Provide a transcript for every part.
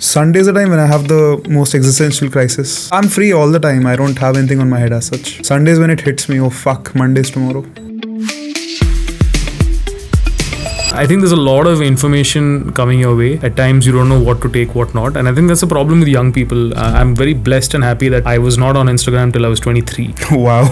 Sundays are the time when I have the most existential crisis. I'm free all the time. I don't have anything on my head as such. Sundays when it hits me, oh fuck, Monday's tomorrow. I think there's a lot of information coming your way. At times you don't know what to take, what not. And I think that's a problem with young people. I'm very blessed and happy that I was not on Instagram till I was 23. Wow.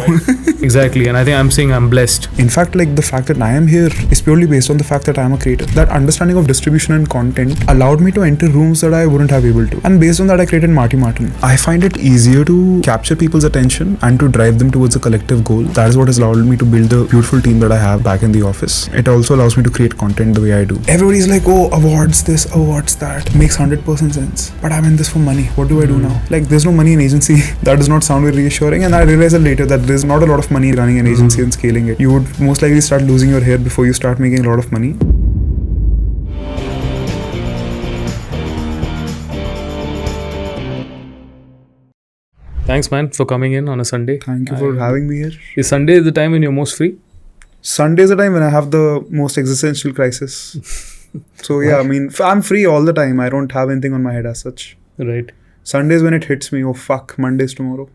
Exactly. And I think I'm saying I'm blessed. In fact, like the fact that I am here is purely based on the fact that I am a creator. That understanding of distribution and content allowed me to enter rooms that I wouldn't have able to. And based on that, I created Marty Martin. I find it easier to capture people's attention and to drive them towards a collective goal. That is what has allowed me to build the beautiful team that I have back in the office. It also allows me to create content the way I do. Everybody's like, oh, awards this, awards that. Makes 100% sense. But I'm in this for money. What do I do now? Like, there's no money in agency. That does not sound very reassuring. And I realized later that there's not a lot of money running an agency and scaling it. You would most likely start losing your hair before you start making a lot of money. Thanks, man, for coming in on a Sunday. Thank you for having me here. Is Sunday the time when you're most free? Sundays are the time when I have the most existential crisis. So yeah, I mean, I'm free all the time. I don't have anything on my head as such. Right. Sundays when it hits me, oh fuck, Monday's tomorrow.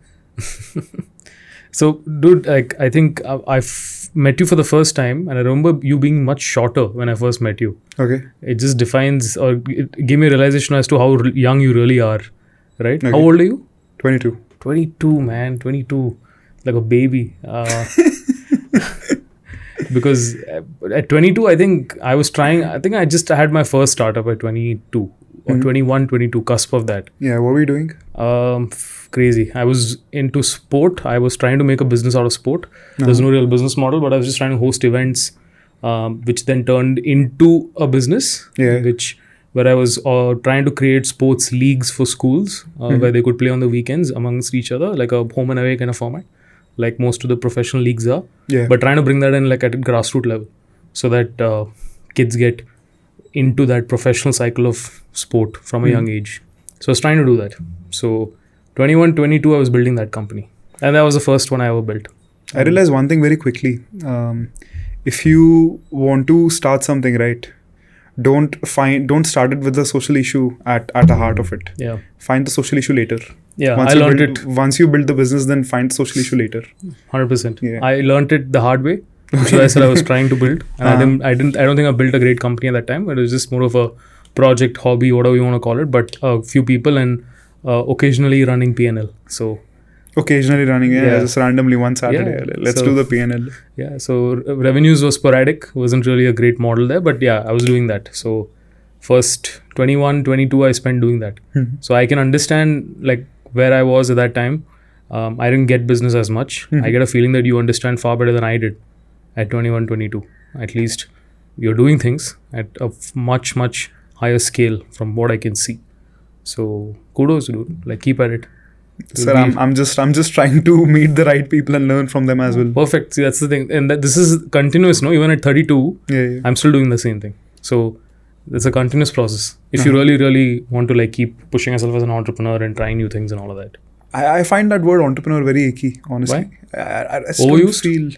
So, dude, like, I think I've met you for the first time, and I remember you being much shorter when I first met you. Okay. It just defines, or it gave me a realization as to how young you really are, right? Okay. How old are you? 22. 22, man, 22, like a baby. Because at 22, I think I just had my first startup at 22 or 21, 22, cusp of that. Yeah, what were you doing? Crazy. I was into sport. I was trying to make a business out of sport. There's no real business model, but I was just trying to host events, which then turned into a business, where I was trying to create sports leagues for schools where they could play on the weekends amongst each other, like a home and away kind of format, like most of the professional leagues are. Yeah. But trying to bring that in like at a grassroots level so that kids get into that professional cycle of sport from a young age. So I was trying to do that. So 21, 22, I was building that company. And that was the first one I ever built. I realized one thing very quickly. If you want to start something, right, don't start it with the social issue at the heart of it. Yeah. Find the social issue later. Yeah, I learned it. Once you build the business, then find the social issue later. 100%. Yeah. I learned it the hard way, which I said I was trying to build. And I don't think I built a great company at that time. It was just more of a project, hobby, whatever you want to call it, but a few people and occasionally running P&L. So occasionally running, just randomly one Saturday. Yeah. Let's do the P&L. Yeah, so revenues were sporadic. Wasn't really a great model there, but yeah, I was doing that. So first 21, 22, I spent doing that. So I can understand like where I was at that time. I didn't get business as much. I get a feeling that you understand far better than I did at 21, 22. At least you're doing things at a much, much higher scale from what I can see. So kudos, dude. Like, keep at it. Sir, I'm just trying to meet the right people and learn from them as well. Perfect. See, that's the thing. And this is continuous, no? Even at 32, I'm still doing the same thing. So it's a continuous process. If you really, really want to like keep pushing yourself as an entrepreneur and trying new things and all of that. I find that word entrepreneur very icky, honestly. Why? I Overused?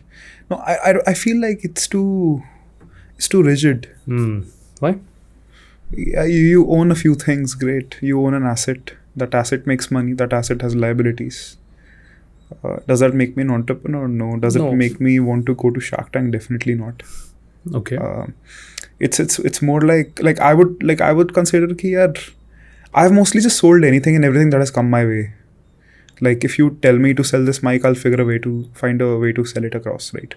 I feel like it's too rigid. Why? You own a few things, great. You own an asset. That asset makes money. That asset has liabilities. Does that make me an entrepreneur? No. Does it make me want to go to Shark Tank? Definitely not. Okay. It's more like I would consider that I've mostly just sold anything and everything that has come my way. Like if you tell me to sell this mic, I'll find a way to sell it across, right?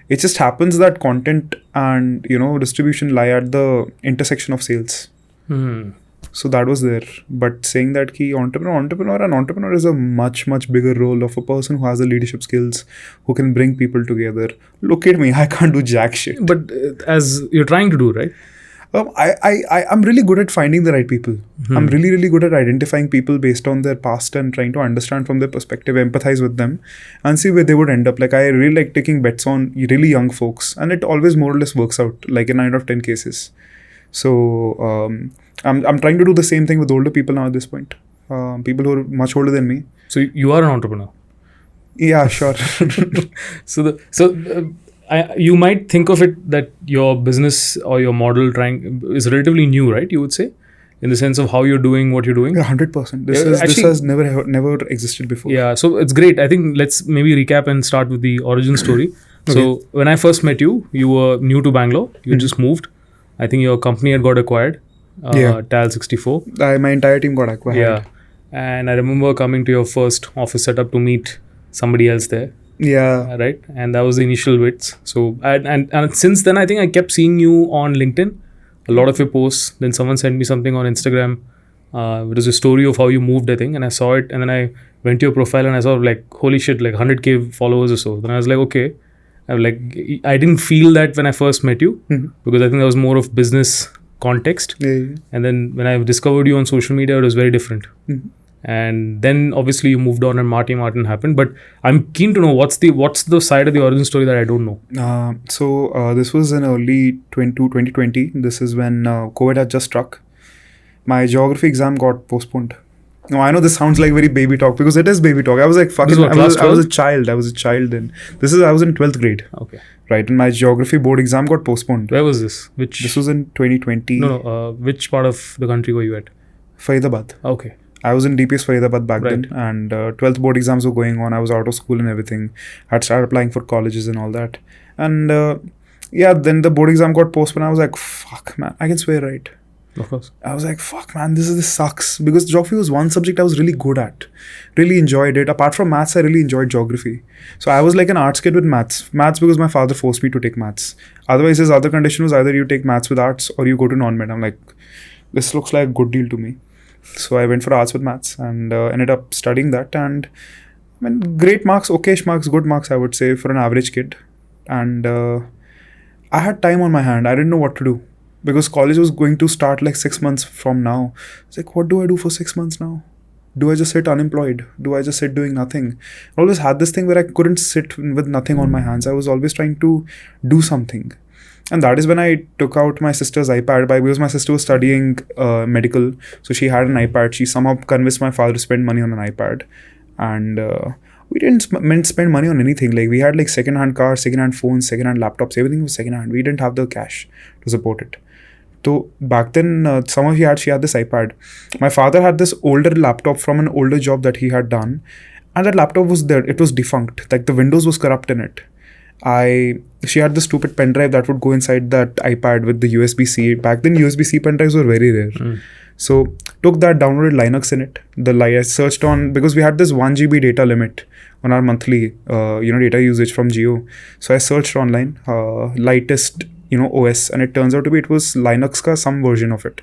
It just happens that content and distribution lie at the intersection of sales. So that was there. But saying that an entrepreneur is a much, much bigger role of a person who has the leadership skills, who can bring people together. Look at me, I can't do jack shit. But as you're trying to do, right? I'm really good at finding the right people. I'm really, really good at identifying people based on their past and trying to understand from their perspective, empathize with them and see where they would end up. Like I really like taking bets on really young folks and it always more or less works out, like in 9 out of 10 cases. So I'm trying to do the same thing with older people now at this point. People who are much older than me. So you are an entrepreneur? Yeah, sure. You might think of it that your business or your model is relatively new, right? You would say, in the sense of how you're doing what you're doing. Yeah, 100%. This Actually, has never existed before. Yeah, so it's great. I think let's maybe recap and start with the origin story. Okay. So when I first met you, you were new to Bangalore. You just moved. I think your company had got acquired. TAL 64. My entire team got acquired. Yeah, and I remember coming to your first office setup to meet somebody else there. Yeah. Right, and that was the initial bits. So and since then, I think I kept seeing you on LinkedIn. A lot of your posts. Then someone sent me something on Instagram. It was a story of how you moved, I think, and I saw it, and then I went to your profile and I saw like, holy shit, like 100k followers or so. Then I was like, okay, I didn't feel that when I first met you because I think that was more of business context. Yeah. And then when I discovered you on social media, it was very different. And then obviously you moved on and Marty Martin happened. But I'm keen to know what's the side of the origin story that I don't know. So this was in early 2020. This is when COVID had just struck. My geography exam got postponed. No, I know this sounds like very baby talk because it is baby talk. I was like fucking. I was a child. I was a child then. I was in 12th grade. Okay. Right, and my geography board exam got postponed. Where was this? This was in 2020. No. Which part of the country were you at? Faridabad. Okay. I was in DPS Faridabad back then, and 12th board exams were going on. I was out of school and everything. I had started applying for colleges and all that. And then the board exam got postponed. I was like, fuck, man. I can swear, right? Of course. I was like, fuck, man, this sucks. Because geography was one subject I was really good at. Really enjoyed it. Apart from maths, I really enjoyed geography. So I was like an arts kid with maths. Maths because my father forced me to take maths. Otherwise, his other condition was either you take maths with arts or you go to non-med. I'm like, this looks like a good deal to me. So I went for arts with maths and ended up studying that. And I mean, great marks, okayish marks, good marks, I would say, for an average kid. And I had time on my hand. I didn't know what to do. Because college was going to start like 6 months from now. It's like, what do I do for 6 months now? Do I just sit unemployed? Do I just sit doing nothing? I always had this thing where I couldn't sit with nothing on my hands. I was always trying to do something. And that is when I took out my sister's iPad because my sister was studying medical. So she had an iPad. She somehow convinced my father to spend money on an iPad. And we didn't spend money on anything. Like we had like second-hand cars, second-hand phones, second-hand laptops. Everything was second-hand. We didn't have the cash to support it. So back then, somehow she had this iPad. My father had this older laptop from an older job that he had done. And that laptop was there. It was defunct. Like the Windows was corrupt in it. She had the stupid pen drive that would go inside that iPad with the USB-C. Back then, USB-C pen drives were very rare. So took that, downloaded Linux in it. I searched on, because we had this 1 GB data limit on our monthly, data usage from Jio. So I searched online, lightest, OS, and it turns out it was Linux ka some version of it.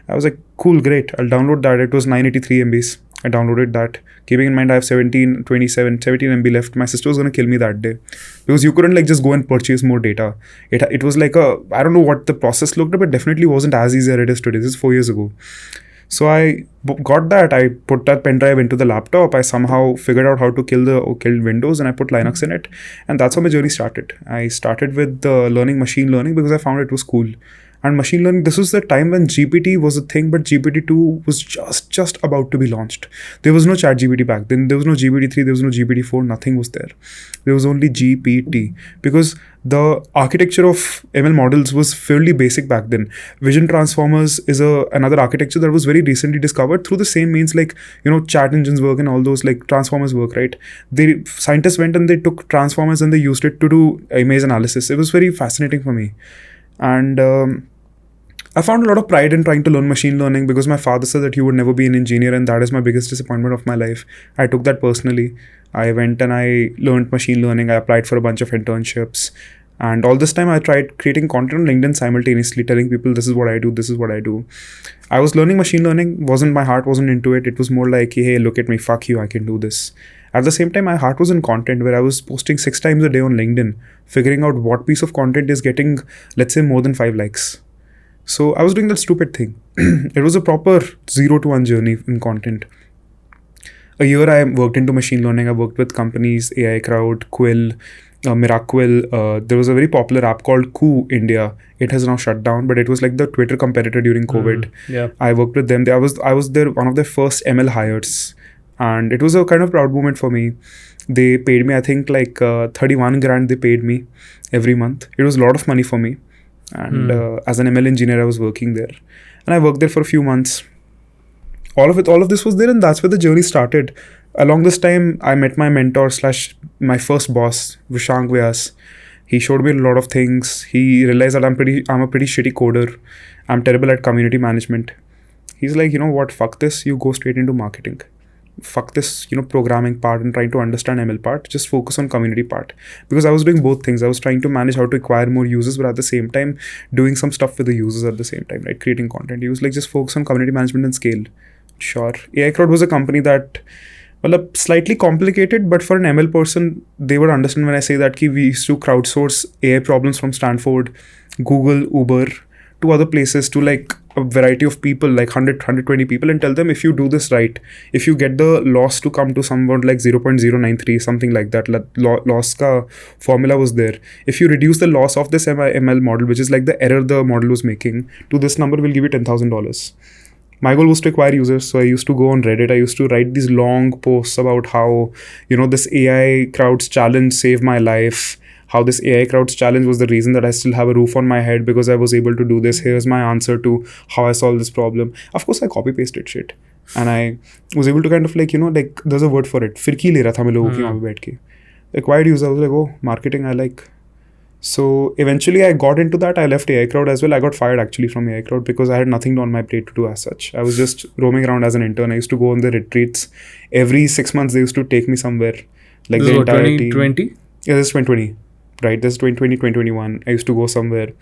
I was like, cool, great. I'll download that. It was 983 MBs. I downloaded that. Keeping in mind, I have 17 MB left. My sister was going to kill me that day. Because you couldn't just go and purchase more data. It was like I don't know what the process looked like, but definitely wasn't as easy as it is today. This is 4 years ago. So I got that. I put that pen drive into the laptop. I somehow figured out how to kill Windows, and I put Linux in it. And that's how my journey started. I started with learning machine learning because I found it was cool. And machine learning, this was the time when GPT was a thing, but GPT-2 was just about to be launched. There was no ChatGPT back then. There was no GPT-3, there was no GPT-4, nothing was there. There was only GPT because the architecture of ML models was fairly basic back then. Vision transformers is another architecture that was very recently discovered through the same means chat engines work and all those transformers work, right? Scientists went and they took transformers and they used it to do image analysis. It was very fascinating for me. And I found a lot of pride in trying to learn machine learning because my father said that you would never be an engineer, and that is my biggest disappointment of my life. I took that personally. I went and I learned machine learning. I applied for a bunch of internships. And all this time I tried creating content on LinkedIn simultaneously, telling people this is what I do, this is what I do. I was learning machine learning. My heart wasn't into it. It was more like, hey, look at me, fuck you, I can do this. At the same time, my heart was in content where I was posting 6 times a day on LinkedIn, figuring out what piece of content is getting, let's say, more than 5 likes. So I was doing that stupid thing. It was a proper 0 to 1 journey in content. A year I worked into machine learning. I worked with companies, AI Crowd, Quill, Miracle. There was a very popular app called Koo India. It has now shut down, but it was like the Twitter competitor during COVID. Yeah. I worked with them. I was their one of their first ML hires. And it was a kind of proud moment for me. They paid me, I think 31 grand they paid me every month. It was a lot of money for me. And as an ML engineer, I was working there. and I worked there for a few months. All of this was there, and that's where the journey started. Along this time, I met my mentor / my first boss, Vishank Vyas. He showed me a lot of things. He realized that I'm a pretty shitty coder. I'm terrible at community management. He's like, you know what, fuck this, you go straight into marketing. Fuck this, programming part and trying to understand ML part. Just focus on community part. Because I was doing both things. I was trying to manage how to acquire more users, but at the same time, doing some stuff with the users at the same time, right? Creating content. He was like, just focus on community management and scale. Sure. AI Crowd was a company that, well, slightly complicated, but for an ML person, they would understand when I say that we used to crowdsource AI problems from Stanford, Google, Uber, to other places, to like a variety of people, like 120 people, and tell them, if you do this right, if you get the loss to come to somewhat like 0.093, something like that, loss ka formula was there. If you reduce the loss of this ML model, which is like the error the model was making, to this number, we'll give you $10,000. My goal was to acquire users, so I used to go on Reddit. I used to write these long posts about how, this AI Crowds challenge saved my life, how this AI Crowds challenge was the reason that I still have a roof on my head because I was able to do this. Here's my answer to how I solved this problem. Of course, I copy-pasted shit. And I was able to kind of like, there's a word for it. Firki le raha tha main logon ki wahan pe baith ke. Acquired user, I was like, oh, marketing I like. So eventually I got into that. I left AI Crowd as well. I got fired actually from AI Crowd because I had nothing on my plate to do as such. I was just roaming around as an intern. I used to go on the retreats. Every 6 months they used to take me somewhere. Like this the was entire 2020? team. Yeah, this is 2020. Right, this is 2020, 2021. I used to go somewhere.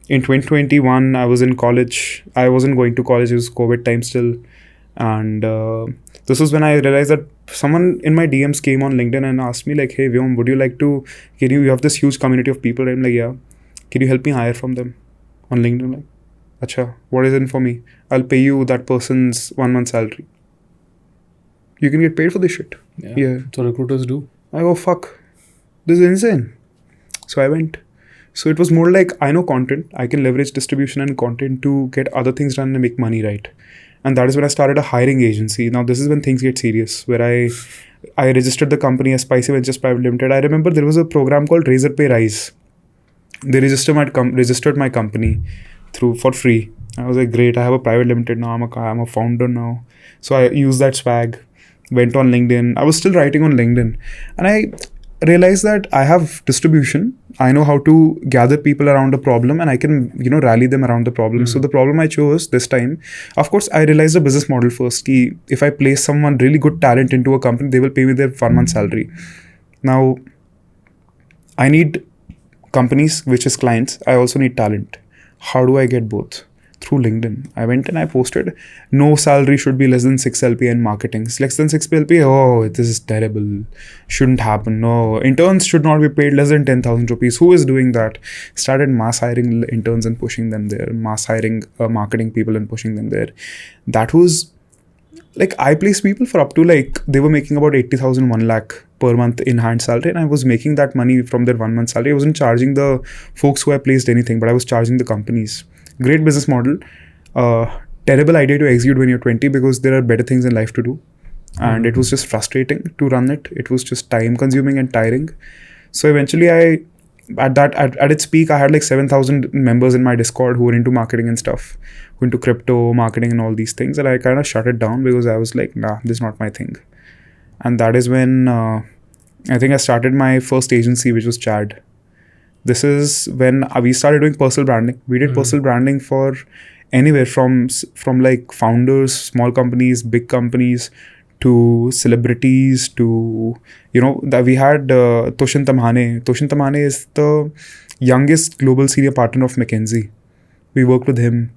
In 2021, I was in college. I wasn't going to college. It was COVID time still. And this was when I realized that someone in my DMs came on LinkedIn and asked me like, hey, Vyom, would you like to, you have this huge community of people. I'm like, yeah. Can you help me hire from them on LinkedIn? I'm like, acha, what is in for me? I'll pay you that person's 1 month salary. You can get paid for this shit. Yeah. That's what recruiters do. I go, fuck, this is insane. So I went. So it was more like, I know content. I can leverage distribution and content to get other things done and make money, right? And that is when I started a hiring agency. Now, this is when things get serious, where I registered the company as Spicy Ventures Private Limited. I remember there was a program called Razorpay Rise. They registered my company for free. I was like, great, I have a private limited now. I'm a founder now. So I used that swag, went on LinkedIn. I was still writing on LinkedIn. And I realized that I have distribution. I know how to gather people around a problem and I can, rally them around the problem. So the problem I chose this time, of course, I realized the business model first. If I place someone really good talent into a company, they will pay me their 1 month salary. Now, I need companies, which is clients. I also need talent. How do I get both? Through LinkedIn. I went and I posted, no salary should be less than 6 LP in marketing. Less than 6 LP, oh, this is terrible. Shouldn't happen. No, interns should not be paid less than 10,000 rupees. Who is doing that? Started mass hiring interns and pushing them there. Mass hiring marketing people and pushing them there. That was like, I placed people for up to like, they were making about 80,000, 1 lakh per month in hand salary. And I was making that money from their 1 month salary. I wasn't charging the folks who I placed anything, but I was charging the companies. Great business model. Terrible idea to execute when you're 20 because there are better things in life to do. And it was just frustrating to run it. It was just time consuming and tiring. So eventually at its peak, I had like 7,000 members in my Discord who were into marketing and stuff, who into crypto, marketing and all these things. And I kind of shut it down because I was like, nah, this is not my thing. And that is when I think I started my first agency, which was Chad. This is when we started doing personal branding. We did personal branding for anywhere from like founders, small companies, big companies, to celebrities, to, that we had Toshin Tamhane. Toshin Tamhane is the youngest global senior partner of McKinsey. We worked with him.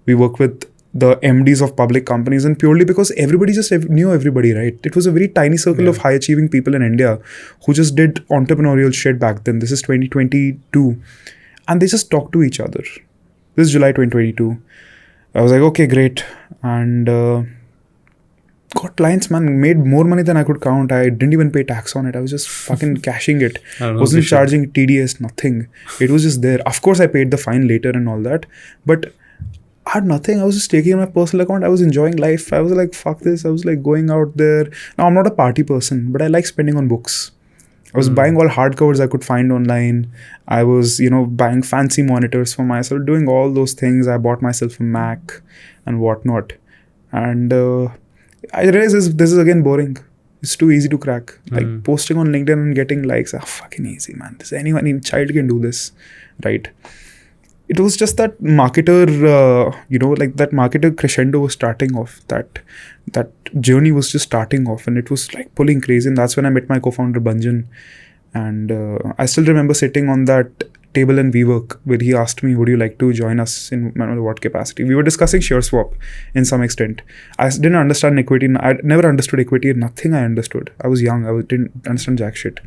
We worked with the MDs of public companies, and purely because everybody just knew everybody, right? It was a very tiny circle of high achieving people in India who just did entrepreneurial shit back then. This is 2022. And they just talked to each other. This is July 2022. I was like, okay, great. And got clients, man, made more money than I could count. I didn't even pay tax on it. I was just fucking cashing it. Wasn't charging TDS, nothing. It was just there. Of course, I paid the fine later and all that. But I had nothing. I was just taking my personal account. I was enjoying life. I was like, fuck this. I was like going out there. Now, I'm not a party person, but I like spending on books. I was buying all hardcovers I could find online. I was, buying fancy monitors for myself, doing all those things. I bought myself a Mac and whatnot. And I realized this is again boring. It's too easy to crack. Like posting on LinkedIn and getting likes are fucking easy, man. Any child can do this, right? It was just that marketer, that marketer crescendo was starting off. That journey was just starting off, and it was like pulling crazy. And that's when I met my co-founder Banjan. And I still remember sitting on that table in WeWork where he asked me, would you like to join us in what capacity? We were discussing share swap in some extent. I didn't understand equity. I never understood equity. Nothing I understood. I was young. I didn't understand jack shit.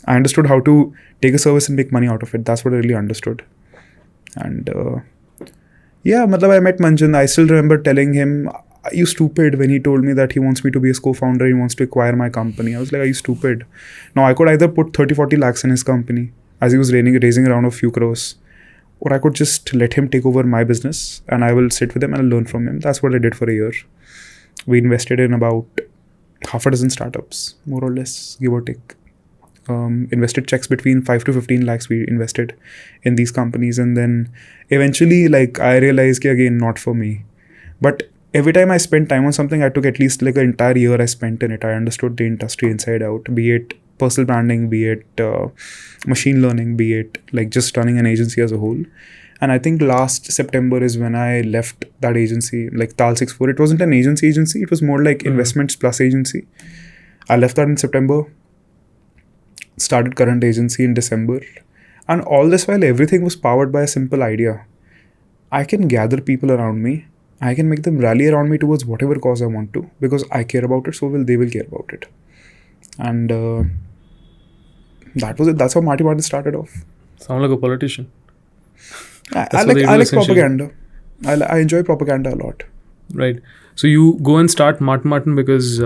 I understood how to take a service and make money out of it. That's what I really understood. And I met Manjan. I still remember telling him, are you stupid, when he told me that he wants me to be his co-founder, he wants to acquire my company. I was like, are you stupid? Now I could either put 30-40 lakhs in his company as he was raising around a few crores, or I could just let him take over my business and I will sit with him and learn from him. That's what I did for a year. We invested in about half a dozen startups, more or less, give or take. Invested checks between 5 to 15 lakhs we invested in these companies. And then eventually, I realized, again, not for me. But every time I spent time on something, I took at least an entire year I spent in it. I understood the industry inside out, be it personal branding, be it machine learning, be it just running an agency as a whole. And I think last September is when I left that agency, Tal 64. It wasn't an agency. It was more like investments plus agency. I left that in September. Started current agency in December, and all this while everything was powered by a simple idea. I can gather people around me, I can make them rally around me towards whatever cause I want to, because I care about it, so they will care about it. And that was it. That's how Marty Martin started off. Sound like a politician. I like propaganda. I enjoy propaganda a lot. Right. So you go and start Marty Martin because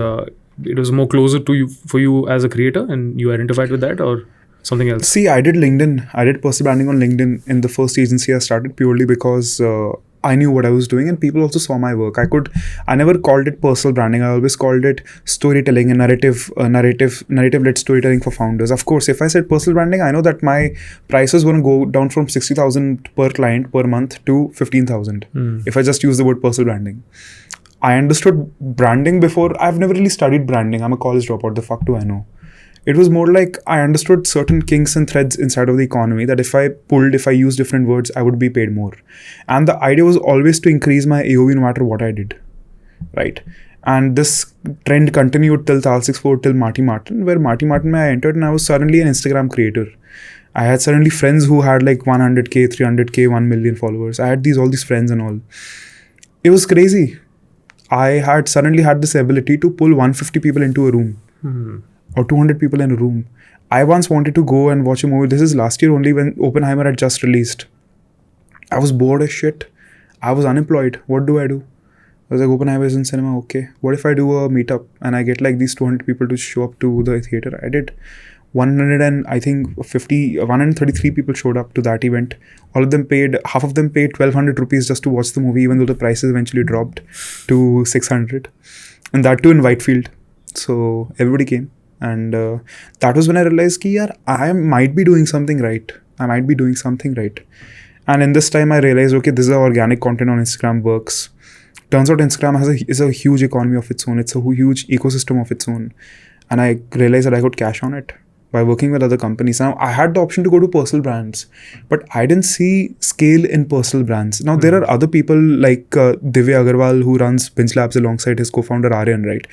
it was more closer to you for you as a creator, and you identified with that, or something else? See, I did LinkedIn. I did personal branding on LinkedIn in the first agency I started, purely because I knew what I was doing and people also saw my work. I never called it personal branding. I always called it storytelling and narrative-led storytelling for founders. Of course, if I said personal branding, I know that my prices were going to go down from 60,000 per client per month to 15,000. If I just use the word personal branding. I understood branding before. I've never really studied branding. I'm a college dropout. The fuck do I know? It was more like I understood certain kinks and threads inside of the economy that if I used different words, I would be paid more. And the idea was always to increase my AOV no matter what I did, right? And this trend continued till Tal 64, till Marty Martin, where Marty Martin I entered and I was suddenly an Instagram creator. I had suddenly friends who had 100K, 300K, 1 million followers. I had all these friends and all. It was crazy. I had suddenly had this ability to pull 150 people into a room. Or 200 people in a room. I once wanted to go and watch a movie. This is last year only, when Oppenheimer had just released. I was bored as shit. I was unemployed. What do? I was like, Oppenheimer is in cinema. Okay. What if I do a meetup and I get these 200 people to show up to the theater? I did. 133 people showed up to that event. Half of them paid 1,200 rupees just to watch the movie, even though the prices eventually dropped to 600. And that too in Whitefield. So everybody came. And that was when I realized I might be doing something right. And in this time I realized, okay, this is how organic content on Instagram works. Turns out Instagram is a huge economy of its own. It's a huge ecosystem of its own. And I realized that I could cash on it by working with other companies. Now, I had the option to go to personal brands, but I didn't see scale in personal brands. Now, there are other people like Divya Agarwal, who runs Binge Labs alongside his co-founder Aryan, right?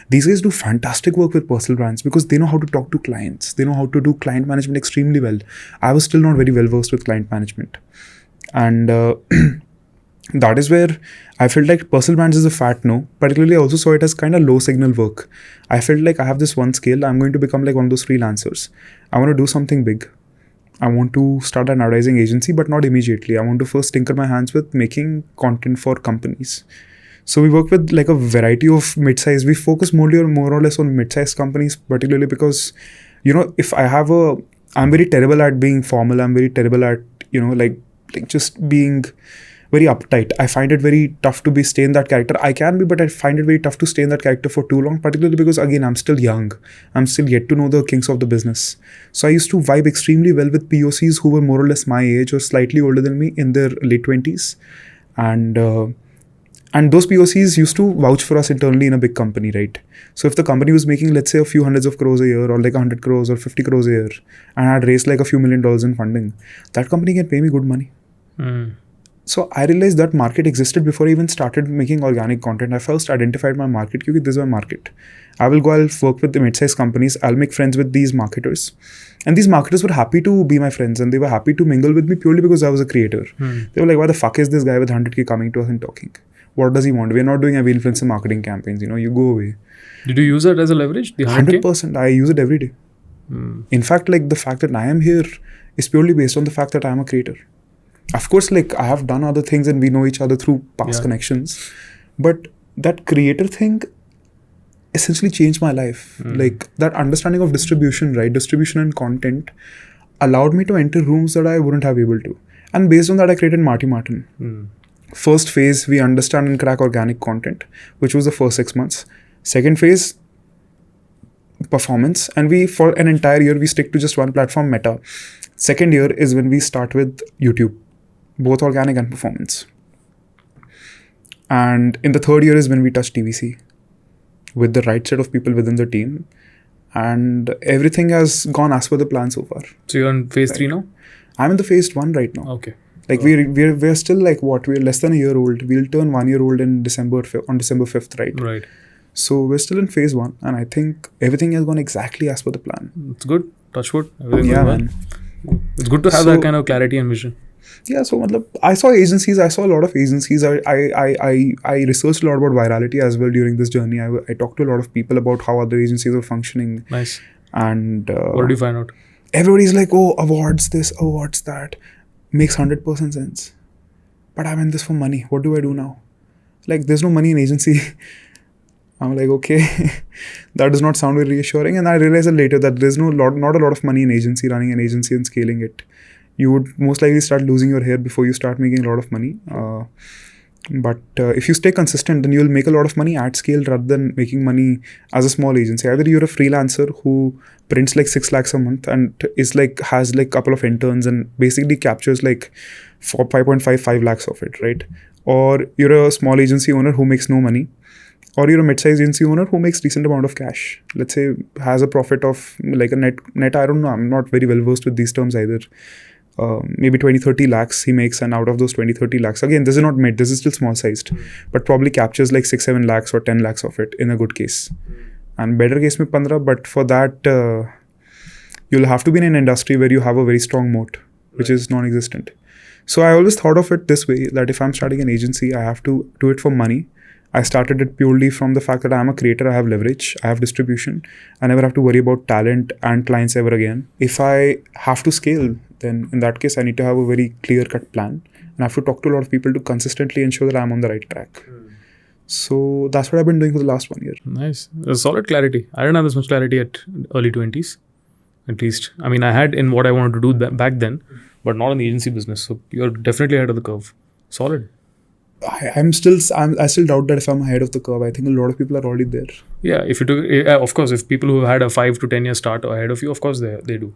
These guys do fantastic work with personal brands because they know how to talk to clients. They know how to do client management extremely well. I was still not very well versed with client management. And that is where I felt like personal brands is a fat no. Particularly, I also saw it as kind of low signal work. I felt like I have this one skill. I'm going to become one of those freelancers. I want to do something big. I want to start an advertising agency, but not immediately. I want to first tinker my hands with making content for companies. So we work with a variety of mid-size. We focus more or less on mid-size companies, particularly because, if I'm very terrible at being formal. I'm very terrible at, just being very uptight. I find it very tough to stay in that character. I can be, but I find it very tough to stay in that character for too long, particularly because, again, I'm still young. I'm still yet to know the kinks of the business. So I used to vibe extremely well with POCs who were more or less my age or slightly older than me in their late 20s. And those POCs used to vouch for us internally in a big company, right? So if the company was making, let's say, a few hundreds of crores a year, or like 100 crores or 50 crores a year, and had raised like a few $1 million in funding, that company can pay me good money. So I realized that market existed before I even started making organic content. I first identified my market, because this is my market. I'll work with the mid-sized companies. I'll make friends with these marketers. And these marketers were happy to be my friends, and they were happy to mingle with me purely because I was a creator. They were like, why the fuck is this guy with 100K coming to us and talking? What does he want? We're not doing heavy influencer marketing campaigns. You go away. Did you use that as a leverage? The 100K? 100%. I use it every day. In fact, like the fact that I am here is purely based on the fact that I am a creator. Of course, like I have done other things and we know each other through past connections. But that creator thing essentially changed my life. Like that understanding of distribution, right? Distribution and content allowed me to enter rooms that I wouldn't have able to. And based on that, I created Marty Martin. First phase, we understand and crack organic content, which was the first 6 months. Second phase, performance. And for an entire year, we stick to just one platform, Meta. Second year is when we start with YouTube, both organic and performance. And in the third year is when we touch TVC with the right set of people within the team. And everything has gone as per the plan so far. So you're in phase 3 now? I'm in the phase 1 right now. Okay. Like we're still like what? We're less than a year old. We'll turn 1 year old in December 5th, right? Right. So we're still in phase 1, and I think everything has gone exactly as per the plan. It's good. Touch wood. Everything Yeah, well. man. It's good to have that kind of clarity and vision. Yeah, so I saw agencies. I saw a lot of agencies. I researched a lot about virality as well during this journey. I talked to a lot of people about how other agencies are functioning. Nice. And what did you find out? Everybody's like, oh, awards this, awards that. Makes 100% sense. But I'm in this for money. What do I do now? Like, there's no money in agency. I'm like, okay, that does not sound very reassuring. And I realized later that there's not a lot of money in agency, running an agency and scaling it. You would most likely start losing your hair before you start making a lot of money. But if you stay consistent, then you'll make a lot of money at scale rather than making money as a small agency. Either you're a freelancer who prints like 6 lakhs a month and has a couple of interns and basically captures like 5.5 lakhs of it, right? Or you're a small agency owner who makes no money. Or you're a mid-sized agency owner who makes decent amount of cash. Let's say has a profit of like a net, I don't know, I'm not very well versed with these terms either. Maybe 20-30 lakhs he makes, and out of those 20-30 lakhs, again, this is not mid, this is still small sized, but probably captures like 6-7 lakhs or 10 lakhs of it in a good case. And better case mein 15, but for that, you'll have to be in an industry where you have a very strong moat, which is non-existent. So I always thought of it this way, that if I'm starting an agency, I have to do it for money. I started it purely from the fact that I'm a creator, I have leverage, I have distribution. I never have to worry about talent and clients ever again. If I have to scale, then in that case, I need to have a very clear-cut plan. And I have to talk to a lot of people to consistently ensure that I'm on the right track. So that's what I've been doing for the last 1 year. Nice. Solid clarity. I didn't have this much clarity at early 20s, at least. I mean, I had in what I wanted to do back then, but not in the agency business. So you're definitely ahead of the curve. Solid. I still doubt that if I'm ahead of the curve. I think a lot of people are already there. Yeah, of course, if people who have had a 5 to 10 year start are ahead of you, of course they do.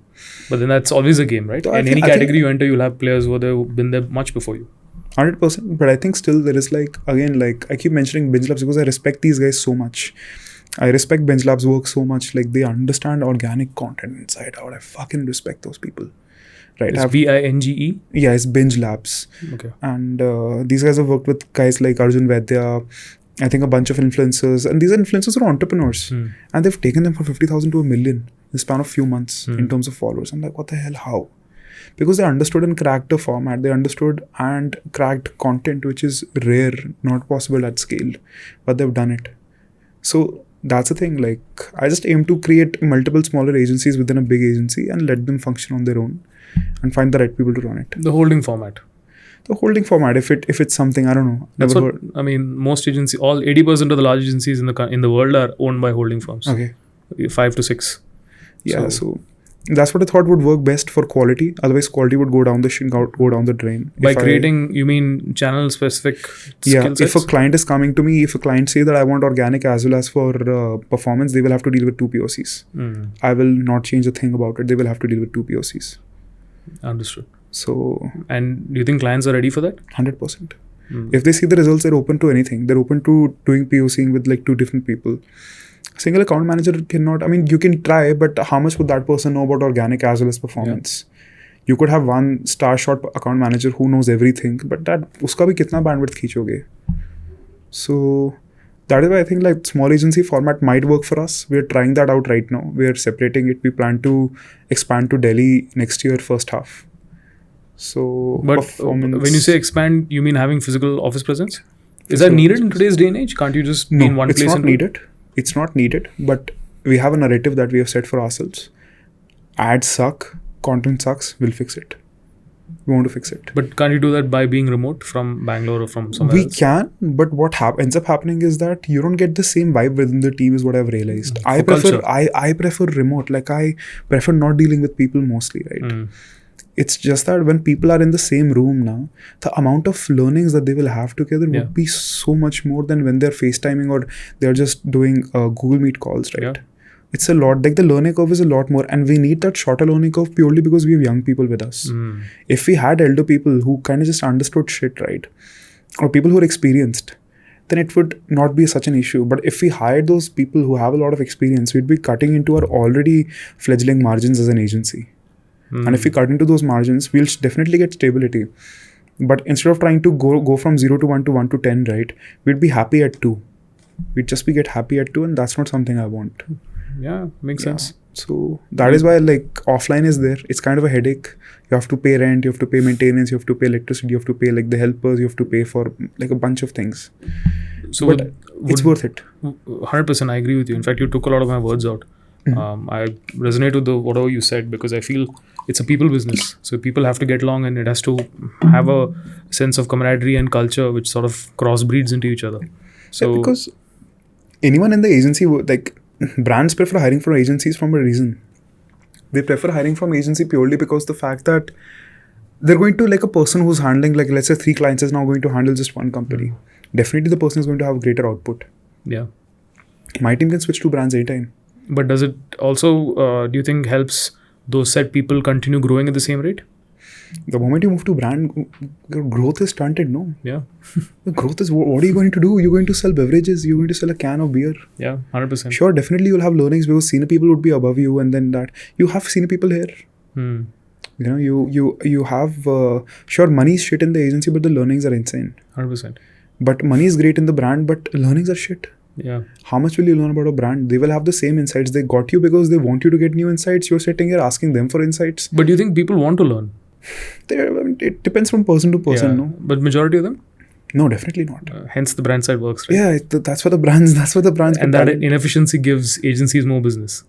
But then that's always a game, right? So in any category you enter, you'll have players who have been there much before you. 100%. But I think still there is I keep mentioning Binge Labs because I respect these guys so much. I respect Binge Labs' work so much. Like, they understand organic content inside out. I fucking respect those people. Right. It's Binge? Yeah, it's Binge Labs. Okay. And these guys have worked with guys like Vyom Bhatia, I think a bunch of influencers. And these influencers are entrepreneurs. And they've taken them from 50,000 to 1 million in the span of few months in terms of followers. I'm like, what the hell? How? Because they understood and cracked the format. They understood and cracked content, which is rare, not possible at scale. But they've done it. So that's the thing. Like, I just aim to create multiple smaller agencies within a big agency and let them function on their own and find the right people to run it. The holding format. The holding format, if it's something, I don't know. That's what, I mean, most agencies, all 80% of the large agencies in the world are owned by holding firms. Okay. 5 to 6. Yeah, so That's what I thought would work best for quality. Otherwise, quality would go down go down the drain. By creating, you mean channel specific skill sets? If a client is coming to me, if a client say that I want organic as well as for performance, they will have to deal with 2 POCs. I will not change a thing about it. They will have to deal with 2 POCs. Understood. So, and do you think clients are ready for that? 100%. If they see the results, they're open to anything. They're open to doing POCing with like 2 different people. Single account manager cannot, I mean, you can try, but how much would that person know about organic as well as performance? You could have one star shot account manager who knows everything, but that uska bhi kitna bandwidth khichoge? So that is why I think like small agency format might work for us. We're trying that out right now. We're separating it. We plan to expand to Delhi next year, first half. So, but when you say expand, you mean having physical office presence? Is that needed in today's day and age? Can't you just be in one place? It's not needed. It's not needed, but we have a narrative that we have set for ourselves. Ads suck, content sucks, we'll fix it. We want to fix it. But can't you do that by being remote from Bangalore or from somewhere else? We can, but what ends up happening is that you don't get the same vibe within the team is what I've realized. I prefer remote. Like I prefer not dealing with people mostly, right? It's just that when people are in the same room now, the amount of learnings that they will have together would be so much more than when they're FaceTiming or they're just doing Google Meet calls, right? Yeah. It's a lot, like the learning curve is a lot more, and we need that shorter learning curve purely because we have young people with us. If we had elder people who kind of just understood shit, right? Or people who are experienced, then it would not be such an issue. But if we hired those people who have a lot of experience, we'd be cutting into our already fledgling margins as an agency. And if we cut into those margins, we'll definitely get stability. But instead of trying to go from 0 to 1 to 1 to 10, right, we'd be happy at 2. We'd just get happy at 2, and that's not something I want. Yeah, makes sense. So that is why like offline is there. It's kind of a headache. You have to pay rent, you have to pay maintenance, you have to pay electricity, you have to pay like the helpers, you have to pay for like a bunch of things. So but it's worth it. 100%, I agree with you. In fact, you took a lot of my words out. I resonate with whatever you said, because I feel it's a people business. So people have to get along, and it has to have a sense of camaraderie and culture which sort of crossbreeds into each other. So because anyone in the agency, like brands prefer hiring from agencies from a reason. They prefer hiring from agency purely because the fact that they're going to, like a person who's handling, like let's say 3 clients is now going to handle just one company. Definitely the person is going to have greater output. Yeah. My team can switch to brands anytime. But does it also, do you think, helps those set people continue growing at the same rate? The moment you move to brand, growth is stunted, no? Yeah. The growth is, what are you going to do? You're going to sell beverages. You're going to sell a can of beer. Yeah, 100%. Sure, definitely you'll have learnings because senior people would be above you, and then that you have senior people here. You know, you have, sure, money is shit in the agency, but the learnings are insane. 100%. But money is great in the brand, but learnings are shit. Yeah. How much will you learn about a brand? They will have the same insights. They got you because they want you to get new insights. You're sitting here asking them for insights. But do you think people want to learn? It depends from person to person, no? But majority of them? No, definitely not. Hence the brand side works, right? Yeah, that's what the brands. And that inefficiency gives agencies more business.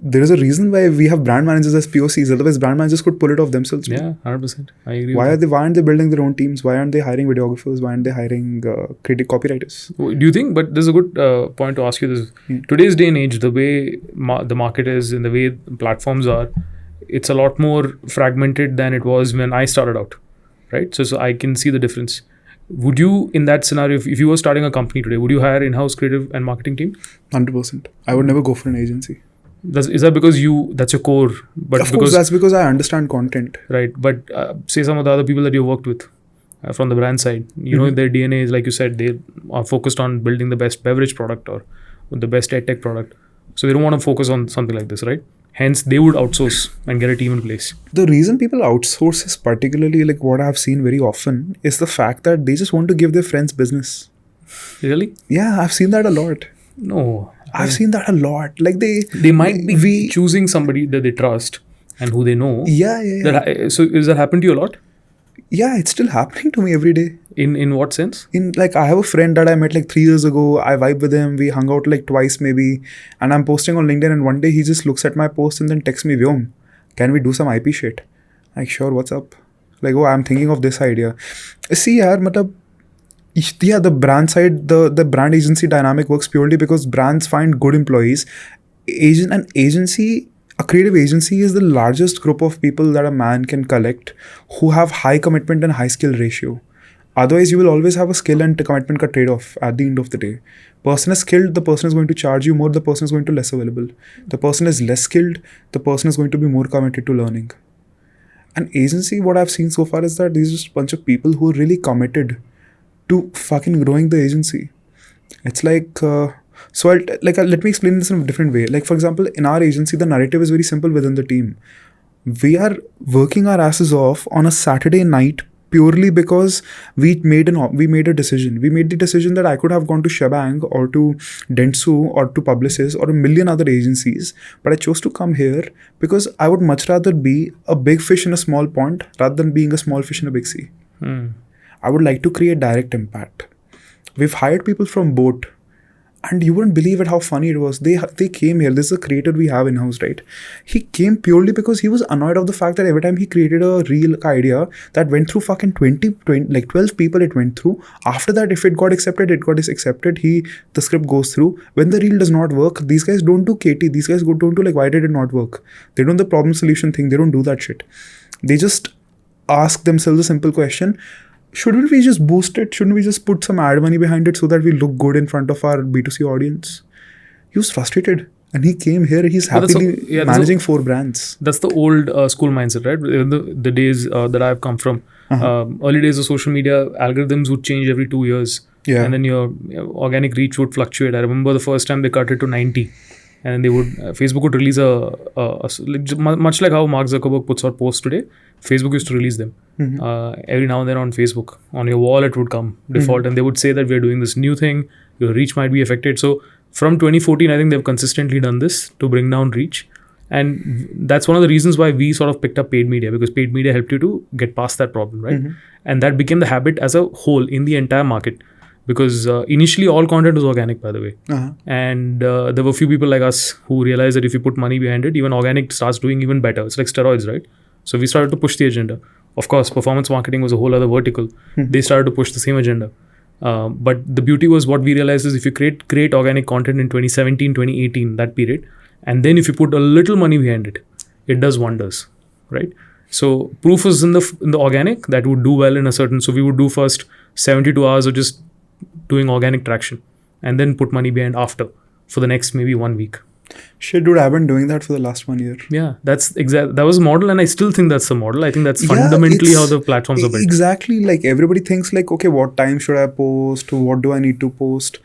There is a reason why we have brand managers as POCs. Otherwise, brand managers could pull it off themselves. Yeah, 100%. I agree. Why aren't they building their own teams? Why aren't they hiring videographers? Why aren't they hiring creative copywriters? Do you think? But there's a good point to ask you this. Today's day and age, the way the market is and the way platforms are, it's a lot more fragmented than it was when I started out, right? So I can see the difference. Would you, in that scenario, if you were starting a company today, would you hire in-house creative and marketing team? 100%. I would never go for an agency. Is that because that's your core? But of course, that's because I understand content. Right. But say some of the other people that you worked with from the brand side, you know, their DNA is, like you said, they are focused on building the best beverage product or the best edtech product. So they don't want to focus on something like this, right? Hence, they would outsource and get a team in place. The reason people outsource is particularly like what I've seen very often is the fact that they just want to give their friends business. Really? Yeah, I've seen that a lot. No. I've seen that a lot. Like they might be choosing somebody that they trust and who they know. Yeah. So does that happen to you a lot? Yeah, it's still happening to me every day. In what sense? In like, I have a friend that I met like 3 years ago. I vibe with him. We hung out like twice maybe. And I'm posting on LinkedIn, and one day he just looks at my post and then texts me, Vyom, can we do some IP shit? Like, sure, what's up? Like, oh, I'm thinking of this idea. See, yaar, yeah, the brand side, the brand agency dynamic works purely because brands find good employees. An agency, a creative agency is the largest group of people that a man can collect who have high commitment and high skill ratio. Otherwise, you will always have a skill and commitment ka trade-off at the end of the day. Person is skilled, the person is going to charge you more, the person is going to less available. The person is less skilled, the person is going to be more committed to learning. An agency, what I've seen so far is that these are just a bunch of people who are really committed to fucking growing the agency. It's like, let me explain this in a different way. Like, for example, in our agency, the narrative is very simple within the team. We are working our asses off on a Saturday night purely because we made a decision. We made the decision that I could have gone to Shebang or to Dentsu or to Publicis or a million other agencies, but I chose to come here because I would much rather be a big fish in a small pond rather than being a small fish in a big sea. I would like to create direct impact. We've hired people from Boat, and you wouldn't believe it how funny it was. They came here. This is a creator we have in-house, right? He came purely because he was annoyed of the fact that every time he created a real idea that went through fucking 12 people it went through. After that, if it got accepted, it got accepted. The script goes through. When the reel does not work, these guys don't do KT. These guys don't do like, why did it not work? They don't do the problem solution thing. They don't do that shit. They just ask themselves a simple question. Shouldn't we just boost it? Shouldn't we just put some ad money behind it so that we look good in front of our B2C audience? He was frustrated and he came here. He's happily managing 4 brands. That's the old school mindset, right? The days that I've come from. Early days of social media, algorithms would change every 2 years. Yeah. And then your organic reach would fluctuate. I remember the first time they cut it to 90. And they would Facebook would release much like how Mark Zuckerberg puts out posts today, Facebook used to release them. Every now and then on Facebook. On your wall it would come default and they would say that we're doing this new thing, your reach might be affected. So from 2014, I think they've consistently done this to bring down reach. And that's one of the reasons why we sort of picked up paid media, because paid media helped you to get past that problem, right? And that became the habit as a whole in the entire market. Because initially all content was organic, by the way. And there were a few people like us who realized that if you put money behind it, even organic starts doing even better. It's like steroids, right? So we started to push the agenda. Of course, performance marketing was a whole other vertical. They started to push the same agenda. But the beauty was what we realized is if you create organic content in 2017, 2018, that period, and then if you put a little money behind it, it does wonders, right? So proof is in the organic that would do well in a certain. So we would do first 72 hours of just doing organic traction and then put money behind after for the next maybe 1 week. Shit, dude, I've been doing that for the last 1 year. Yeah, that was a model and I still think that's the model. I think that's fundamentally how the platforms are built. Exactly. Like everybody thinks like, okay, what time should I post? What do I need to post?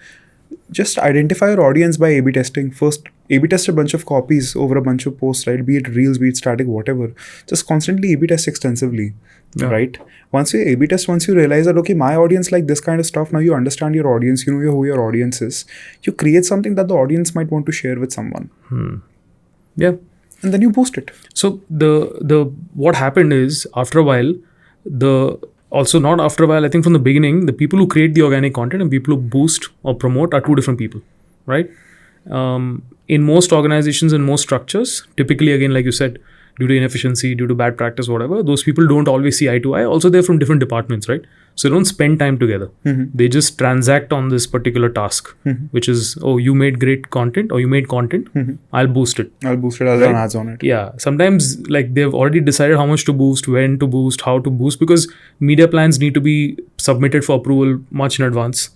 Just identify your audience by A/B testing. First, A/B test a bunch of copies over a bunch of posts, right? Be it reels, be it static, whatever. Just constantly A/B test extensively, right? Once you A/B test, once you realize that, okay, my audience like this kind of stuff, now you understand your audience, you know who your audience is. You create something that the audience might want to share with someone. Yeah. And then you post it. So the what happened is after a while, I think from the beginning, the people who create the organic content and people who boost or promote are two different people, right? In most organizations and most structures, typically, again, like you said, due to inefficiency, due to bad practice, whatever, those people don't always see eye to eye. Also, they're from different departments, right? So they don't spend time together. They just transact on this particular task, which is, oh, you made great content or you made content, I'll boost it. I'll run ads on it. Yeah. Sometimes like they've already decided how much to boost, when to boost, how to boost, because media plans need to be submitted for approval much in advance.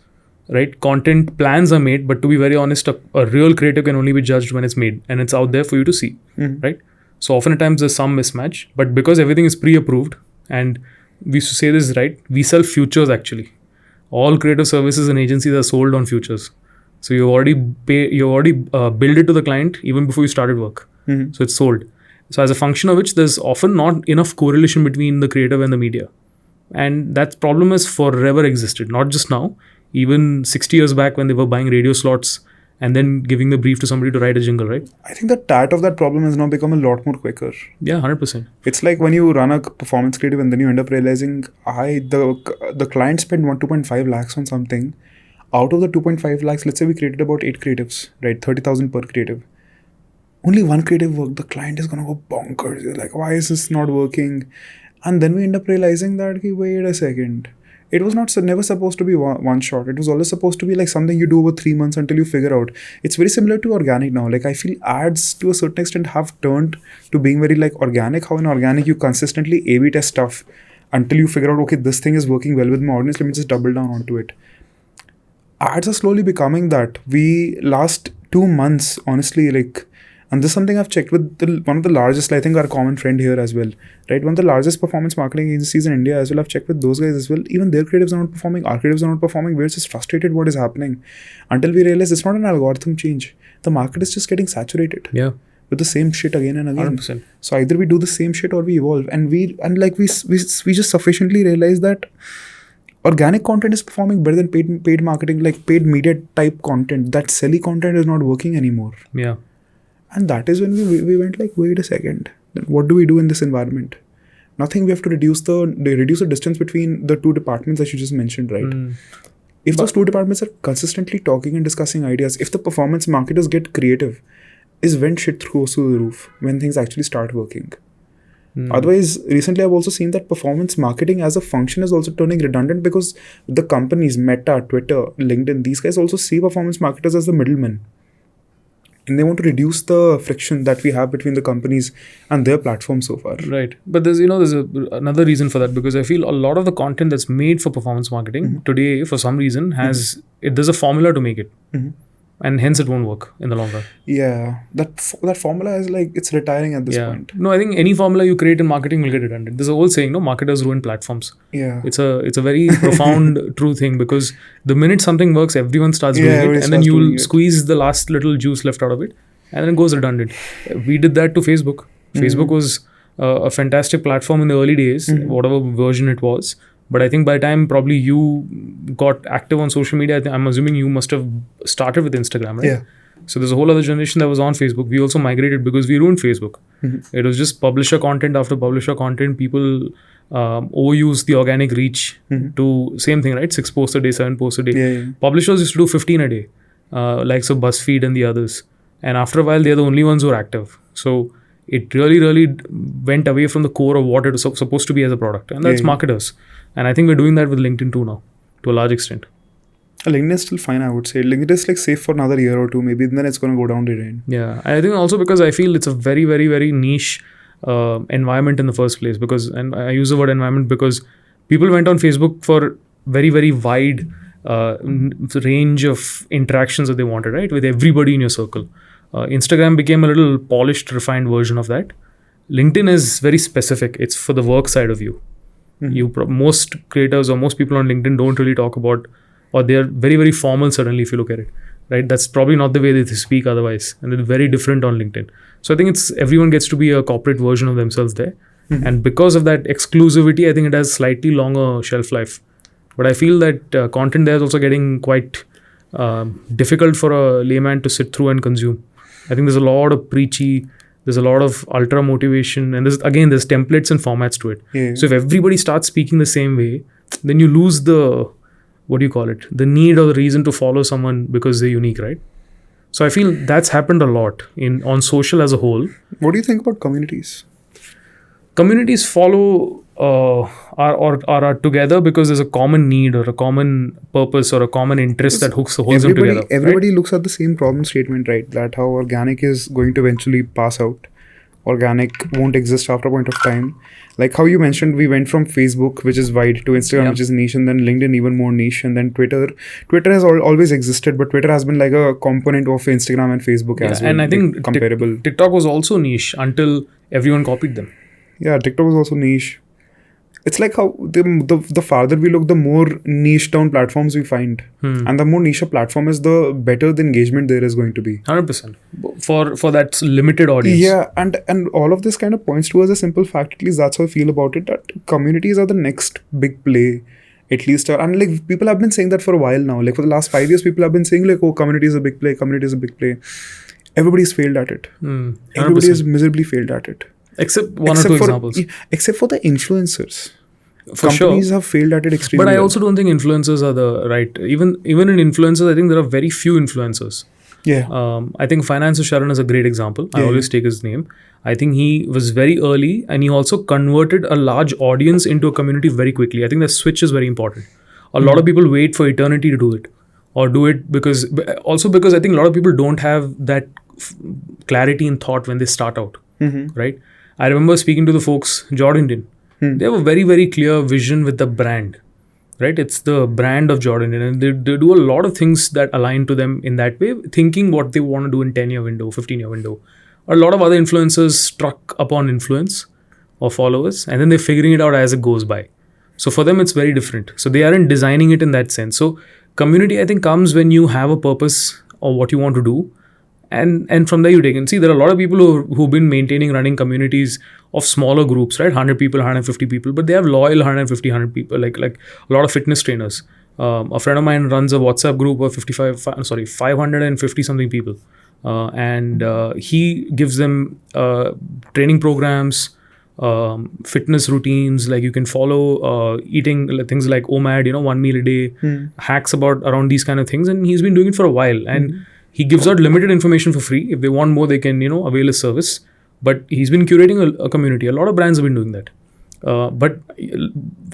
Right? Content plans are made, but to be very honest, a real creative can only be judged when it's made and it's out there for you to see. Right? So oftentimes there's some mismatch, but because everything is pre-approved, and we used to say this, right? We sell futures actually. All creative services and agencies are sold on futures. So you already billed it to the client even before you started work. So it's sold. So as a function of which, there's often not enough correlation between the creative and the media. And that problem has forever existed, not just now. Even 60 years back when they were buying radio slots and then giving the brief to somebody to write a jingle, right? I think the tat of that problem has now become a lot more quicker. Yeah, 100%. It's like when you run a performance creative and then you end up realizing the client spent 2.5 lakhs on something. Out of the 2.5 lakhs, let's say we created about 8 creatives, right? 30,000 per creative. Only one creative worked. The client is going to go bonkers. You're like, why is this not working? And then we end up realizing that, wait a second. it was never supposed to be one shot. It was always supposed to be like something you do over 3 months until you figure out. It's very similar to organic now. Like I feel ads to a certain extent have turned to being very like organic. How in organic you consistently A/B test stuff until you figure out, okay, this thing is working well with my audience. Let me just double down onto it. Ads are slowly becoming that. We last 2 months, honestly, like, and this is something I've checked with one of the largest, I think our common friend here as well, right? One of the largest performance marketing agencies in India as well. I've checked with those guys as well. Even their creatives are not performing. Our creatives are not performing. We're just frustrated what is happening until we realize it's not an algorithm change. The market is just getting saturated. Yeah. With the same shit again and again. 100%. So either we do the same shit or we evolve. And we just sufficiently realize that organic content is performing better than paid marketing, like paid media type content. That silly content is not working anymore. Yeah. And that is when we went like, wait a second, what do we do in this environment? Nothing. We have to reduce the distance between the two departments that you just mentioned, right? If those two departments are consistently talking and discussing ideas, if the performance marketers get creative, is when shit goes through the roof, when things actually start working. Otherwise, recently I've also seen that performance marketing as a function is also turning redundant because the companies, Meta, Twitter, LinkedIn, these guys also see performance marketers as the middlemen. And they want to reduce the friction that we have between the companies and their platform so far. Right. But there's another reason for that, because I feel a lot of the content that's made for performance marketing today, for some reason, there's a formula to make it. And hence it won't work in the long run. Yeah. That formula is like, it's retiring at this point. No, I think any formula you create in marketing will get redundant. There's a whole saying, marketers ruin platforms. Yeah. It's a very profound true thing, because the minute something works, everyone starts doing it, and then you'll squeeze the last little juice left out of it, and then it goes redundant. We did that to Facebook. Facebook was a fantastic platform in the early days, whatever version it was. But I think by the time probably you got active on social media, I'm assuming you must have started with Instagram, right? Yeah. So there's a whole other generation that was on Facebook. We also migrated because we ruined Facebook. It was just publisher content after publisher content. People overuse the organic reach to same thing, right? 6 posts a day, 7 posts a day. Yeah. Publishers used to do 15 a day, like so BuzzFeed and the others. And after a while, they're the only ones who are active. So it really went away from the core of what it was supposed to be as a product. And that's marketers. And I think we're doing that with LinkedIn too now, to a large extent. LinkedIn is still fine, I would say. LinkedIn is like safe for another year or two, maybe, then it's going to go down the drain. Yeah, I think also because I feel it's a very, very, very niche environment in the first place. And I use the word environment because people went on Facebook for very, very wide range of interactions that they wanted, right? With everybody in your circle. Instagram became a little polished, refined version of that. LinkedIn is very specific. It's for the work side of you. Most creators or most people on LinkedIn don't really talk about, or they're very, very formal suddenly if you look at it, right? That's probably not the way they speak otherwise. And they're very different on LinkedIn. So I think everyone gets to be a corporate version of themselves there. And because of that exclusivity, I think it has slightly longer shelf life. But I feel that content there is also getting quite difficult for a layman to sit through and consume. I think there's a lot of preachy, there's a lot of ultra motivation, and there's templates and formats to it. Yeah. So if everybody starts speaking the same way, then you lose the need or the reason to follow someone because they're unique, right? So I feel that's happened a lot on social as a whole. What do you think about communities? Communities follow are together because there's a common need or a common purpose or a common interest that holds them together. Everybody looks at the same problem statement, right? That how organic is going to eventually pass out. Organic won't exist after a point of time. Like how you mentioned, we went from Facebook, which is wide, to Instagram, which is niche, and then LinkedIn, even more niche, and then Twitter. Twitter has always existed, but Twitter has been like a component of Instagram and Facebook as well. And I think like comparable. TikTok was also niche until everyone copied them. Yeah, TikTok was also niche. It's like how the farther we look, the more niche down platforms we find. And the more niche a platform is, the better the engagement there is going to be. 100%. For that limited audience. Yeah, and all of this kind of points towards a simple fact, at least that's how I feel about it, that communities are the next big play. At least, and like people have been saying that for a while now. Like for the last 5 years, people have been saying like, oh, community is a big play, community is a big play. Everybody's failed at it. 100%. Everybody has miserably failed at it. Except one or two examples. Except for the influencers. Companies have failed at it extremely But I also don't think influencers are the right. Even in influencers, I think there are very few influencers. Yeah. I think Finance with Sharon is a great example. I always take his name. I think he was very early and he also converted a large audience into a community very quickly. I think the switch is very important. A lot of people wait for eternity to do it, or do it because I think a lot of people don't have that clarity in thought when they start out, right? I remember speaking to the folks, Jordan. They have a very, very clear vision with the brand, right? It's the brand of Jordan, and they do a lot of things that align to them in that way, thinking what they want to do in 10-year window, 15-year window. A lot of other influencers struck upon influence or followers, and then they're figuring it out as it goes by. So for them, it's very different. So they aren't designing it in that sense. So community, I think, comes when you have a purpose or what you want to do. And from there you take and see, there are a lot of people who've been running communities of smaller groups, right? 100 people, 150 people, but they have loyal 150, 100 people, like a lot of fitness trainers. A friend of mine runs a WhatsApp group of 550 something people. And he gives them training programs, fitness routines, like you can follow eating things like OMAD, 1 meal a day, hacks around these kind of things. And he's been doing it for a while. And he gives out limited information for free. If they want more, they can, avail his service. But he's been curating a community. A lot of brands have been doing that. But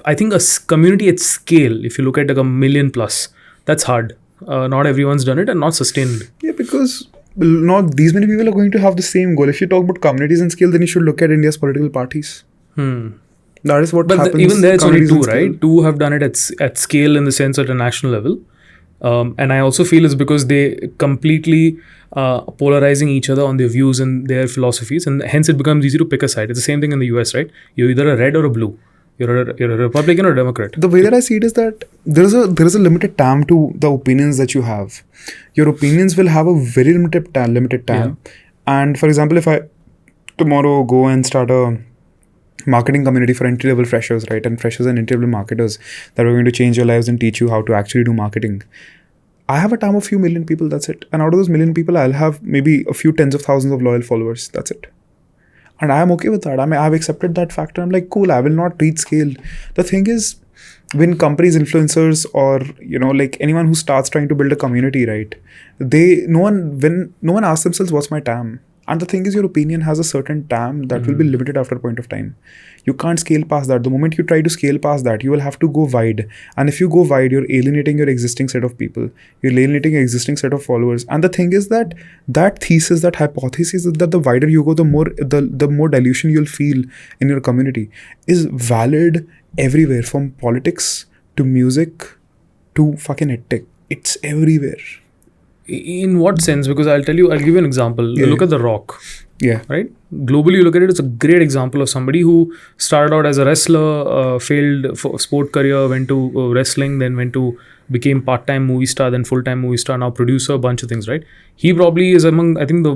I think a community at scale, if you look at like 1 million plus, that's hard. Not everyone's done it and not sustained. Yeah, because not these many people are going to have the same goal. If you talk about communities and scale, then you should look at India's political parties. That is what happens. But even there, it's only 2, right? 2 have done it at scale in the sense at a national level. And I also feel it's because they completely polarizing each other on their views and their philosophies, and hence it becomes easy to pick a side. It's the same thing in the US, right? You're either a red or a blue. You're a Republican or a Democrat. The way that I see it is that there is a limited time to the opinions that you have. Your opinions will have a very limited time. Yeah. And for example, if I tomorrow go and start a marketing community for entry-level freshers, right? And freshers and entry-level marketers that are going to change your lives and teach you how to actually do marketing. I have a team of few million people, that's it. And out of those million people, I'll have maybe a few tens of thousands of loyal followers, that's it. And I am okay with that. I mean, I've accepted that factor. I'm like, cool, I will not reach scale. The thing is, when companies, influencers, or, like anyone who starts trying to build a community, right? No one asks themselves, what's my TAM? And the thing is, your opinion has a certain TAM that will be limited after a point of time. You can't scale past that. The moment you try to scale past that, you will have to go wide. And if you go wide, you're alienating your existing set of people. You're alienating your existing set of followers. And the thing is that thesis, that hypothesis is that the wider you go, the more dilution you'll feel in your community is valid everywhere, from politics to music to fucking edtech. It's everywhere. In what sense? Because I'll give you an example. Look at The Rock. Yeah. Right? Globally, you look at it, it's a great example of somebody who started out as a wrestler, failed sport career, went to wrestling, then became part-time movie star, then full-time movie star, now producer, a bunch of things, right? He probably is among, I think,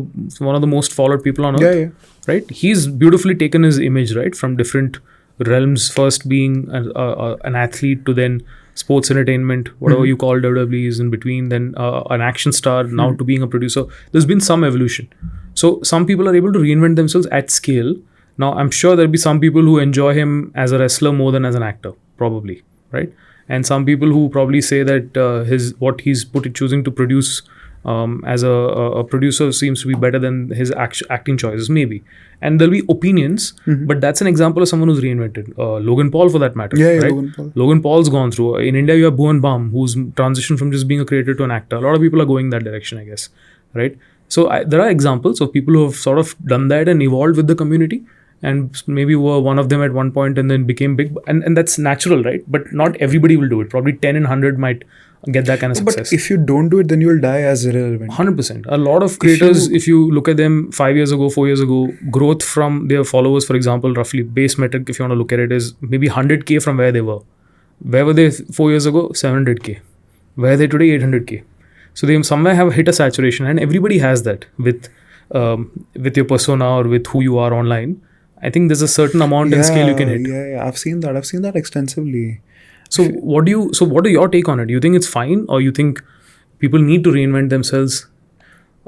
one of the most followed people on earth. Yeah. Right? He's beautifully taken his image, right? From different realms, first being an athlete to then sports entertainment, whatever you call WWE is in between, then an action star, now to being a producer. There's been some evolution. So some people are able to reinvent themselves at scale. Now, I'm sure there'll be some people who enjoy him as a wrestler more than as an actor, probably, right? And some people who probably say that what he's choosing to produce as a producer seems to be better than his acting choices, maybe. And there'll be opinions, but that's an example of someone who's reinvented. Logan Paul, for that matter. Yeah, right? Logan Paul's gone through. In India, you have Bhuvan Bam, who's transitioned from just being a creator to an actor. A lot of people are going that direction, I guess, right? So there are examples of people who have sort of done that and evolved with the community, and maybe were one of them at one point and then became big. And that's natural, right? But not everybody will do it. Probably 10 in 100 might get that kind of success. But if you don't do it, then you will die as irrelevant. 100%. A lot of creators, if you look at them 5 years ago, 4 years ago, growth from their followers, for example, roughly base metric, if you want to look at it, is maybe 100K from where they were. Where were they 4 years ago? 700K. Where are they today? 800K. So they somewhere have hit a saturation, and everybody has that with your persona or with who you are online. I think there's a certain amount and scale you can hit. Yeah. I've seen that extensively. So what are your take on it? Do you think it's fine, or you think people need to reinvent themselves?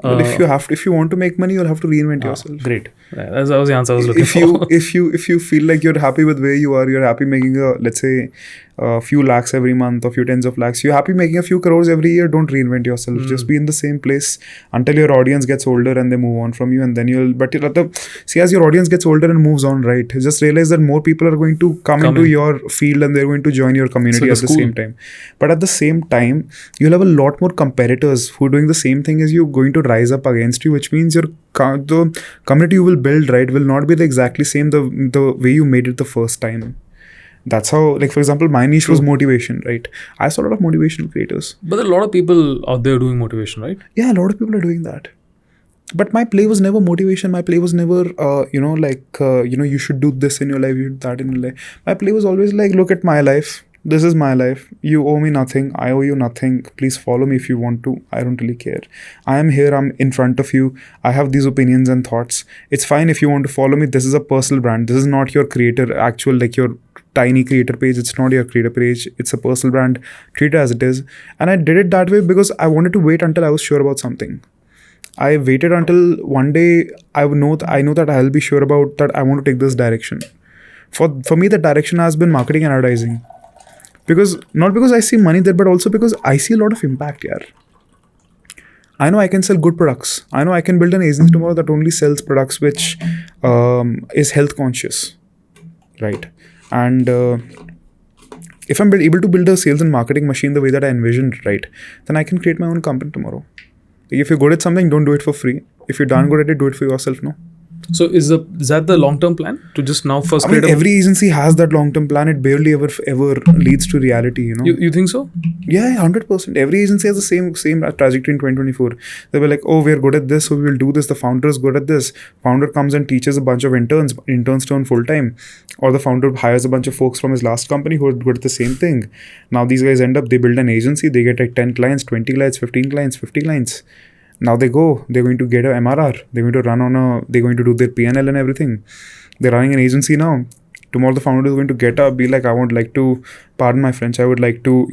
But if you want to make money, you'll have to reinvent yourself. Great. That was the answer I was looking for. If you feel like you're happy with where you are, you're happy making let's say a few lakhs every month or few tens of lakhs. You're happy making a few crores every year. Don't reinvent yourself. Just be in the same place until your audience gets older and they move on from you, and then you'll. But see, as your audience gets older and moves on, right? Just realize that more people are going to come into your field and they're going to join your community at the same time. But at the same time, you'll have a lot more competitors who are doing the same thing as you, going to rise up against you, which means the community you will build, right, will not be the exactly same the way you made it the first time. That's how, like, for example, my niche was motivation, right? I saw a lot of motivational creators. But there are a lot of people out there doing motivation, right? Yeah, a lot of people are doing that. But my play was never motivation. My play was never, you should do this in your life, you should do that in your life. My play was always like, look at my life. This is my life. You owe me nothing. I owe you nothing. Please follow me if you want to. I don't really care. I am here. I'm in front of you. I have these opinions and thoughts. It's fine if you want to follow me. This is a personal brand. This is not your creator, actual, like your tiny creator page. It's not your creator page. It's a personal brand. Treat it as it is. And I did it that way because I wanted to wait until I was sure about something. I waited until one day I know that I'll be sure about that I want to take this direction. For me, the direction has been marketing and advertising. Not because I see money there, but also because I see a lot of impact here. I know I can sell good products. I know I can build an agency tomorrow that only sells products which is health conscious, right? And if I'm able to build a sales and marketing machine the way that I envisioned, right, then I can create my own company tomorrow. If you're good at something, don't do it for free. If you're darn good at it, do it for yourself, no? So is that the long-term plan to just now first create every agency has that long-term plan. It barely ever leads to reality, you know. You think so? Yeah, 100%. Every agency has the same trajectory in 2024. They were like, oh, we're good at this, so we will do this. The founder is good at this. Founder comes and teaches a bunch of interns turn full-time. Or the founder hires a bunch of folks from his last company who are good at the same thing. Now these guys they build an agency, they get like 10 clients, 20 clients, 15 clients, 50 clients. Now they're going to get a MRR. They're going to they're going to do their P&L and everything. They're running an agency now. Tomorrow the founder is going to get up, be like, I would like to, pardon my French, I would like to,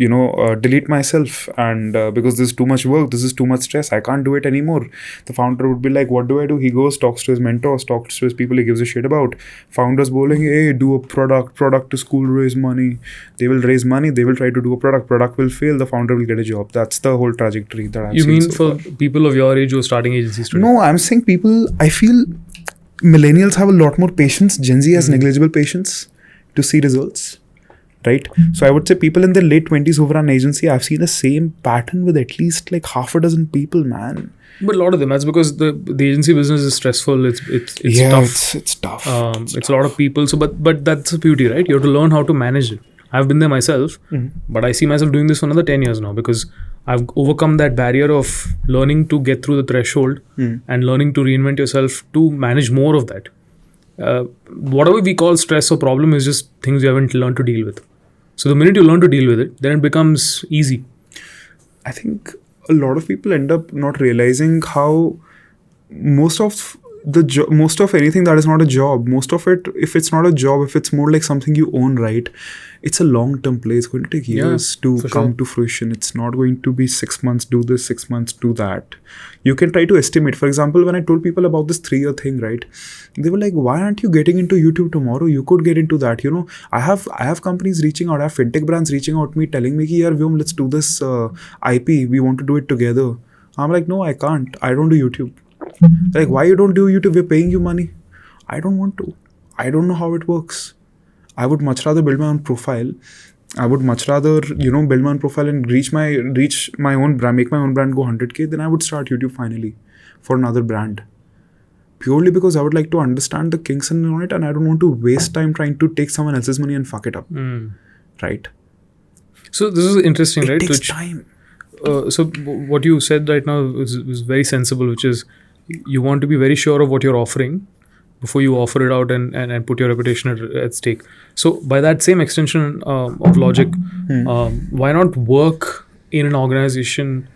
delete myself. And because this is too much work, this is too much stress, I can't do it anymore. The founder would be like, what do I do? He goes, talks to his mentors, talks to his people he gives a shit about. Founders bowling, hey, do a product to school, raise money. They will raise money, they will try to do a product will fail, the founder will get a job. That's the whole trajectory that I've seen. You mean for people of your age who are starting agencies today? No, I'm saying I feel millennials have a lot more patience. Gen Z has negligible patience to see results, right? So I would say people in their late 20s who run an agency, I've seen the same pattern with at least like half a dozen people, man. But a lot of them, that's because the agency business is stressful. It's tough. It's tough. It's a lot of people. So, but that's the beauty, right? You have to learn how to manage it. I've been there myself, but I see myself doing this for another 10 years now because I've overcome that barrier of learning to get through the threshold and learning to reinvent yourself to manage more of that. Whatever we call stress or problem is just things you haven't learned to deal with. So the minute you learn to deal with it, then it becomes easy. I think a lot of people end up not realizing how most of anything that is not a job, most of it, if it's not a job, if it's more like something you own, right, it's a long-term play. It's going to take years to come to fruition. It's not going to be 6 months, do this, 6 months, do that. You can try to estimate. For example, when I told people about this 3-year thing, right, they were like, why aren't you getting into YouTube tomorrow? You could get into that. I have companies reaching out, I have fintech brands reaching out to me, telling me, yeah, Vyom, let's do this IP. We want to do it together. I'm like, no, I can't. I don't do YouTube. Like, why you don't do YouTube? We're paying you money. I don't want to. I don't know how it works. I would much rather build my own profile. I would much rather, build my own profile and reach my own brand, make my own brand go 100K. Then I would start YouTube finally for another brand. Purely because I would like to understand the kinks in it, and I don't want to waste time trying to take someone else's money and fuck it up. Right? So this is interesting, right? It takes time. So what you said right now is very sensible, which is you want to be very sure of what you're offering before you offer it out and put your reputation at stake. So by that same extension of logic, why not work in an organization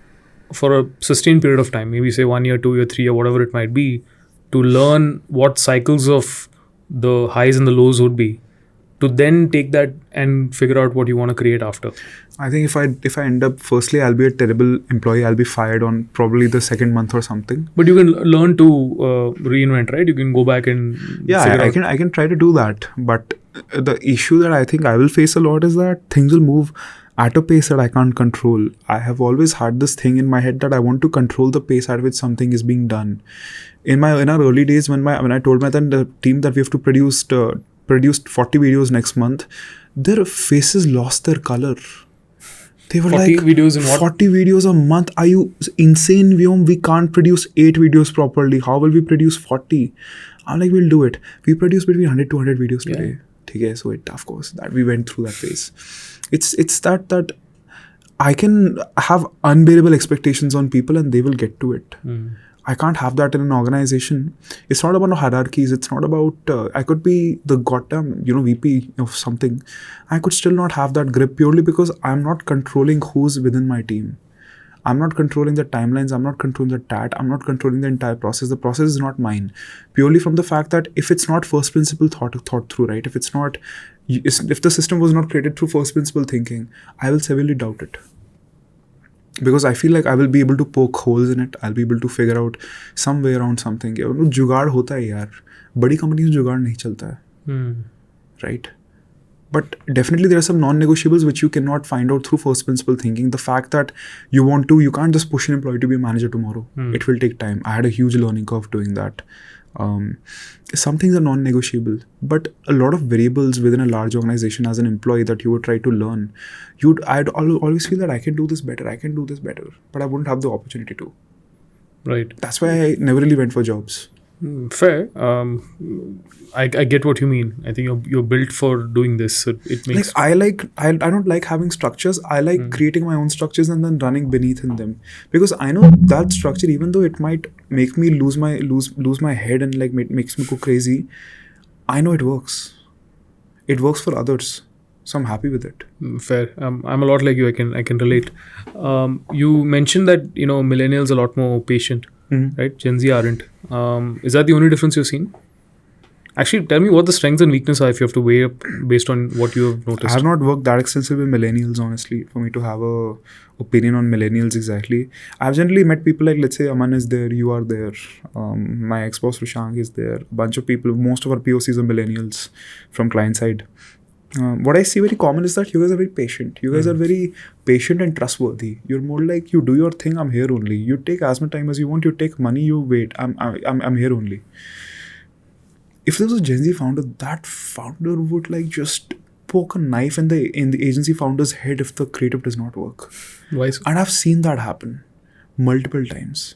for a sustained period of time, maybe say 1 year, 2 year, 3 year, whatever it might be, to learn what cycles of the highs and the lows would be, to then take that and figure out what you want to create after? I think if I end up, firstly, I'll be a terrible employee. I'll be fired on probably the second month or something. But you can learn to reinvent, right? You can go back and Yeah, I can try to do that. But the issue that I think I will face a lot is that things will move at a pace that I can't control. I have always had this thing in my head that I want to control the pace at which something is being done. In our early days, when I told the team that we have to produced 40 videos next month, their faces lost their color. They were 40 like, videos in what? 40 videos a month? Are you insane, Vyom? We can't produce 8 videos properly. How will we produce 40? I'm like, we'll do it. We produce between 100 to 200 videos today. Okay, so of course, that we went through that phase. It's that I can have unbearable expectations on people and they will get to it. I can't have that in an organization. It's not about hierarchies. It's not about, I could be the goddamn, VP of something. I could still not have that grip purely because I'm not controlling who's within my team. I'm not controlling the timelines. I'm not controlling the TAT. I'm not controlling the entire process. The process is not mine. Purely from the fact that if it's not first principle thought through, right? If the system was not created through first principle thinking, I will severely doubt it. Because I feel like I will be able to poke holes in it. I'll be able to figure out some way around something. जुगाड़ होता है यार. बड़ी companies में जुगाड़ नहीं चलता है. Right? But definitely there are some non-negotiables which you cannot find out through first principle thinking. The fact that you can't just push an employee to be a manager tomorrow. It will take time. I had a huge learning curve doing that. Some things are non-negotiable, but a lot of variables within a large organization as an employee that you would try to learn, I'd always feel that I can do this better, but I wouldn't have the opportunity to. Right. That's why I never really went for jobs. Fair. I get what you mean. I think you're built for doing this. So it makes I don't like having structures. I like creating my own structures and then running beneath in them, because I know that structure, even though it might make me lose my head and like makes me go crazy, I know it works. It works for others, so I'm happy with it. Fair. I'm a lot like you. I can relate. You mentioned that millennials are a lot more patient. Right? Gen Z aren't. Is that the only difference you've seen? Actually, tell me what the strengths and weaknesses are if you have to weigh up based on what you have noticed. I have not worked that extensively with millennials, honestly, for me to have a opinion on millennials exactly. I've generally met people like, let's say, Aman is there, you are there, my ex-boss Rushank is there, a bunch of people, most of our POCs are millennials from client side. What I see very common is that you guys are very patient. You guys are very patient and trustworthy. You're more like, you do your thing, I'm here only. You take as much time as you want, you take money, you wait, I'm here only. If there was a Gen Z founder, that founder would like just poke a knife in the agency founder's head if the creative does not work. Why so? And I've seen that happen multiple times.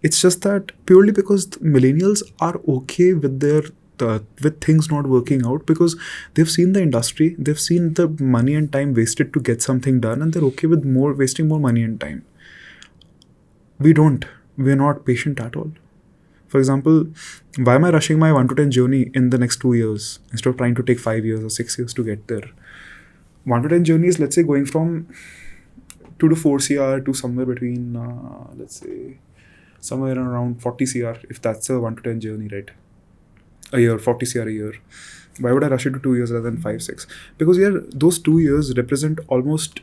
It's just that purely because millennials are okay with with things not working out, because they've seen the industry, they've seen the money and time wasted to get something done, and they're okay with wasting more money and time. We're not patient at all. For example, why am I rushing my 1 to 10 journey in the next 2 years instead of trying to take 5 years or 6 years to get there? 1 to 10 journey is, let's say, going from 2 to 4 CR to somewhere between, let's say, somewhere around 40 CR, if that's a 1 to 10 journey, right? A year, 40 CR a year. Why would I rush it to 2 years rather than 5, 6? Because those 2 years represent almost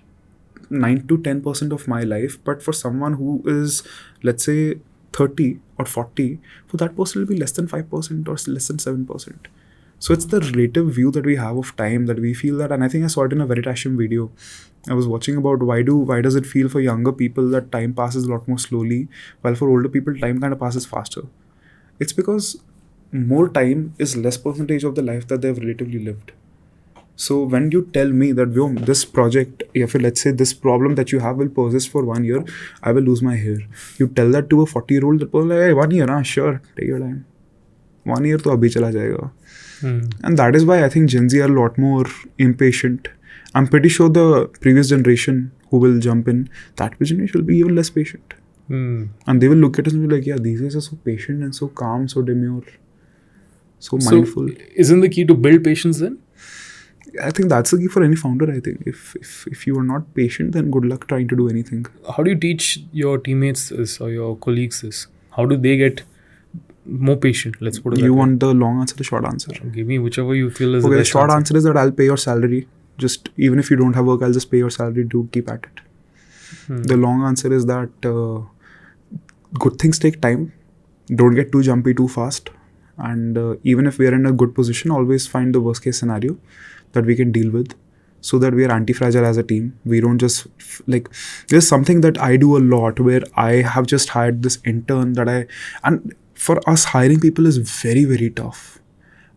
9 to 10% of my life. But for someone who is, let's say, 30 or 40, for that person will be less than 5% or less than 7%. So it's the relative view that we have of time that we feel that, and I think I saw it in a Veritasium video. I was watching about why does it feel for younger people that time passes a lot more slowly, while for older people time kind of passes faster. It's because more time is less percentage of the life that they've relatively lived. So when you tell me that, Vyom, this project, if let's say this problem that you have will persist for 1 year, I will lose my hair. You tell that to a 40-year-old, that person like, hey, 1 year, sure, take your time. 1 year to abhi chala jayega. And that is why I think Gen Z are a lot more impatient. I'm pretty sure the previous generation who will jump in, that generation will be even less patient. And they will look at us and be like, yeah, these guys are so patient and so calm, so demure, so mindful. So isn't the key to build patience then? I think that's the key for any founder, I think. If you are not patient, then good luck trying to do anything. How do you teach your teammates this or your colleagues this? How do they get more patient. Let's put it that You way. want the long answer, the short answer? Give me whichever you feel is Okay, the the best short answer. answer is that I'll pay your salary. Just even if you don't have work, I'll just pay your salary. Do keep at it. The long answer is that good things take time. Don't get too jumpy too fast. And even if we are in a good position, always find the worst case scenario that we can deal with, so that we are anti-fragile as a team. We don't just like, there's something that I do a lot where I have just hired this intern and for us, hiring people is very, very tough.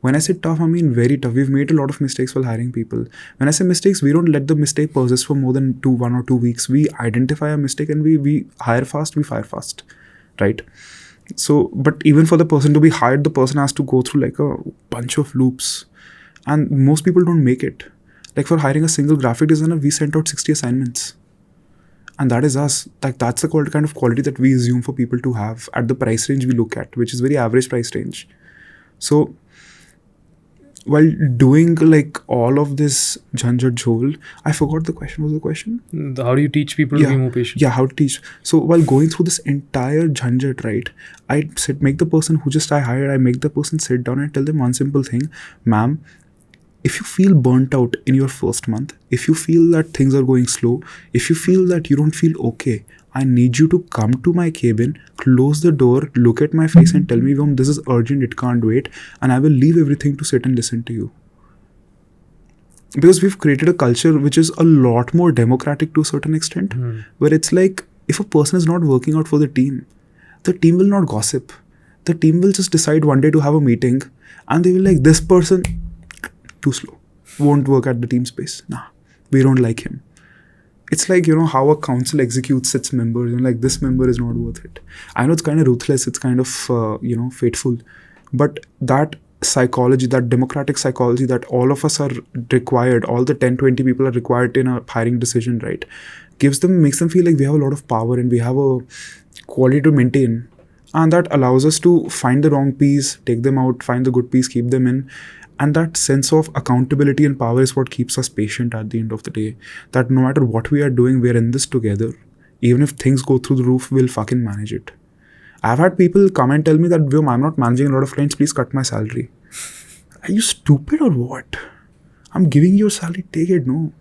When I say tough, I mean very tough. We've made a lot of mistakes while hiring people. When I say mistakes, we don't let the mistake persist for more than 1 or 2 weeks. We identify a mistake and we hire fast, we fire fast, right? So, but even for the person to be hired, the person has to go through like a bunch of loops. And most people don't make it. Like for hiring a single graphic designer, we sent out 60 assignments. And that is us. Like that's the kind of quality that we assume for people to have at the price range we look at, which is very average price range. So while doing like all of this jhanjat jhol, I forgot the question. What was the question? How do you teach people to be more patient? Yeah, how to teach. So while going through this entire jhanjat, right, make the person who just I hired, I make the person sit down and tell them one simple thing. Ma'am, if you feel burnt out in your first month, if you feel that things are going slow, if you feel that you don't feel okay, I need you to come to my cabin, close the door, look at my face and tell me, Vyom, this is urgent, it can't wait, and I will leave everything to sit and listen to you. Because we've created a culture which is a lot more democratic to a certain extent, where it's like, if a person is not working out for the team will not gossip. The team will just decide one day to have a meeting and they will like, this person, too slow, won't work at the team space. Nah, we don't like him. It's like, how a council executes its members. Like, this member is not worth it. I know it's kind of ruthless. It's kind of, fateful. But that psychology, that democratic psychology that all of us are required, all the 10, 20 people are required in a hiring decision, right? Makes them feel like we have a lot of power and we have a quality to maintain. And that allows us to find the wrong piece, take them out, find the good piece, keep them in. And that sense of accountability and power is what keeps us patient at the end of the day. That no matter what we are doing, we're in this together. Even if things go through the roof, we'll fucking manage it. I've had people come and tell me that, Vyom, I'm not managing a lot of clients, please cut my salary. Are you stupid or what? I'm giving you your salary, take it, no.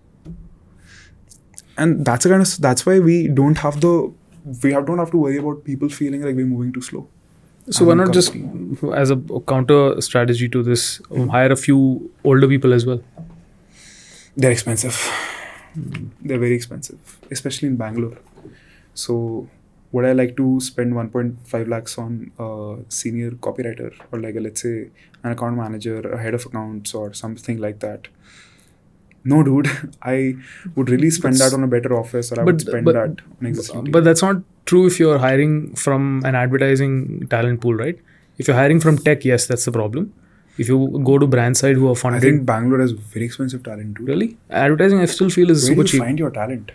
And that's why we don't have to worry about people feeling like we're moving too slow. So why not just, as a counter strategy to this, hire a few older people as well? They're expensive. They're very expensive, especially in Bangalore. So would I like to spend 1.5 lakhs on a senior copywriter or like let's say an account manager, a head of accounts or something like that? No, dude. I would really spend that on a better office, or I would spend that on existing team. But that's not true if you're hiring from an advertising talent pool, right? If you're hiring from tech, yes, that's the problem. If you go to brand side who are funded... I think Bangalore has very expensive talent too. Really? Advertising I still feel is super cheap. Where do you find your talent?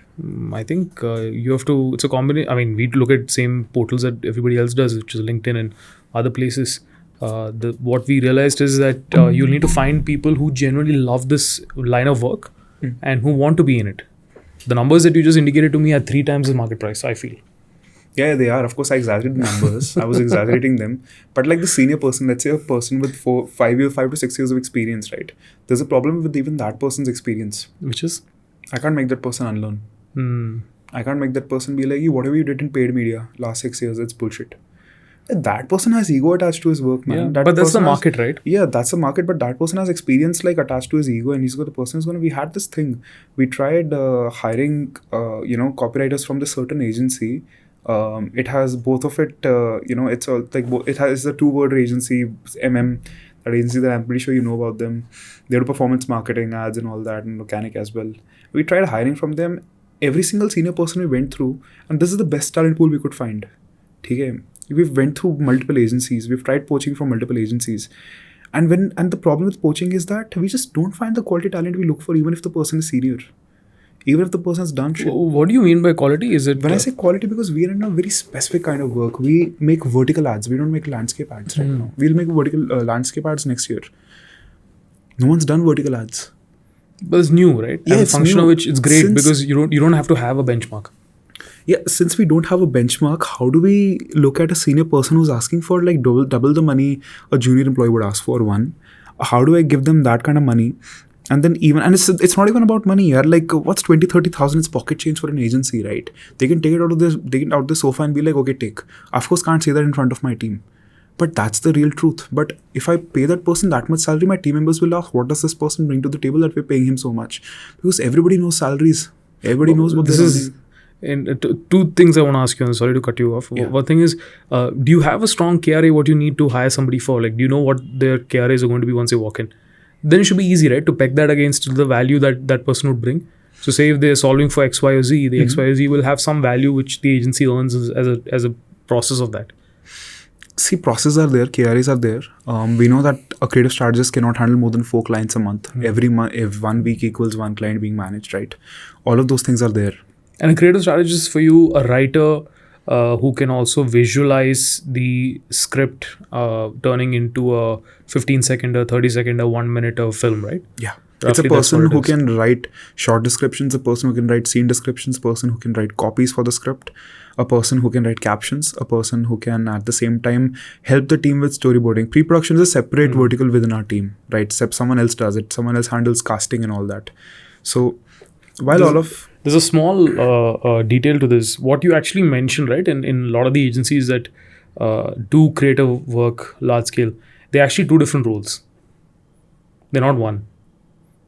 I think you have to... It's a combination... I mean, we look at same portals that everybody else does, which is LinkedIn and other places. What we realized is that you'll need to find people who genuinely love this line of work and who want to be in it. The numbers that you just indicated to me are 3 times the market price, I feel. Yeah, they are. Of course, I exaggerated the numbers. I was exaggerating them. But like the senior person, let's say a person with 5 to 6 years of experience, right? There's a problem with even that person's experience. Which is? I can't make that person unlearn. I can't make that person be like, whatever you did in paid media last 6 years, it's bullshit. That person has ego attached to his work, man. Yeah, but that's the market, right? Yeah, that's the market. But that person has experience like attached to his ego, and the person is going to. We had this thing. We tried hiring, copywriters from this certain agency. It has both of it. It's all like it has a 2-word agency, that agency that I'm pretty sure you know about them. They do performance marketing, ads, and all that, and mechanic as well. We tried hiring from them. Every single senior person we went through, and this is the best talent pool we could find. Okay. We've went through multiple agencies. We've tried poaching from multiple agencies. And the problem with poaching is that we just don't find the quality talent we look for, even if the person is senior. Even if the person has done shit. What do you mean by quality? Is it... When I say quality, because we are in a very specific kind of work. We make vertical ads. We don't make landscape ads right now. We'll make vertical landscape ads next year. No one's done vertical ads. But it's new, right? Yeah, and it's function new. of which it's great because you don't have to have a benchmark. Yeah, since we don't have a benchmark, how do we look at a senior person who's asking for like double the money a junior employee would ask for? One, how do I give them that kind of money? And then it's not even about money, yeah. Like what's 20,000-30,000? It's pocket change for an agency, right? They can take it out of the sofa and be like, okay, take. Of course, can't say that in front of my team, but that's the real truth. But if I pay that person that much salary, my team members will ask, what does this person bring to the table that we're paying him so much? Because everybody knows salaries. Everybody knows what this they're is. And two things I want to ask you, and sorry to cut you off. Yeah. One thing is, do you have a strong KRA what you need to hire somebody for? Like, do you know what their KRAs are going to be once they walk in? Then it should be easy, right, to peg that against the value that that person would bring. So say if they're solving for X, Y, or Z, the X, Y, or Z will have some value which the agency earns as a process of that. See, processes are there, KRAs are there. We know that a creative strategist cannot handle more than 4 clients a month. Every month, if 1 week equals 1 client being managed, right? All of those things are there. And a creative strategist for you, a writer who can also visualize the script turning into a 15-second, a 30-second, a 1 minute of film, right? Yeah. Roughly, it's a that's person what it who is. can write short descriptions, a person who can write scene descriptions, a person who can write copies for the script, a person who can write captions, a person who can at the same time help the team with storyboarding. Pre-production is a separate vertical within our team, right? Except someone else does it. Someone else handles casting and all that. So while There's a small detail to this. What you actually mentioned, right, in a lot of the agencies that do creative work large scale, they're actually 2 different roles. They're not one.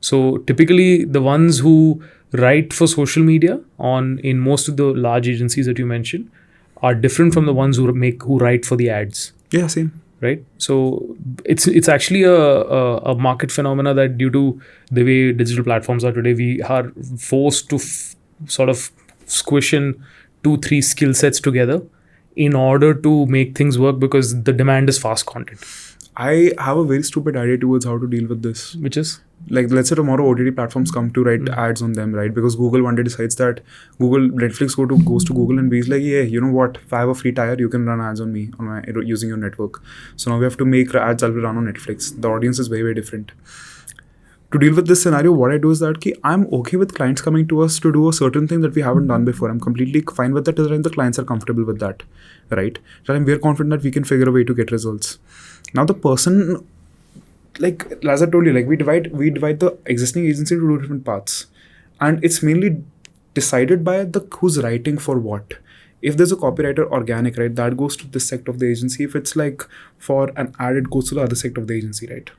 So typically the ones who write for social media in most of the large agencies that you mentioned are different from the ones who write for the ads. Yeah, same. Right, so it's actually a market phenomena that due to the way digital platforms are today, we are forced to sort of squish in 2-3 skill sets together in order to make things work, because the demand is fast content. I have a very stupid idea towards how to deal with this. Which is, like, let's say tomorrow OTT platforms come to write ads on them, right? Because Google one day decides that Netflix goes to Google and be like, yeah, you know what? If I have a free tire, you can run ads on me using your network. So now we have to make ads that will run on Netflix. The audience is very, very different. To deal with this scenario, what I do is that I'm okay with clients coming to us to do a certain thing that we haven't done before. I'm completely fine with that, and the clients are comfortable with that, right? So we're confident that we can figure a way to get results. Now the person, like as I told you, like we divide the existing agency into 2 different parts, and it's mainly decided by who's writing for what. If there's a copywriter organic, right, that goes to this sector of the agency. If it's like for an ad, it goes to the other sector of the agency, right?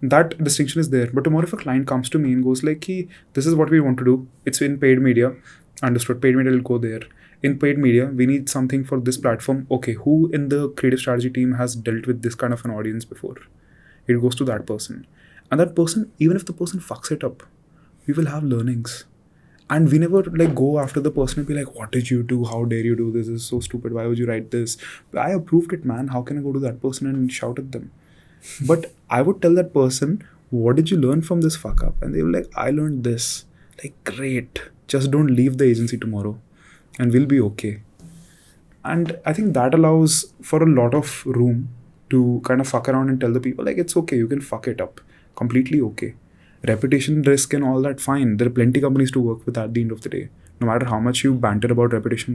That distinction is there. But tomorrow if a client comes to me and goes like, this is what we want to do, it's in paid media, understood, paid media will go there. In paid media, we need something for this platform. Okay, who in the creative strategy team has dealt with this kind of an audience before? It goes to that person. And that person, even if the person fucks it up, we will have learnings. And we never like go after the person and be like, what did you do? How dare you do this? This is so stupid. Why would you write this? I approved it, man. How can I go to that person and shout at them? But I would tell that person, what did you learn from this fuck up? And they were like, I learned this. Like, great. Just don't leave the agency tomorrow and we'll be okay. And I think that allows for a lot of room to kind of fuck around and tell the people, like, it's okay. You can fuck it up. Completely okay. Reputation risk and all that, fine. There are plenty of companies to work with at the end of the day. No matter how much you banter about reputation.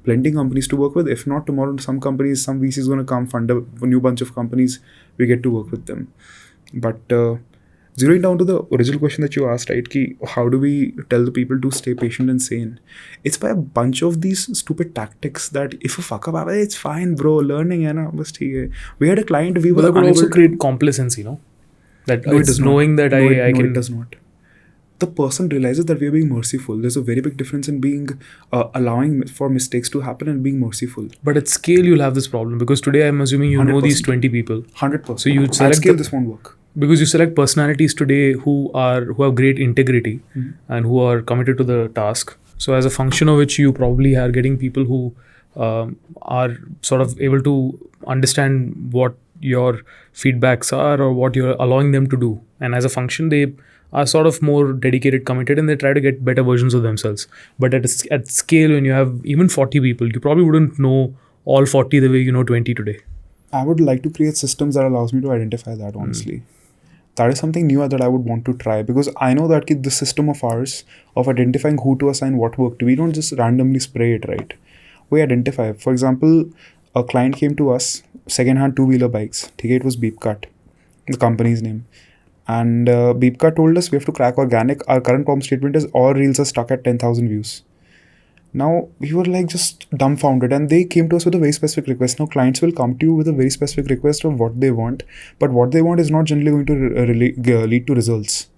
Plenty of companies to work with. If not, tomorrow some VC is going to come, fund a new bunch of companies. We get to work with them. But zeroing down to the original question that you asked, right? How do we tell the people to stay patient and sane? It's by a bunch of these stupid tactics that if a fuck up happens, it's fine, bro. Learning, we had a client, we were but that could unable also to create complacency, no? That No, it it's does not. knowing that No, I can. it does not. The person realizes that we are being merciful. There's a very big difference in being allowing for mistakes to happen and being merciful. But at scale, you'll have this problem because today I'm assuming you know these 20 people. 100%. So you At select scale, this won't work. Because you select personalities today who have great integrity and who are committed to the task. So as a function of which you probably are getting people who are sort of able to understand what your feedbacks are or what you're allowing them to do. And as a function, they are sort of more dedicated, committed, and they try to get better versions of themselves. But at scale, when you have even 40 people, you probably wouldn't know all 40 the way you know 20 today. I would like to create systems that allows me to identify that, honestly. That is something new that I would want to try, because I know that the system of ours of identifying who to assign what work to, we don't just randomly spray it, right? We identify. For example, a client came to us, second-hand two-wheeler bikes. Okay, it was Beepcut, the company's name. And Beepcut told us we have to crack organic. Our current problem statement is all reels are stuck at 10,000 views. Now, we were like just dumbfounded, and they came to us with a very specific request. Now, clients will come to you with a very specific request of what they want, but what they want is not generally going to lead to results.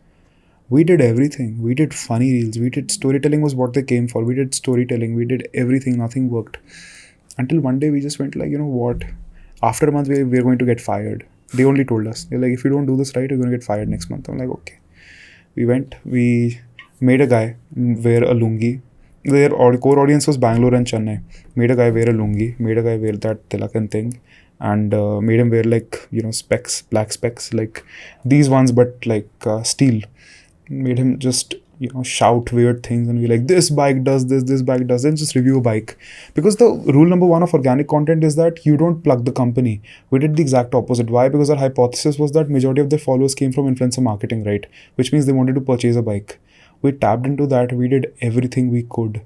We did everything. We did funny reels. We did storytelling was what they came for. We did storytelling. We did everything. Nothing worked. Until one day we just went like, you know what? After a month, we're going to get fired. They only told us. They're like, if you don't do this right, you're going to get fired next month. I'm like, okay. We went. We made a guy wear a lungi. Their core audience was Bangalore and Chennai. Made a guy wear a lungi. Made a guy wear that tilakan thing. And made him wear like, specs, black specs. Like these ones, but like steel. Made him just shout weird things and be like, this bike does this bike does, then just review a bike. Because the rule number one of organic content is that you don't plug the company. We did the exact opposite. Why? Because our hypothesis was that majority of their followers came from influencer marketing, right? Which means they wanted to purchase a bike. We tapped into that. We did everything we could.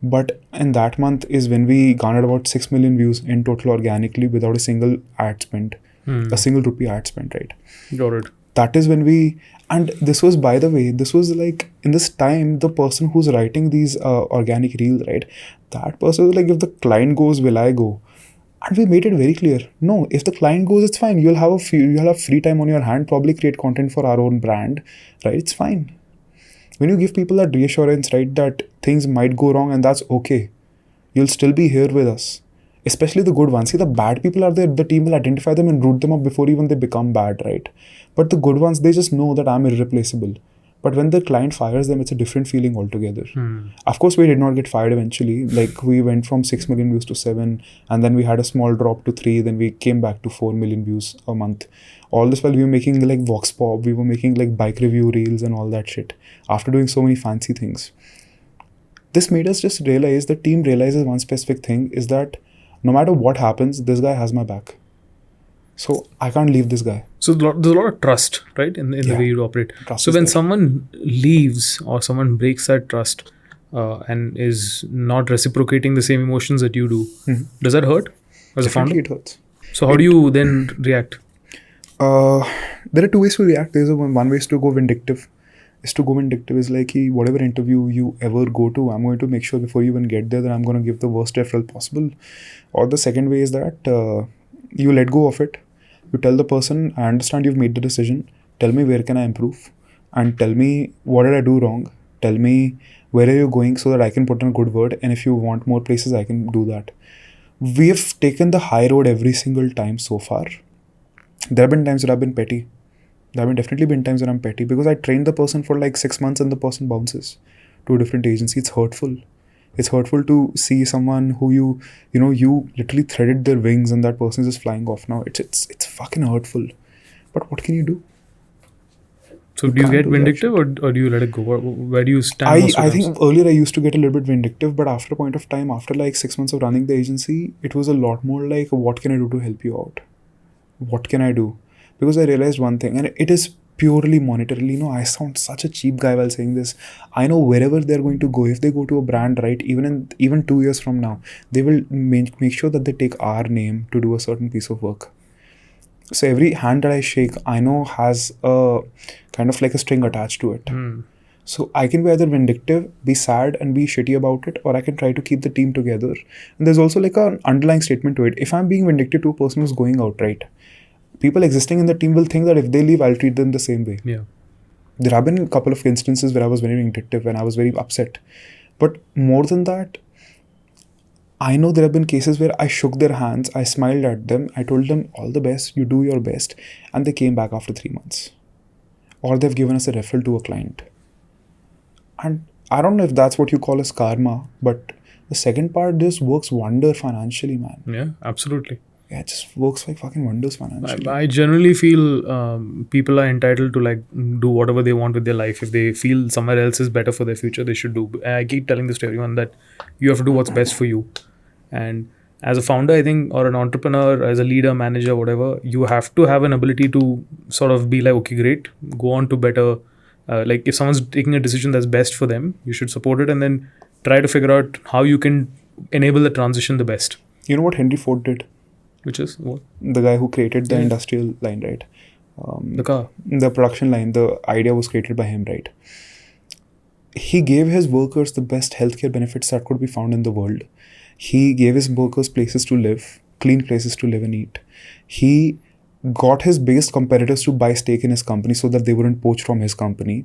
But in that month is when we garnered about 6 million views in total organically without a single ad spend, a single rupee ad spend, right? Got it. That is when and this was, by the way, this was like in this time, the person who's writing these organic reels, right? That person was like, if the client goes, will I go? And we made it very clear. No, if the client goes, it's fine. You'll have free time on your hand, probably create content for our own brand, right? It's fine. When you give people that reassurance, right, that things might go wrong and that's okay, you'll still be here with us. Especially the good ones. See, the bad people are there. The team will identify them and root them up before even they become bad, right? But the good ones, they just know that I'm irreplaceable. But when the client fires them, it's a different feeling altogether. Of course, we did not get fired eventually. Like we went from 6 million views to 7, and then we had a small drop to 3. Then we came back to 4 million views a month. All this while we were making like Vox Pop, we were making like bike review reels and all that shit. After doing so many fancy things. This made us just realize, the team realizes one specific thing is that no matter what happens, this guy has my back. So I can't leave this guy. So there's a lot of trust, right, in the way you operate. Trust so when there. someone leaves or someone breaks that trust and is not reciprocating the same emotions that you do, does that hurt as a founder? Definitely it hurts. So how do you then react? There are two ways to react. There's one way is to go vindictive. Is like, whatever interview you ever go to, I'm going to make sure before you even get there that I'm going to give the worst referral possible. Or the second way is that you let go of it. You tell the person, I understand you've made the decision. Tell me where can I improve, and tell me what did I do wrong. Tell me where are you going so that I can put in a good word, and if you want more places, I can do that. We have taken the high road every single time so far. There have been times that I've been petty. There have definitely been times when I'm petty because I trained the person for like 6 months and the person bounces to a different agency. It's hurtful. It's hurtful to see someone who you literally threaded their wings and that person is just flying off now. It's fucking hurtful. But what can you do? So do you get vindictive or do you let it go? Where do you stand? I think earlier I used to get a little bit vindictive, but after a point of time, after like 6 months of running the agency, it was a lot more like, what can I do to help you out? What can I do? Because I realized one thing, and it is purely monetarily. I sound such a cheap guy while saying this. I know wherever they're going to go, if they go to a brand, right, even 2 years from now, they will make sure that they take our name to do a certain piece of work. So every hand that I shake, I know has a kind of like a string attached to it. So I can be either vindictive, be sad and be shitty about it, or I can try to keep the team together. And there's also like an underlying statement to it. If I'm being vindictive to a person who's going out, right, people existing in the team will think that if they leave, I'll treat them the same way. Yeah. There have been a couple of instances where I was very vindictive and I was very upset. But more than that, I know there have been cases where I shook their hands, I smiled at them, I told them all the best, you do your best, and they came back after 3 months. Or they've given us a referral to a client. And I don't know if that's what you call as karma, but the second part, this works wonder financially, man. Yeah, absolutely. Yeah, it just works like fucking wonders financially. I generally feel people are entitled to like do whatever they want with their life. If they feel somewhere else is better for their future, they should do. I keep telling this to everyone that you have to do what's best for you. And as a founder, I think, or an entrepreneur, as a leader, manager, whatever, you have to have an ability to sort of be like, okay, great, go on to better. Like if someone's taking a decision that's best for them, you should support it and then try to figure out how you can enable the transition the best. You know what Henry Ford did? Which is what? The guy who created the Yeah. industrial line, right? The car. The production line, the idea was created by him, right? He gave his workers the best healthcare benefits that could be found in the world. He gave his workers places to live, clean places to live and eat. He got his biggest competitors to buy stake in his company so that they wouldn't poach from his company.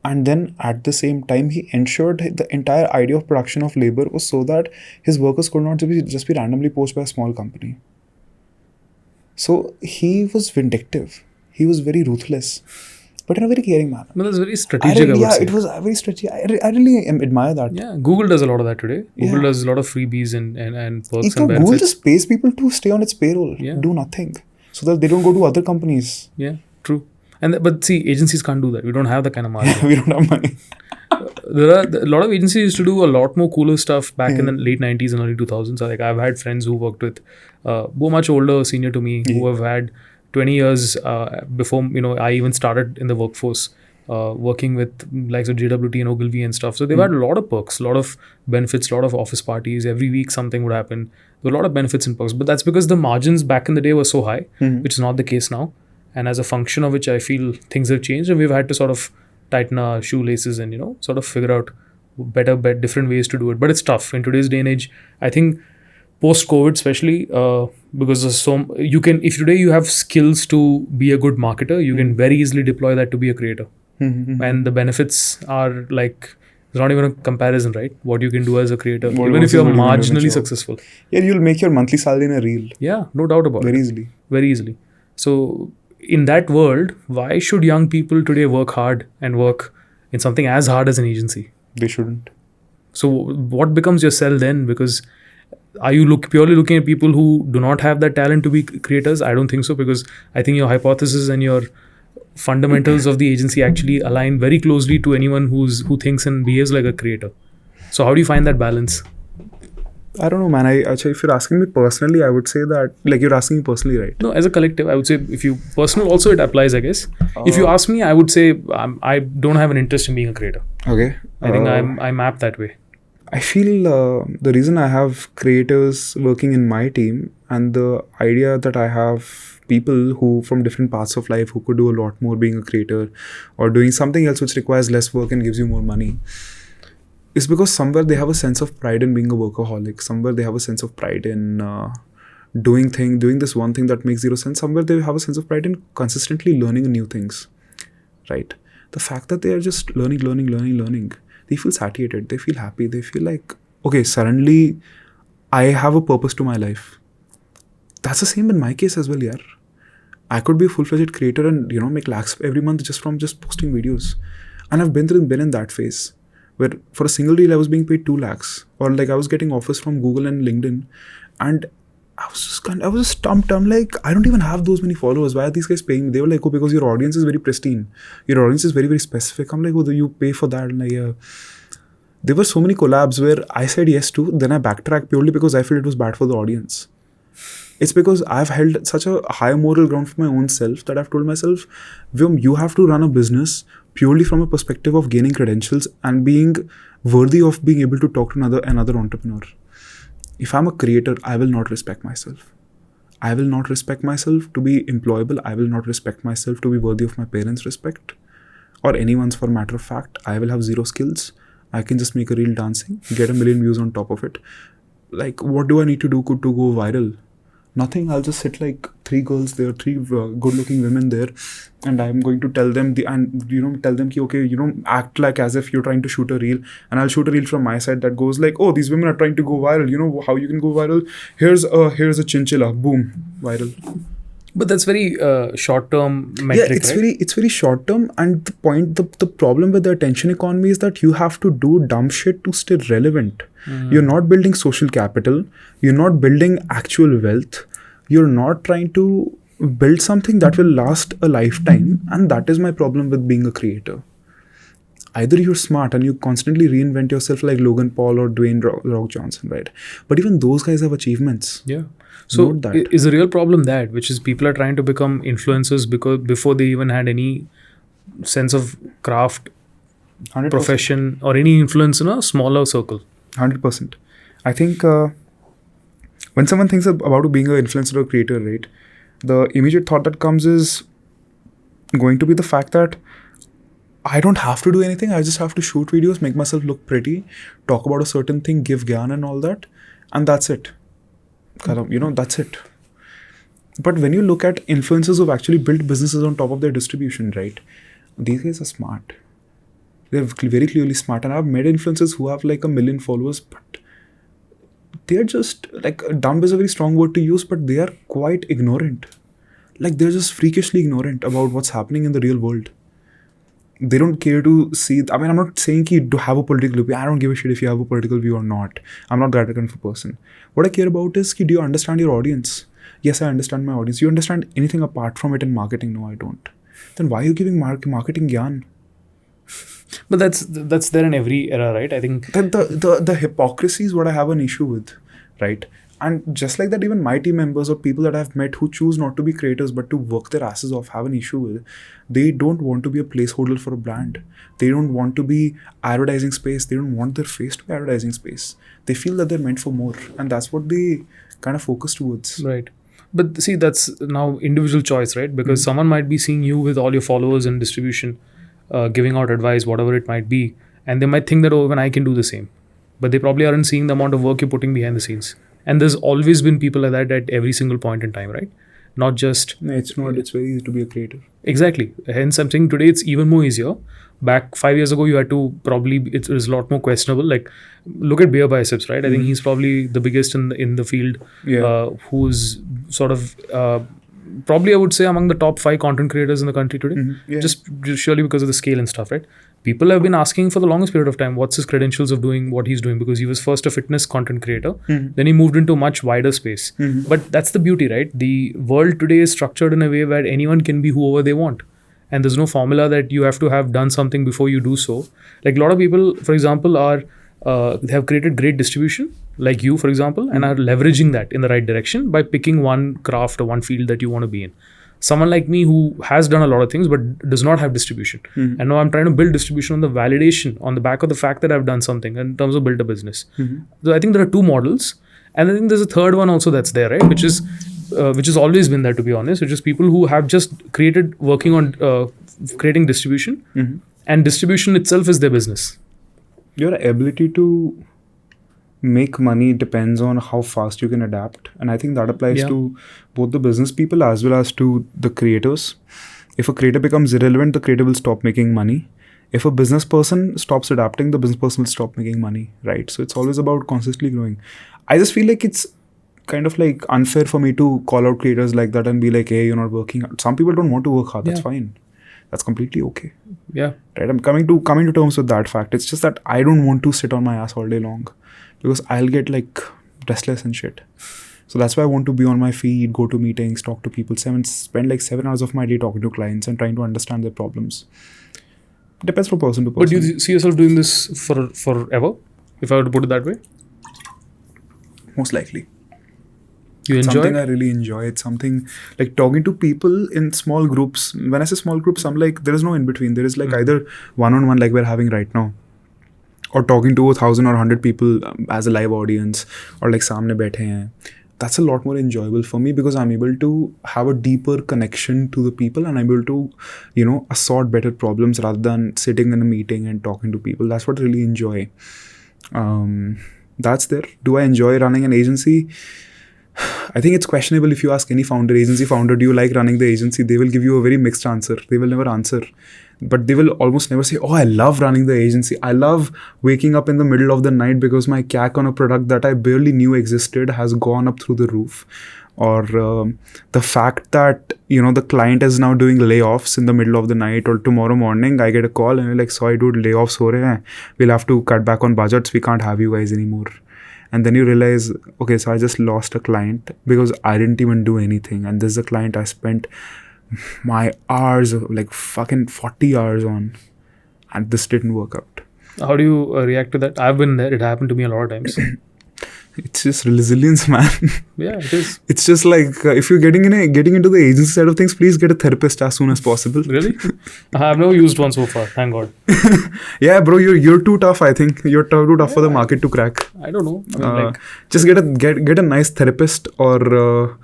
And then at the same time, he ensured the entire idea of production of labor was so that his workers could not just be randomly poached by a small company. So he was vindictive. He was very ruthless, but in a very caring manner. But that's very strategic, I would say. It was very strategic. I really admire that. Yeah, Google does a lot of that today. Google Yeah. does a lot of freebies and perks Google and benefits. just pays people to stay on its payroll, Yeah. do nothing, so that they don't go to other companies. Yeah, true. But see, agencies can't do that. We don't have that kind of margin. We don't have money. There are a lot of agencies used to do a lot more cooler stuff back in the late 90s and early 2000s. Like I've had friends who worked with who are much older, senior to me, who have had 20 years before I even started in the workforce, working with likes of JWT and Ogilvy and stuff. So they've had a lot of perks, a lot of benefits, a lot of office parties. Every week something would happen. There were a lot of benefits and perks, but that's because the margins back in the day were so high, which is not the case now. And as a function of which, I feel things have changed, and we've had to sort of tighten our shoelaces and sort of figure out better different ways to do it. But it's tough in today's day and age. I think post-COVID, especially because you can, if today you have skills to be a good marketer, you can very easily deploy that to be a creator. And the benefits are like, there's not even a comparison, right? What you can do as a creator, even if you're marginally successful. Yeah, you'll make your monthly salary in a reel. Yeah, no doubt about Very it. easily. Very easily. So in that world, why should young people today work hard and work in something as hard as an agency? They shouldn't. So what becomes your sell then? Because are you purely looking at people who do not have that talent to be creators? I don't think so, because I think your hypothesis and your fundamentals of the agency actually align very closely to anyone who thinks and behaves like a creator. So how do you find that balance? I don't know, man. Actually, if you're asking me personally, I would say that, like, you're asking me personally, right? No, as a collective, I would say if you personal also it applies, I guess. If you ask me, I would say I don't have an interest in being a creator. Okay. I think I'm mapped that way. I feel the reason I have creators working in my team, and the idea that I have people who from different parts of life who could do a lot more being a creator or doing something else which requires less work and gives you more money, is because somewhere they have a sense of pride in being a workaholic. Somewhere they have a sense of pride in doing this one thing that makes zero sense. Somewhere they have a sense of pride in consistently learning new things, right? The fact that they are just learning, they feel satiated, they feel happy, they feel like, okay, suddenly I have a purpose to my life. That's the same in my case as well, yaar. I could be a full-fledged creator and, make lakhs every month just from posting videos. And I've been in that phase where for a single reel I was being paid 2 lakhs, or like I was getting offers from Google and LinkedIn, and I was just stumped. I'm like, I don't even have those many followers. Why are these guys paying me? They were like, oh, because your audience is very pristine. Your audience is very, very specific. I'm like, oh, you pay for that? And like, yeah. There were so many collabs where I said yes to, then I backtracked purely because I felt it was bad for the audience. It's because I've held such a high moral ground for my own self that I've told myself, Vyom, you have to run a business purely from a perspective of gaining credentials and being worthy of being able to talk to another entrepreneur. If I'm a creator, I will not respect myself. I will not respect myself to be employable. I will not respect myself to be worthy of my parents' respect or anyone's, for a matter of fact. I will have zero skills. I can just make a reel dancing, get 1 million views on top of it. Like, what do I need to do to go viral? Nothing. I'll just sit like 3 girls there, 3 good-looking women there, and I'm going to tell them tell them ki, okay, act like as if you're trying to shoot a reel, and I'll shoot a reel from my side that goes like, oh, these women are trying to go viral. You know how you can go viral? Here's a chinchilla, boom, viral. But that's very short-term metric, right? It's very short-term, and the problem with the attention economy is that you have to do dumb shit to stay relevant. You're not building social capital. You're not building actual wealth. You're not trying to build something that will last a lifetime, and that is my problem with being a creator. Either you're smart and you constantly reinvent yourself like Logan Paul or Dwayne Rock Johnson, right? But even those guys have achievements. Yeah. So Note that. is the real problem that, which is people are trying to become influencers because before they even had any sense of craft, 100%. profession, or any influence in a smaller circle. 100%. I think when someone thinks about being an influencer or creator, right, the immediate thought that comes is going to be the fact that I don't have to do anything. I just have to shoot videos, make myself look pretty, talk about a certain thing, give gyan and all that, and that's it. That's it. But when you look at influencers who've actually built businesses on top of their distribution, right, these guys are smart. They're very clearly smart. And I've met influencers who have like 1 million followers, but they're just like, dumb is a very strong word to use, but they are quite ignorant. Like they're just freakishly ignorant about what's happening in the real world. They don't care to see. I mean, I'm not saying to have a political view. I don't give a shit if you have a political view or not. I'm not that kind of a person. What I care about is, do you understand your audience? Yes, I understand my audience. You understand anything apart from it in marketing? No, I don't. Then why are you giving marketing gyan? But that's there in every era, right? I think the hypocrisy is what I have an issue with, right? And just like that, even my team members or people that I've met who choose not to be creators but to work their asses off have an issue with. They don't want to be a placeholder for a brand. They don't want to be advertising space. They don't want their face to be advertising space. They feel that they're meant for more, and that's what they kind of focus towards. Right. But see, that's now individual choice, right? Because someone might be seeing you with all your followers and distribution, giving out advice, whatever it might be, and they might think that, oh, even I can do the same. But they probably aren't seeing the amount of work you're putting behind the scenes. And there's always been people like that at every single point in time, right? Not just... No, it's not. It's very easy to be a creator. Exactly. Hence, I'm saying today it's even more easier. Back 5 years ago, you had to probably... It was a lot more questionable. Like, look at Beer Biceps, right? I think he's probably the biggest in the field. Yeah. Who's sort of... probably I would say among the top 5 content creators in the country today. Yeah. Just surely because of the scale and stuff, right? People have been asking for the longest period of time, what's his credentials of doing what he's doing, because he was first a fitness content creator. Then he moved into a much wider space. But that's the beauty, right? The world today is structured in a way where anyone can be whoever they want. And there's no formula that you have to have done something before you do so. Like a lot of people, for example, they have created great distribution, like you, for example, and are leveraging that in the right direction by picking one craft or one field that you want to be in. Someone like me who has done a lot of things but does not have distribution. And now I'm trying to build distribution on the validation, on the back of the fact that I've done something in terms of build a business. So I think there are 2 models. And I think there's a third one also that's there, right? Which has always been there, to be honest, which is people who have just working on creating distribution. And distribution itself is their business. Your ability to make money depends on how fast you can adapt, and I think that applies to both the business people as well as to the creators. If a creator becomes irrelevant, the creator will stop making money. If a business person stops adapting, the business person will stop making money, right? So it's always about constantly growing. I just feel like it's kind of like unfair for me to call out creators like that and be like, hey, you're not working hard. Some people don't want to work hard. That's fine. That's completely okay. Yeah. Right. I'm coming to terms with that fact. It's just that I don't want to sit on my ass all day long, because I'll get like restless and shit. So that's why I want to be on my feet, go to meetings, talk to people, spend like 7 hours of my day talking to clients and trying to understand their problems. Depends from person to person. But do you see yourself doing this forever, if I were to put it that way? Most likely. You enjoy something it? I really enjoy. It's something like talking to people in small groups. When I say small groups, I'm like, there is no in between. There is like either one-on-one like we're having right now, or talking to 1,000 or 100 people as a live audience, or like samne baithe hain. That's a lot more enjoyable for me because I'm able to have a deeper connection to the people and I'm able to, assort better problems rather than sitting in a meeting and talking to people. That's what I really enjoy. That's there. Do I enjoy running an agency? I think it's questionable if you ask any agency founder, do you like running the agency? They will give you a very mixed answer. They will never answer. But they will almost never say, oh, I love running the agency. I love waking up in the middle of the night because my CAC on a product that I barely knew existed has gone up through the roof. Or the fact that, the client is now doing layoffs in the middle of the night, or tomorrow morning I get a call and they're like, sorry dude, layoffs ho rahe hain. We'll have to cut back on budgets. We can't have you guys anymore. And then you realize, okay, so I just lost a client because I didn't even do anything. And this is a client I spent my hours, like fucking 40 hours on. and this didn't work out. How do you react to that? I've been there. It happened to me a lot of times. It's just resilience, man. Yeah, it is. It's just like if you're getting into the agency side of things, please get a therapist as soon as possible. Really? I have never used one so far. Thank God. Yeah, bro, you're too tough. I think you're too tough for the market to crack. I don't know. I mean, Just get a nice therapist, or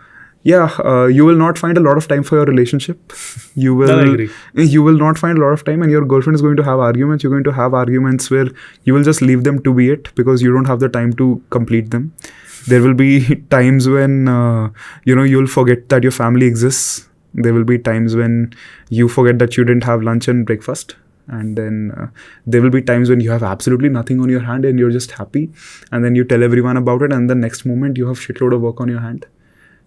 you will not find a lot of time for your relationship. You That I will agree. you will not find a lot of time, and your girlfriend is going to have arguments. You're going to have arguments where you will just leave them to be it because you don't have the time to complete them. There will be times when you'll forget that your family exists. There will be times when you forget that you didn't have lunch and breakfast. And then there will be times when you have absolutely nothing on your hand and you're just happy. And then you tell everyone about it, and the next moment you have shitload of work on your hand.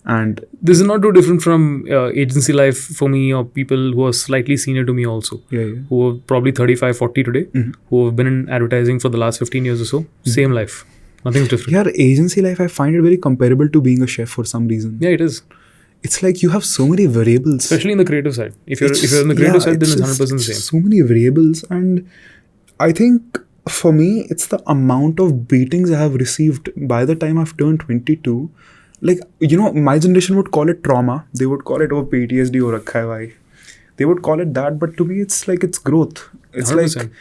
And this is not too different from agency life for me, or people who are slightly senior to me also, who are probably 35, 40 today, who have been in advertising for the last 15 years or so. Same life. Nothing's different. Yeah, agency life, I find it very comparable to being a chef for some reason. Yeah, it is. It's like you have so many variables. Especially in the creative side. If you're in the creative side, then it's 100% the same. So many variables. And I think for me, it's the amount of beatings I have received by the time I've turned 22. Like, my generation would call it trauma. They would call it, PTSD or rakha hai bhai. They would call it that. But to me, it's like it's growth. It's 100%. like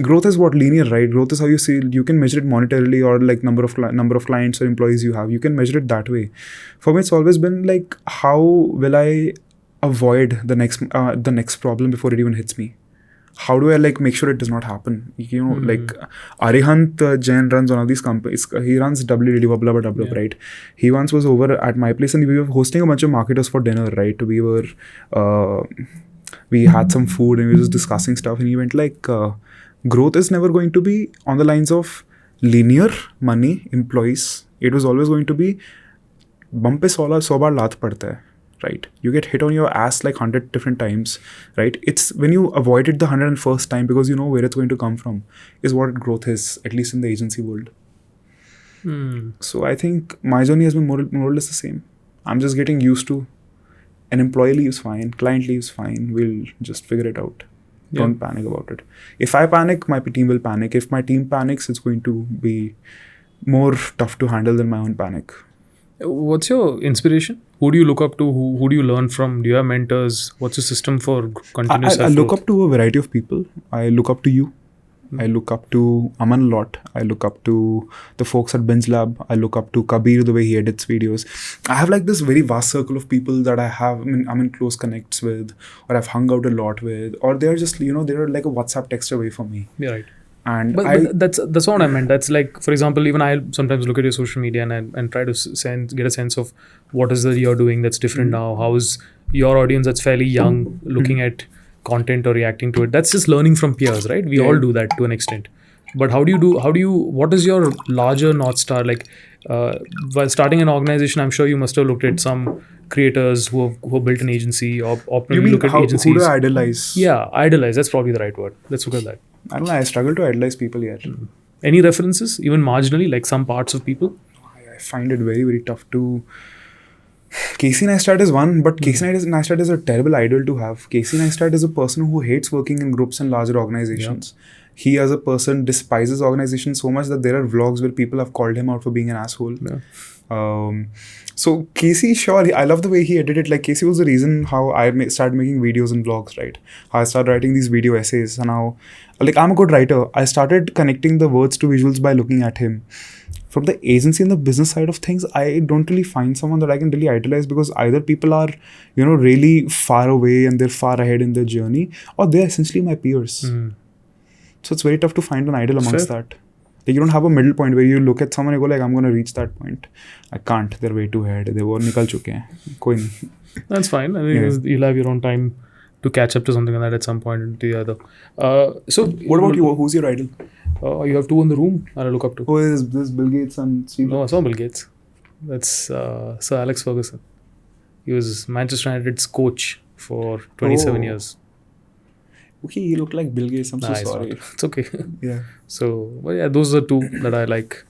growth is what linear, right? Growth is how you see, you can measure it monetarily, or like number of clients or employees you have. You can measure it that way. For me, it's always been like, how will I avoid the next problem before it even hits me? How do I make sure it does not happen? Like Arihant Jain runs one of these companies. He runs WDD, right? He once was over at my place and we were hosting a bunch of marketers for dinner, right? We had some food and we were just discussing stuff, and he went like, growth is never going to be on the lines of linear money, employees. It was always going to be bump pe 100 baar laat padta hai. Right, you get hit on your ass like 100 different times, right? It's when you avoid it the 101st time because you know where it's going to come from, is what growth is, at least in the agency world. So I think my journey has been more or less the same. I'm just getting used to an employee leaves fine, client leaves fine, we'll just figure it out. Don't panic about it. If I panic, my team will panic. If my team panics, it's going to be more tough to handle than my own panic. What's your inspiration? Who do you look up to? Who do you learn from? Do you have mentors? What's your system for continuous self-growth? I look up to a variety of people. I look up to you. I look up to Aman a lot. I look up to the folks at Benz Lab. I look up to Kabir, the way he edits videos. I have like this very vast circle of people that I'm in close connects with, or I've hung out a lot with, or they're just, they're like a WhatsApp text away from me. Yeah, right. And but that's what I meant. That's like, for example, even I sometimes look at your social media and try to get a sense of what is that you're doing that's different now. How is your audience that's fairly young looking at content or reacting to it? That's just learning from peers, right? We all do that to an extent. But what is your larger North Star? Like, while starting an organization, I'm sure you must have looked at some creators who have built an agency, or you mean look at agencies. Who do I idolize? Yeah, idolize. That's probably the right word. Let's look at that. I don't know. I struggle to idolize people yet. Any references, even marginally, like some parts of people? I find it very, very tough to... Casey Neistat is one, but Casey Neistat is a terrible idol to have. Casey Neistat is a person who hates working in groups and larger organizations. Yeah. He as a person despises organizations so much that there are vlogs where people have called him out for being an asshole. Yeah. So Casey, sure, I love the way he edited. Like, Casey was the reason how I started making videos and vlogs, right? How I started writing these video essays, and how, like, I'm a good writer. I started connecting the words to visuals by looking at him. From the agency and the business side of things, I don't really find someone that I can really idolize, because either people are, really far away and they're far ahead in their journey, or they're essentially my peers. So it's very tough to find an idol amongst that. Like, you don't have a middle point where you look at someone and go like, I'm going to reach that point. I can't. They're way too ahead. They've all nikal chuke hain. Koi nahi. That's fine. I think you'll have your own time to catch up to something like that at some point or the other. So what about you? Who's your idol? You have two in the room that I look up to. Oh, is this Bill Gates and Steve? No, it's not Bill Gates. That's Sir Alex Ferguson. He was Manchester United's coach for 27 years. Okay, he looked like Bill Gates. I'm so sorry. It's okay. Yeah. So, well, yeah, those are two that I like.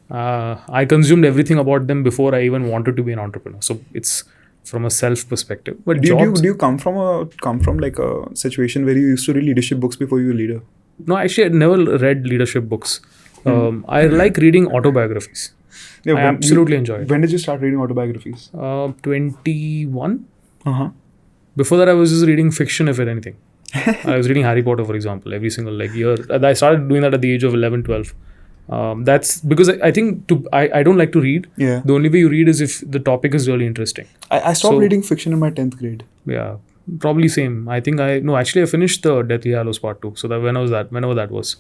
I consumed everything about them before I even wanted to be an entrepreneur. So it's from a self perspective. But Do jobs, you come from like a situation where you used to read leadership books before you were a leader? no, actually, I never read leadership books. I like reading autobiographies. Yeah, I absolutely enjoy it. When did you start reading autobiographies? 21. Uh-huh. Before that, I was just reading fiction, if anything. I was reading Harry Potter, for example, every single year. I started doing that at the age of 11, 12. That's because I think I don't like to read. Yeah. The only way you read is if the topic is really interesting. I stopped reading fiction in my 10th grade. Yeah, probably same. I think I finished the Deathly Hallows Part 2. So that whenever that was,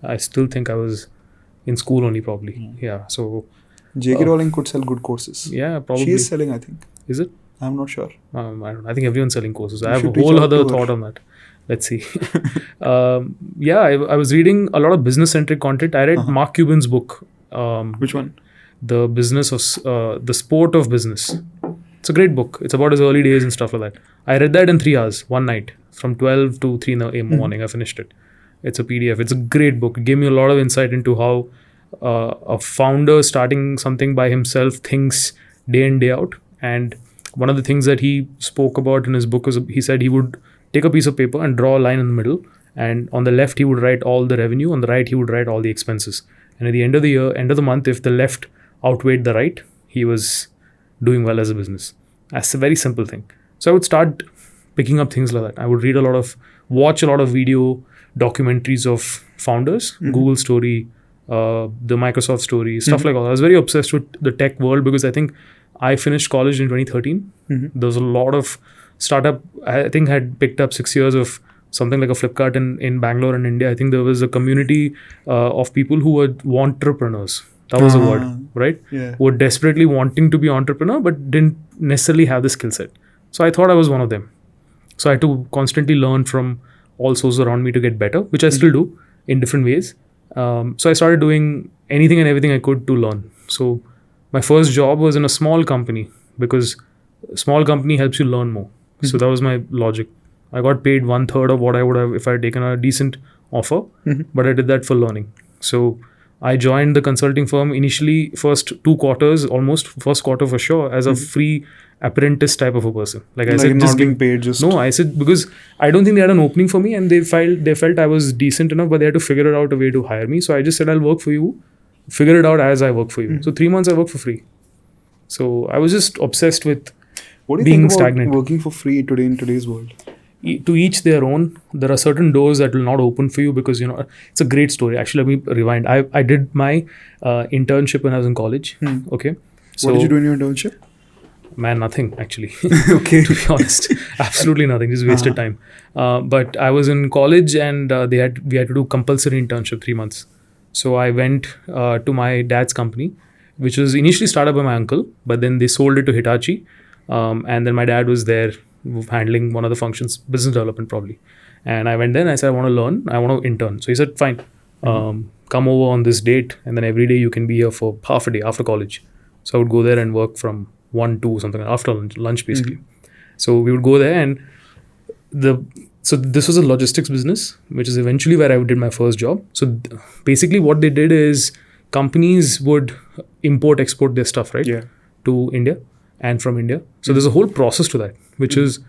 I still think I was in school only probably. Yeah. So J.K. Rowling could sell good courses. yeah, probably. She is selling, I think. Is it? I'm not sure. I don't know. I think everyone's selling courses. I have a should reach whole out other to her. thought on that. Let's see. Yeah, I was reading a lot of business-centric content. I read Mark Cuban's book. Which one? The business of the sport of business. It's a great book. It's about his early days and stuff like that. I read that in 3 hours, one night, from 12 to 3 in the morning. I finished it. It's a PDF. It's a great book. It gave me a lot of insight into how a founder starting something by himself thinks day in, day out. And one of the things that he spoke about in his book was he said he would take a piece of paper and draw a line in the middle. And on the left, he would write all the revenue. On the right, he would write all the expenses. And at the end of the year, end of the month, if the left outweighed the right, he was doing well as a business. That's a very simple thing. So I would start picking up things like that. I would watch a lot of video documentaries of founders, Google story, the Microsoft story, stuff like that. I was very obsessed with the tech world because I think I finished college in 2013. There was a lot of startup, I think had picked up 6 years of something like a Flipkart in Bangalore and India. I think there was a community of people who were entrepreneurs. That was the word, right? Yeah. Who were desperately wanting to be entrepreneur but didn't necessarily have the skill set. So I thought I was one of them. So I had to constantly learn from all sources around me to get better, which I still do in different ways. So I started doing anything and everything I could to learn. So my first job was in a small company because a small company helps you learn more. So that was my logic. I got paid 1/3 of what I would have if I had taken a decent offer, but I did that for learning. So I joined the consulting firm initially, first 2 quarters, almost first quarter for sure, as a free apprentice type of a person. Like I said, not just being paid. Just no. I said because I don't think they had an opening for me, and they felt I was decent enough, but they had to figure out a way to hire me. So I just said I'll work for you, figure it out as I work for you. So 3 months I worked for free. So I was just obsessed with what do you being think about stagnant. working for free today in today's world? To each their own. There are certain doors that will not open for you because it's a great story. Actually, let me rewind. I did my internship when I was in college. Okay. So, What did you do in your internship? Man, nothing actually. Okay. To be honest, absolutely nothing. Just wasted time. But I was in college and we had to do compulsory internship 3 months. So I went to my dad's company, which was initially started by my uncle, but then they sold it to Hitachi, and then my dad was there handling one of the functions, business development probably. And I went there and I said, I want to learn, I want to intern. So he said, fine, come over on this date and then every day you can be here for half a day after college. So I would go there and work from 1 to something after lunch basically. So we would go there and so this was a logistics business, which is eventually where I did my first job. So basically what they did is companies would export their stuff, right? Yeah. To India and from India. So there's a whole process to that, which is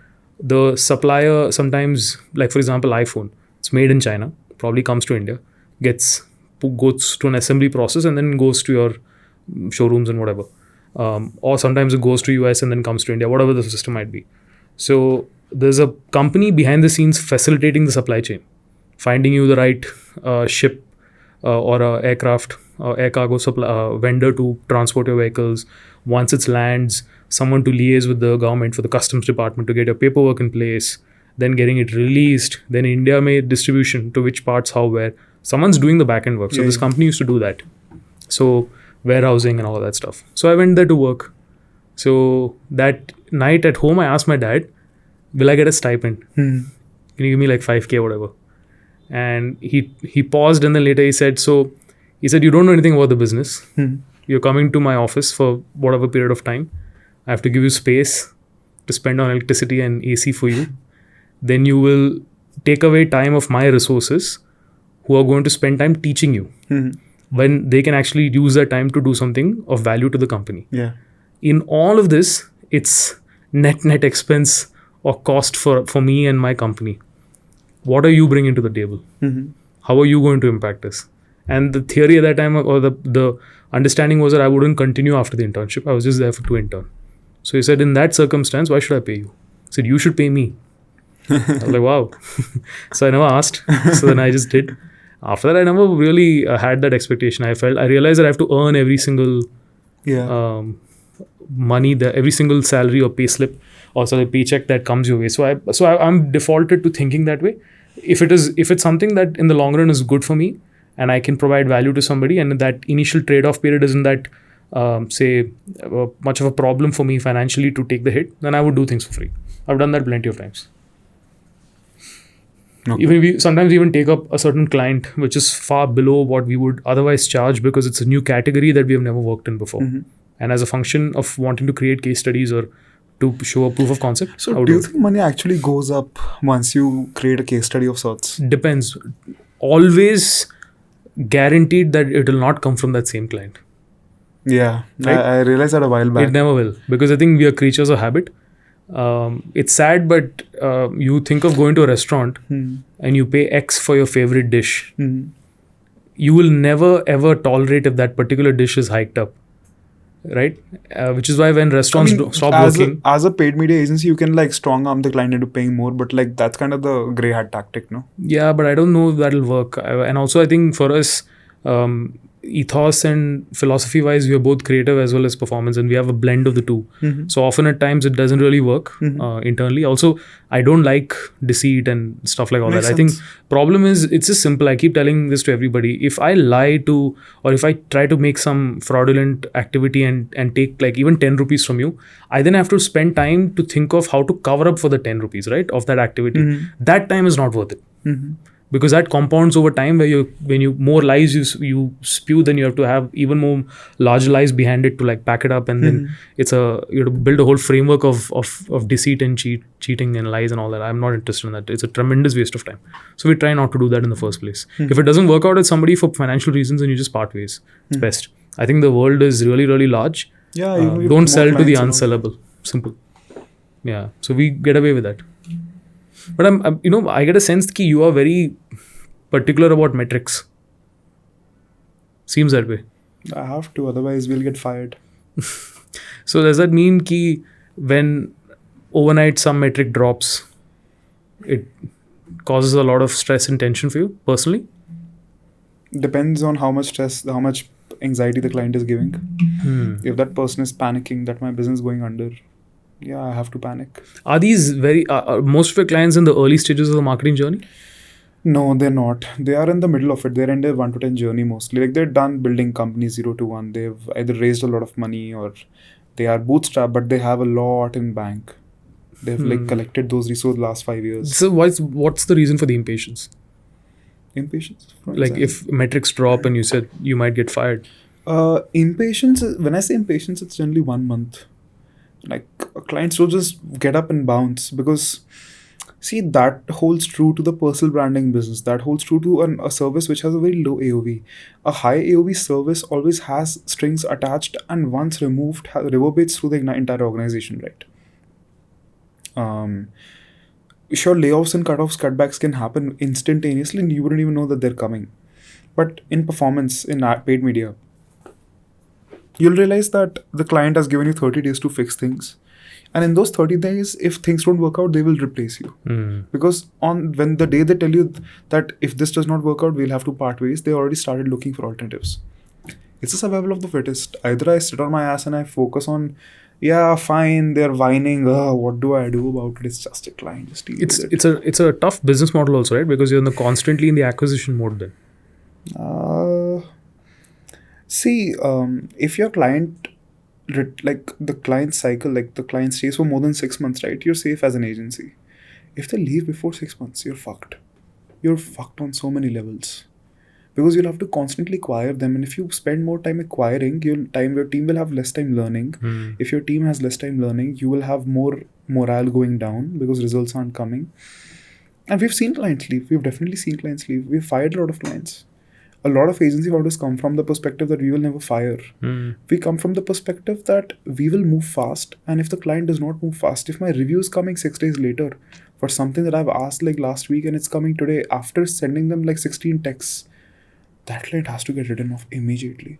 the supplier sometimes, like for example, iPhone, it's made in China, probably comes to India, goes to an assembly process and then goes to your showrooms and whatever. Or sometimes it goes to US and then comes to India, whatever the system might be. So there's a company behind the scenes facilitating the supply chain, finding you the right ship or a aircraft air cargo vendor to transport your vehicles. Once it lands, someone to liaise with the government for the customs department to get your paperwork in place, then getting it released, then India made distribution to which parts, how, where. Someone's doing the back end work. So this company used to do that. So warehousing and all of that stuff. So I went there to work. So that night at home, I asked my dad, will I get a stipend? Can you give me like 5K or whatever? And he paused and then later he said, you don't know anything about the business. You're coming to my office for whatever period of time. I have to give you space to spend on electricity and AC for you. Then you will take away time of my resources who are going to spend time teaching you when they can actually use that time to do something of value to the company. Yeah. In all of this, it's net expense or cost for me and my company. What are you bringing to the table? How are you going to impact this? And the theory at that time, or the understanding was that I wouldn't continue after the internship. I was just there to intern. So he said, in that circumstance, why should I pay you? He said, you should pay me. I was like, wow. So I never asked. So then I just did. After that, I never really had that expectation. I realized that I have to earn every single money, every single salary or pay slip or paycheck that comes your way. So I'm defaulted to thinking that way. If it's something that in the long run is good for me and I can provide value to somebody, and that initial trade-off period isn't that much of a problem for me financially to take the hit, then I would do things for free. I've done that plenty of times. Okay. Even we sometimes even take up a certain client which is far below what we would otherwise charge because it's a new category that we have never worked in before. And as a function of wanting to create case studies or to show a proof of concept. So do you think money actually goes up once you create a case study of sorts? Depends. Always guaranteed that it will not come from that same client. Yeah, right? I realized that a while back. It never will, because I think we are creatures of habit. It's sad, but you think of going to a restaurant and you pay X for your favorite dish. You will never ever tolerate if that particular dish is hiked up. Right? Which is why when restaurants stop working. As a paid media agency, you can like strong arm the client into paying more, but like that's kind of the grey hat tactic, no? Yeah, but I don't know if that'll work. And also I think for us, ethos and philosophy wise, we are both creative as well as performance, and we have a blend of the two. So often at times it doesn't really work internally. Also, I don't like deceit and stuff like all Makes that. sense. I think problem is it's just simple. I keep telling this to everybody. If I lie to, or if I try to make some fraudulent activity and take like even 10 rupees from you, I then have to spend time to think of how to cover up for the 10 rupees, right, of that activity. That time is not worth it. Because that compounds over time, where when you more lies you spew, then you have to have even more large lies behind it to like pack it up, and then you have to build a whole framework of deceit and cheating and lies and all that. I'm not interested in that. It's a tremendous waste of time. So we try not to do that in the first place. If it doesn't work out with somebody for financial reasons, then you just part ways. It's best. I think the world is really, really large. Yeah, don't sell to the unsellable. Simple. Yeah. So we get away with that. But I get a sense that you are very particular about metrics. Seems that way. I have to, otherwise we'll get fired. So does that mean that when overnight some metric drops, it causes a lot of stress and tension for you personally? Depends on how much stress, how much anxiety the client is giving. If that person is panicking that my business is going under, yeah, I have to panic. Are these most of your clients in the early stages of the marketing journey? No, they're not. They are in the middle of it. They're in their 1 to 10 journey mostly. Like they're done building company 0 to 1. They've either raised a lot of money or they are bootstrapped, but they have a lot in bank. They've like collected those resources last 5 years. So what's the reason for the impatience? Impatience? Like if metrics drop and you said you might get fired. Impatience, when I say impatience, it's generally 1 month. Like clients will just get up and bounce because see, that holds true to the personal branding business. That holds true to a service which has a very low AOV. A high AOV service always has strings attached, and once removed, reverberates through the entire organization, right? Sure, layoffs and cutbacks can happen instantaneously and you wouldn't even know that they're coming. But in performance, in paid media, you'll realize that the client has given you 30 days to fix things. And in those 30 days, if things don't work out, they will replace you. Because when the day they tell you that if this does not work out, we'll have to part ways, they already started looking for alternatives. It's a survival of the fittest. Either I sit on my ass and I focus on, yeah, fine, they're whining, what do I do about it? It's just a client, just deal with it. It's a tough business model also, right? Because you're constantly in the acquisition mode then. See, if your client, like the client cycle, like the client stays for more than 6 months, right? You're safe as an agency. If they leave before 6 months, you're fucked. You're fucked on so many levels. Because you'll have to constantly acquire them. And if you spend more time acquiring, your team will have less time learning. If your team has less time learning, you will have more morale going down because results aren't coming. And we've seen clients leave. We've definitely seen clients leave. We've fired a lot of clients. A lot of agency founders come from the perspective that we will never fire. We come from the perspective that we will move fast, and if the client does not move fast, if my review is coming 6 days later for something that I've asked like last week and it's coming today after sending them like 16 texts, that client has to get written off immediately.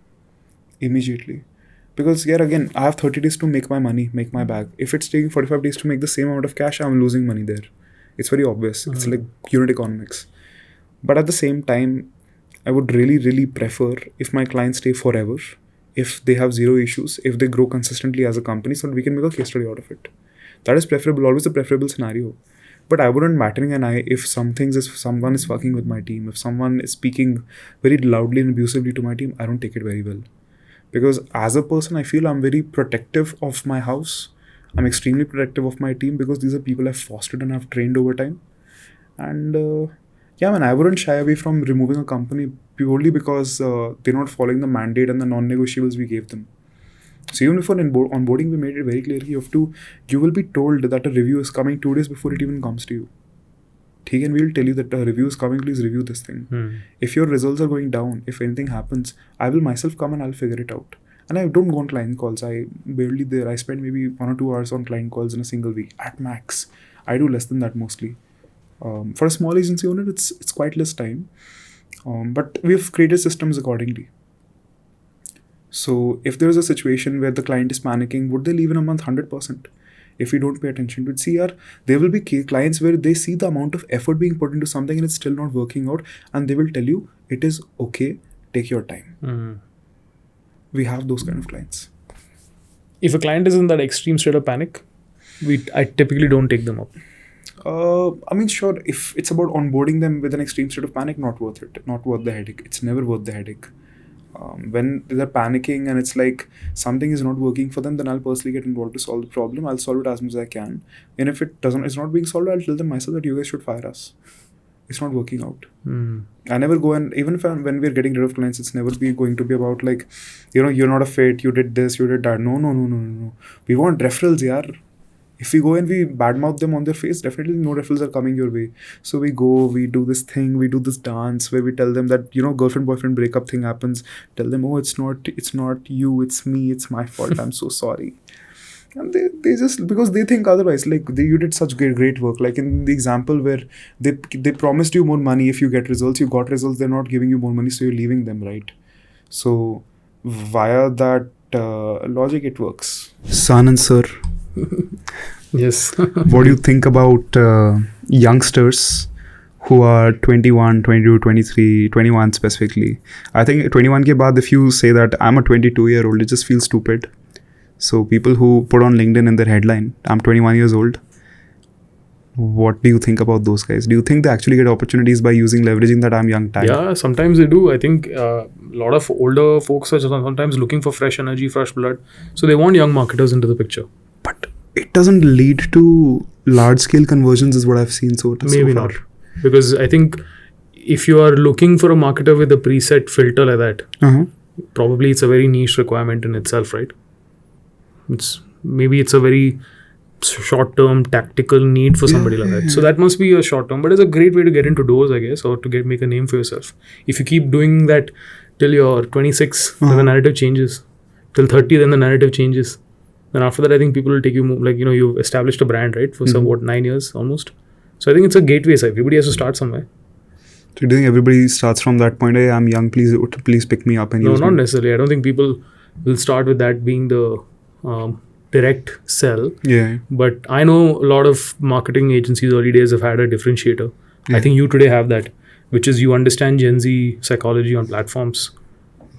Because here again, I have 30 days to make my money, make my bag. If it's taking 45 days to make the same amount of cash, I'm losing money there. It's very obvious. It's like unit economics. But at the same time, I would really prefer if my clients stay forever, if they have zero issues, if they grow consistently as a company, so that we can make a case study out of it. That is preferable, always a preferable scenario. But I wouldn't battering an eye if someone is fucking with my team, if someone is speaking very loudly and abusively to my team, I don't take it very well. Because as a person, I feel I'm very protective of my house. I'm extremely protective of my team because these are people I've fostered and I've trained over time. And I wouldn't shy away from removing a company purely because they're not following the mandate and the non-negotiables we gave them. So even before onboarding, we made it very clear you will be told that a review is coming 2 days before it even comes to you. And we'll tell you that a review is coming, please review this thing. If your results are going down, if anything happens, I will myself come and I'll figure it out. And I don't go on client calls. I spend maybe 1 or 2 hours on client calls in a single week at max. I do less than that mostly. For a small agency owner, it's quite less time. But we've created systems accordingly. So if there is a situation where the client is panicking, would they leave in a month? 100%. If we don't pay attention to it. There will be clients where they see the amount of effort being put into something and it's still not working out, and they will tell you, it is okay, take your time. We have those kind of clients. If a client is in that extreme state of panic, I typically don't take them up. Sure, if it's about onboarding them with an extreme state of panic, not worth it. Not worth the headache. It's never worth the headache. When they're panicking and it's like something is not working for them, then I'll personally get involved to solve the problem. I'll solve it as much as I can. And if it's not being solved, I'll tell them myself that you guys should fire us. It's not working out. I never go and even when we're getting rid of clients, it's never going to be about like, you're not a fit, you did this, you did that. No. We want referrals, yaar. If we go and we badmouth them on their face, definitely no referrals are coming your way. So we go, we do this thing, we do this dance where we tell them that, girlfriend-boyfriend breakup thing happens. Tell them, oh, it's not you, it's me, it's my fault, I'm so sorry. And they just, because they think otherwise, like you did such great work. Like in the example where they promised you more money if you get results, you got results, they're not giving you more money, so you're leaving them, right? So via that logic, it works. Saanand sir. Yes. What do you think about youngsters who are 21, 22, 23, 21 specifically? I think 21 ke baad, if you say that I'm a 22-year-old, it just feels stupid. So people who put on LinkedIn in their headline, I'm 21 years old. What do you think about those guys? Do you think they actually get opportunities by leveraging that I'm young tag? Yeah, sometimes they do. I think a lot of older folks are sometimes looking for fresh energy, fresh blood. So they want young marketers into the picture. But it doesn't lead to large-scale conversions is what I've seen so far. Maybe not. Because I think if you are looking for a marketer with a preset filter like that, probably it's a very niche requirement in itself, right? Maybe it's a very short-term tactical need for somebody like that. So that must be a short-term, but it's a great way to get into doors, I guess, or to make a name for yourself. If you keep doing that till you're 26, then the narrative changes. Till 30, then the narrative changes. Then after that, I think people will take you more, like, you've established a brand, right? For 9 years almost. So I think it's a gateway. So everybody has to start somewhere. So do you think everybody starts from that point? Hey, I'm young, please pick me up and use me? No, not necessarily. I don't think people will start with that being the direct sell. Yeah. But I know a lot of marketing agencies early days have had a differentiator. I think you today have that, which is you understand Gen Z psychology on platforms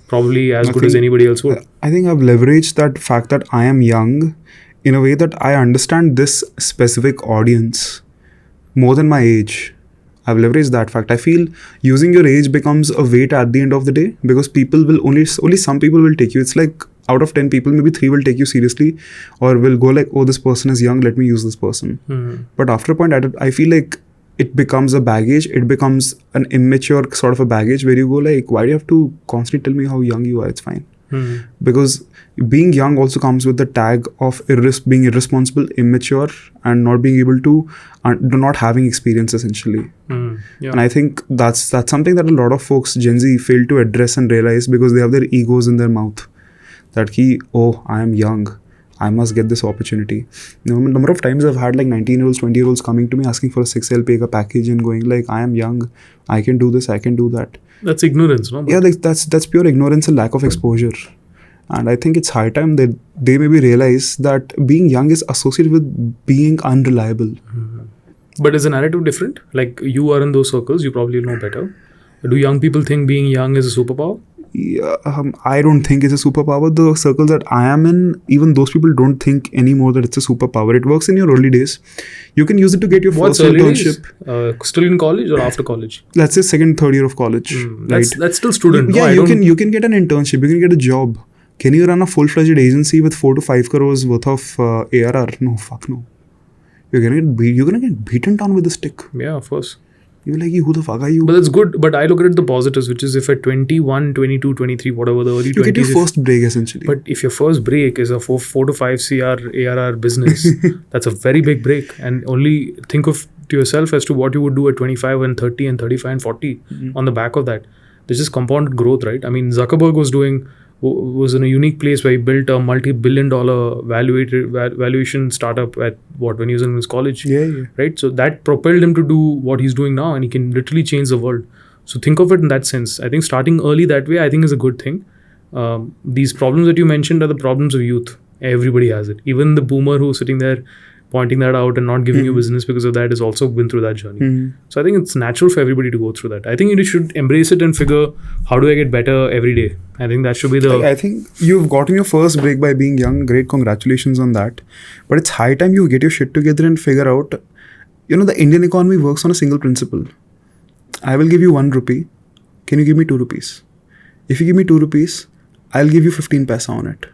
probably as good as anybody else would. I think I've leveraged that fact that I am young in a way that I understand this specific audience more than my age. I've leveraged that fact. I feel using your age becomes a weight at the end of the day because people will only some people will take you. It's like out of 10 people, maybe 3 will take you seriously or will go like, oh, this person is young, let me use this person. But after a point, I feel like it becomes a baggage. It becomes an immature sort of a baggage where you go like, why do you have to constantly tell me how young you are? It's fine. Because being young also comes with the tag of being irresponsible, immature, and not being able to, not having experience essentially. Yeah. And I think that's something that a lot of folks, Gen Z, fail to address and realize because they have their egos in their mouth. That I am young, I must get this opportunity. You know, a number of times I've had like 19-year-olds, 20-year-olds coming to me asking for a 6L pay package and going like, I am young, I can do this, I can do that. That's ignorance, no? But Yeah, like that's pure ignorance and lack of exposure. And I think it's high time that they maybe realize that being young is associated with being unreliable. But is the narrative different? Like, you are in those circles, you probably know better. Do young people think being young is a superpower? Yeah, I don't think it's a superpower. The circle that I am in, even those people don't think anymore that it's a superpower. It works in your early days. You can use it to get your What's first early internship. days? Still in college or after college? Let's say second, third year of college. Right? That's still student. Yeah, no, you can get an internship. You can get a job. Can you run a full-fledged agency with 4 to 5 crores worth of ARR? No, fuck no. You're gonna get beaten down with a stick. Yeah, of course. You're like, who the fuck are you? But that's good. But I look at it the positives, which is if at 21, 22, 23, whatever the early 20s. You get your first break essentially. But if your first break is a 4 to 5 CR ARR business, that's a very big break. And only think of to yourself as to what you would do at 25 and 30 and 35 and 40 on the back of that. There's just compounded growth, right? I mean, Zuckerberg was in a unique place where he built a multi-billion-dollar valuation startup at when he was in his college. Yeah. Right? So that propelled him to do what he's doing now, and he can literally change the world. So think of it in that sense. I think starting early that way, I think is a good thing. These problems that you mentioned are the problems of youth. Everybody has it. Even the boomer who's sitting there pointing that out and not giving you business because of that has also been through that journey. So I think it's natural for everybody to go through that. I think you should embrace it and figure, how do I get better every day? I think that should be the... I think you've gotten your first break by being young. Great, congratulations on that. But it's high time you get your shit together and figure out, the Indian economy works on a single principle. I will give you 1 rupee. Can you give me 2 rupees? If you give me 2 rupees, I'll give you 15 paisa on it.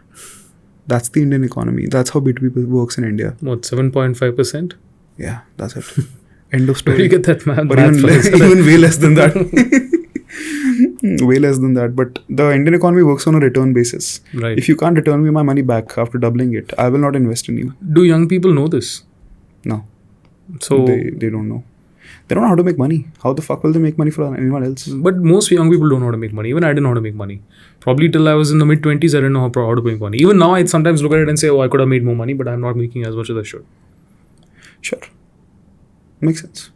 That's the Indian economy. That's how B2B works in India. What, 7.5%? Yeah, that's it. End of story. Where do you get that math? But even way less than that. Way less than that. But the Indian economy works on a return basis. Right. If you can't return me my money back after doubling it, I will not invest in you. Do young people know this? No. So They don't know. They don't know how to make money. How the fuck will they make money for anyone else? But most young people don't know how to make money. Even I didn't know how to make money. Probably till I was in the mid-20s, I didn't know how to make money. Even now, I sometimes look at it and say, I could have made more money, but I'm not making as much as I should. Sure. Makes sense.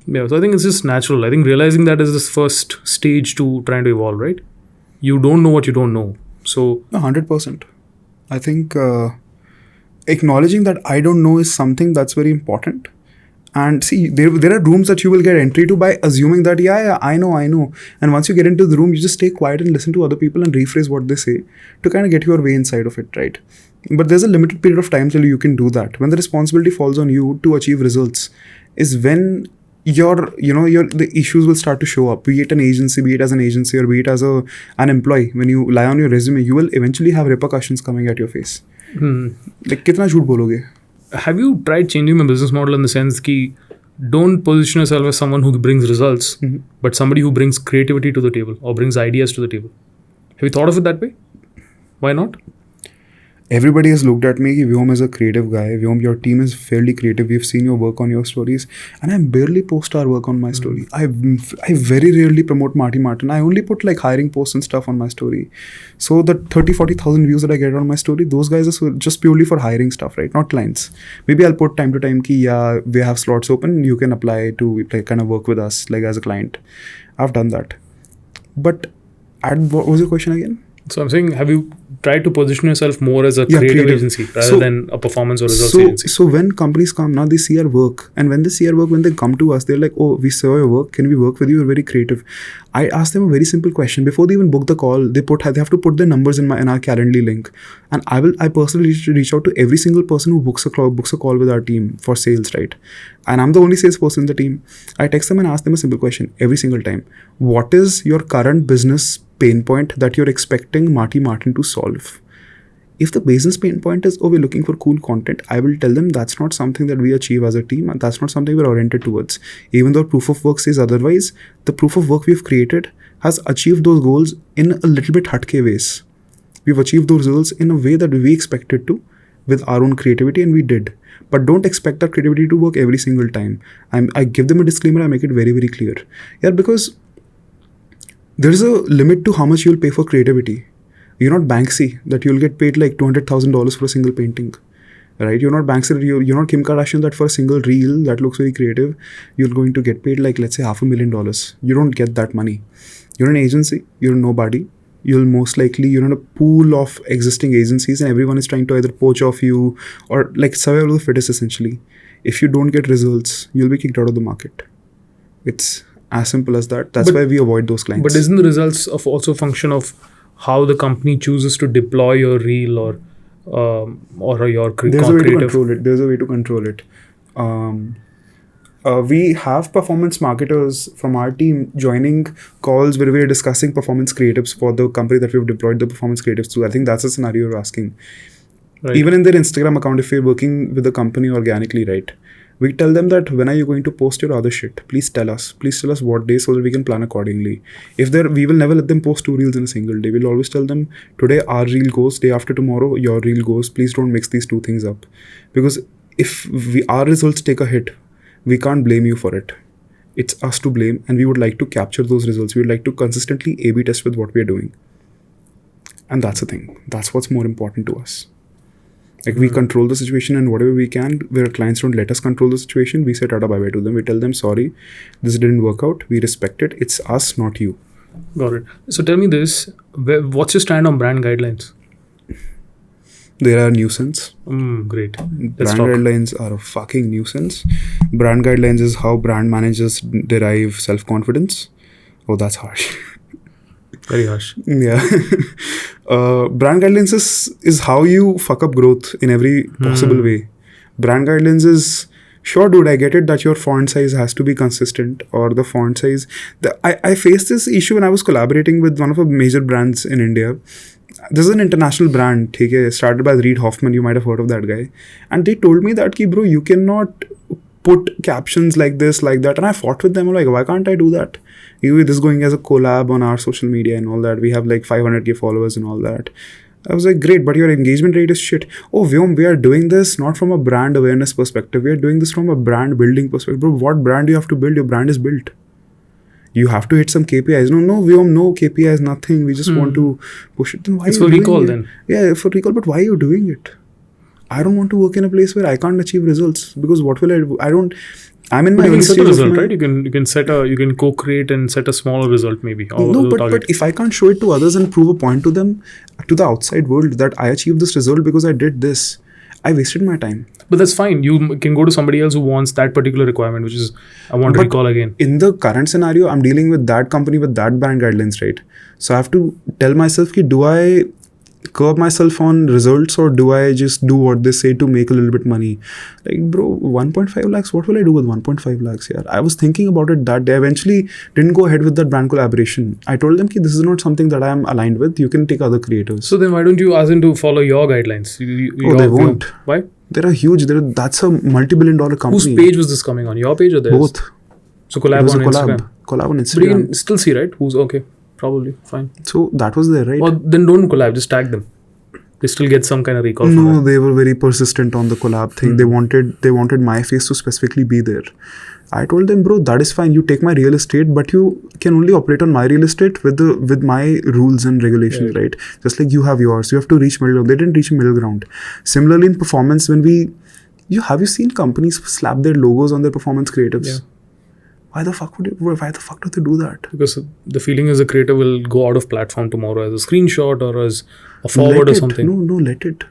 Yeah, so I think it's just natural. I think realizing that is this first stage to trying to evolve, right? You don't know what you don't know. So 100%. I think acknowledging that I don't know is something that's very important. And see, there are rooms that you will get entry to by assuming that, I know. And once you get into the room, you just stay quiet and listen to other people and rephrase what they say to kind of get your way inside of it, right? But there's a limited period of time till you can do that. When the responsibility falls on you to achieve results is when the issues will start to show up, be it an agency, be it as an agency, or be it as an employee. When you lie on your resume, you will eventually have repercussions coming at your face. Like, kitna jhoot bologe? Have you tried changing the business model in the sense that don't position yourself as someone who brings results, but somebody who brings creativity to the table or brings ideas to the table? Have you thought of it that way? Why not? Everybody has looked at me, Vyom is a creative guy. Vyom, your team is fairly creative. We've seen your work on your stories. And I barely post our work on my story. I very rarely promote Marty Martin. I only put like hiring posts and stuff on my story. So the 30,000-40,000 views that I get on my story, those guys are just purely for hiring stuff, right? Not clients. Maybe I'll put time to time we have slots open. You can apply to kind of work with us like as a client. I've done that. But what was your question again? So I'm saying, have you tried to position yourself more as a creative agency rather than a performance or results agency? So when companies come, now they see our work. And when they see our work, when they come to us, they're like, we saw your work. Can we work with you? You're very creative. I ask them a very simple question. Before they even book the call, they have to put their numbers in our Calendly link. And I personally reach out to every single person who books a call with our team for sales, right? And I'm the only salesperson in the team. I text them and ask them a simple question every single time. What is your current business pain point that you're expecting Marty Martin to solve? If the business pain point is, we're looking for cool content, I will tell them that's not something that we achieve as a team and that's not something we're oriented towards. Even though proof of work says otherwise, the proof of work we've created has achieved those goals in a little bit hatke ways. We've achieved those results in a way that we expected to with our own creativity, and we did. But don't expect that creativity to work every single time. I give them a disclaimer, I make it very, very clear. Yeah, because there is a limit to how much you'll pay for creativity. You're not Banksy, that you'll get paid like $200,000 for a single painting. Right? You're not Banksy, you're not Kim Kardashian, that for a single reel that looks very creative, you're going to get paid like, let's say, $500,000. You don't get that money. You're an agency, you're nobody. You'll most likely, you're in a pool of existing agencies and everyone is trying to either poach off you or like survival of the fittest essentially. If you don't get results, you'll be kicked out of the market. It's as simple as that. That's why we avoid those clients. But isn't the results of also a function of how the company chooses to deploy your reel or your creative? There's a way to control it. There's a way to control it. We have performance marketers from our team joining calls where we're discussing performance creatives for the company that we've deployed the performance creatives to. I think that's the scenario you're asking. Right. Even in their Instagram account, if we're working with the company organically, right, we tell them that when are you going to post your other shit? Please tell us what day so that we can plan accordingly. We will never let them post 2 reels in a single day. We'll always tell them today our reel goes, day after tomorrow your reel goes. Please don't mix these 2 things up. Because if our results take a hit, we can't blame you for it. It's us to blame, and we would like to capture those results. We would like to consistently A/B test with what we are doing. And that's the thing. That's what's more important to us. Like we control the situation, and whatever we can, where clients don't let us control the situation, we say tata bye bye to them. We tell them, sorry, this didn't work out. We respect it. It's us, not you. Got it. So tell me this, what's your stand on brand guidelines? They are a nuisance. Great. Brand guidelines are a fucking nuisance. Brand guidelines is how brand managers derive self-confidence. Oh, that's harsh. Very harsh. Yeah. Brand guidelines is how you fuck up growth in every possible way. Brand guidelines is, sure dude, I get it that your font size has to be consistent, or the font size. I faced this issue when I was collaborating with one of the major brands in India. This is an international brand, started by Reid Hoffman. You might have heard of that guy. And they told me that, bro, you cannot put captions like this, like that. And I fought with them. I'm like, why can't I do that? This is going as a collab on our social media and all that. We have like 500k followers and all that. I was like, great, but your engagement rate is shit. Oh, Vyom, we are doing this not from a brand awareness perspective. We are doing this from a brand building perspective. Bro, what brand do you have to build? Your brand is built. You have to hit some KPIs. No, Vyom, no KPIs, nothing. We just want to push it. Then why it's are you for doing recall it? Then. Yeah, for recall. But why are you doing it? I don't want to work in a place where I can't achieve results, because what will I do? I'm in my you own can set a stage result, right? You can co-create and set a smaller result maybe. No, but if I can't show it to others and prove a point to them, to the outside world, that I achieved this result because I did this, I wasted my time. But that's fine. You can go to somebody else who wants that particular requirement, which is, I want to recall again. In the current scenario, I'm dealing with that company with that brand guidelines, right? So I have to tell myself, do I curb myself on results, or do I just do what they say to make a little bit money? Like, bro, 1.5 lakhs, what will I do with 1.5 lakhs here? I was thinking about it that day. I eventually didn't go ahead with that brand collaboration. I told them, this is not something that I am aligned with. You can take other creators. So then why don't you ask them to follow your guidelines? They won't. Why? They're huge. That's a multi-billion-dollar company. Whose page was this coming on? Your page or theirs? Both. So collab on Instagram. Collab on Instagram. But you can still see, right? Who's okay. Probably. Fine. So that was there, right? Or then don't collab. Just tag them. They still get some kind of recall. No, they were very persistent on the collab thing. They wanted my face to specifically be there. I told them, bro, that is fine. You take my real estate, but you can only operate on my real estate with my rules and regulations, right? Just like you have yours. You have to reach middle ground. They didn't reach middle ground. Similarly, in performance, have you seen companies slap their logos on their performance creatives? Yeah. Why the fuck do they do that? Because the feeling is the creator will go out of platform tomorrow as a screenshot or as a forward or something. No, let it.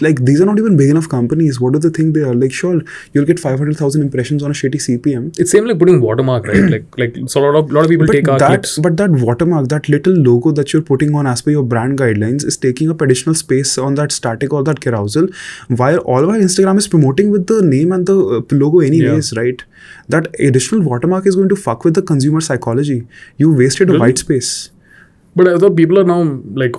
Like, these are not even big enough companies. What do they think they are? Like, sure, you'll get 500,000 impressions on a shitty CPM. It's same like putting watermark, right? So a lot of people take our clips. But that watermark, that little logo that you're putting on as per your brand guidelines is taking up additional space on that static or that carousel, while Instagram is promoting with the name and the logo anyways, right? That additional watermark is going to fuck with the consumer psychology. You wasted a white space. But I thought people are now they've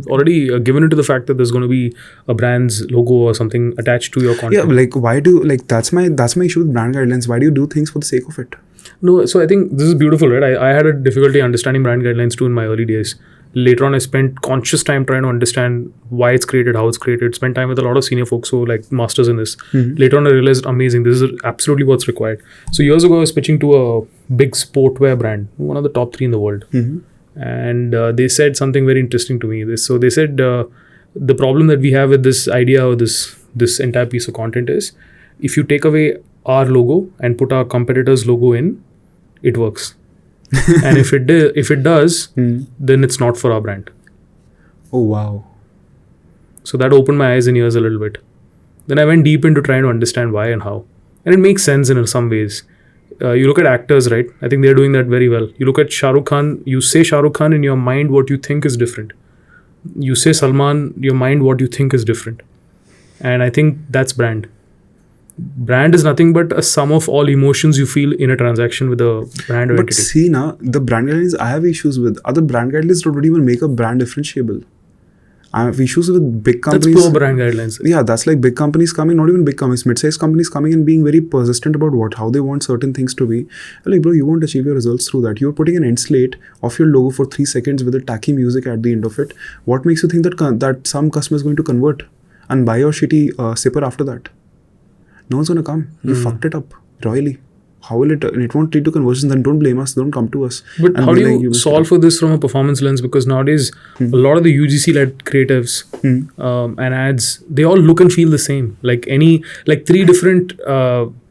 already given into the fact that there's going to be a brand's logo or something attached to your content. Yeah, that's my issue with brand guidelines. Why do you do things for the sake of it? No, so I think this is beautiful, right? I had a difficulty understanding brand guidelines too in my early days. Later on, I spent conscious time trying to understand why it's created, how it's created. Spent time with a lot of senior folks who like masters in this. Later on, I realized, amazing, this is absolutely what's required. So years ago, I was pitching to a big sportwear brand, one of the top 3 in the world. And they said something very interesting to me. They said the problem that we have with this idea or this entire piece of content is, if you take away our logo and put our competitor's logo in, it works. And if it does, then it's not for our brand. Oh, wow. So that opened my eyes and ears a little bit. Then I went deep into trying to understand why and how. And it makes sense in some ways. You look at actors, right? I think they're doing that very well. You look at Shah Rukh Khan, you say Shah Rukh Khan, in your mind what you think is different. You say Salman, your mind what you think is different. And I think that's brand. Brand is nothing but a sum of all emotions you feel in a transaction with a brand or But entity. see now, the brand guidelines I have issues with. Other brand guidelines don't even make a brand differentiable. I have issues with big companies. That's poor brand guidelines. Yeah, that's like big companies coming, not even big companies, mid-sized companies coming and being very persistent about how they want certain things to be. Like, bro, you won't achieve your results through that. You're putting an end slate of your logo for 3 seconds with a tacky music at the end of it. What makes you think that some customer is going to convert and buy your shitty sipper after that? No one's going to come. You fucked it up royally. How will it? It won't lead to conversions. Then don't blame us. Don't come to us. But and how be do like, you messed it solve up. for this from a performance lens? Because nowadays, a lot of the UGC-led creatives and ads, they all look and feel the same. Like 3 different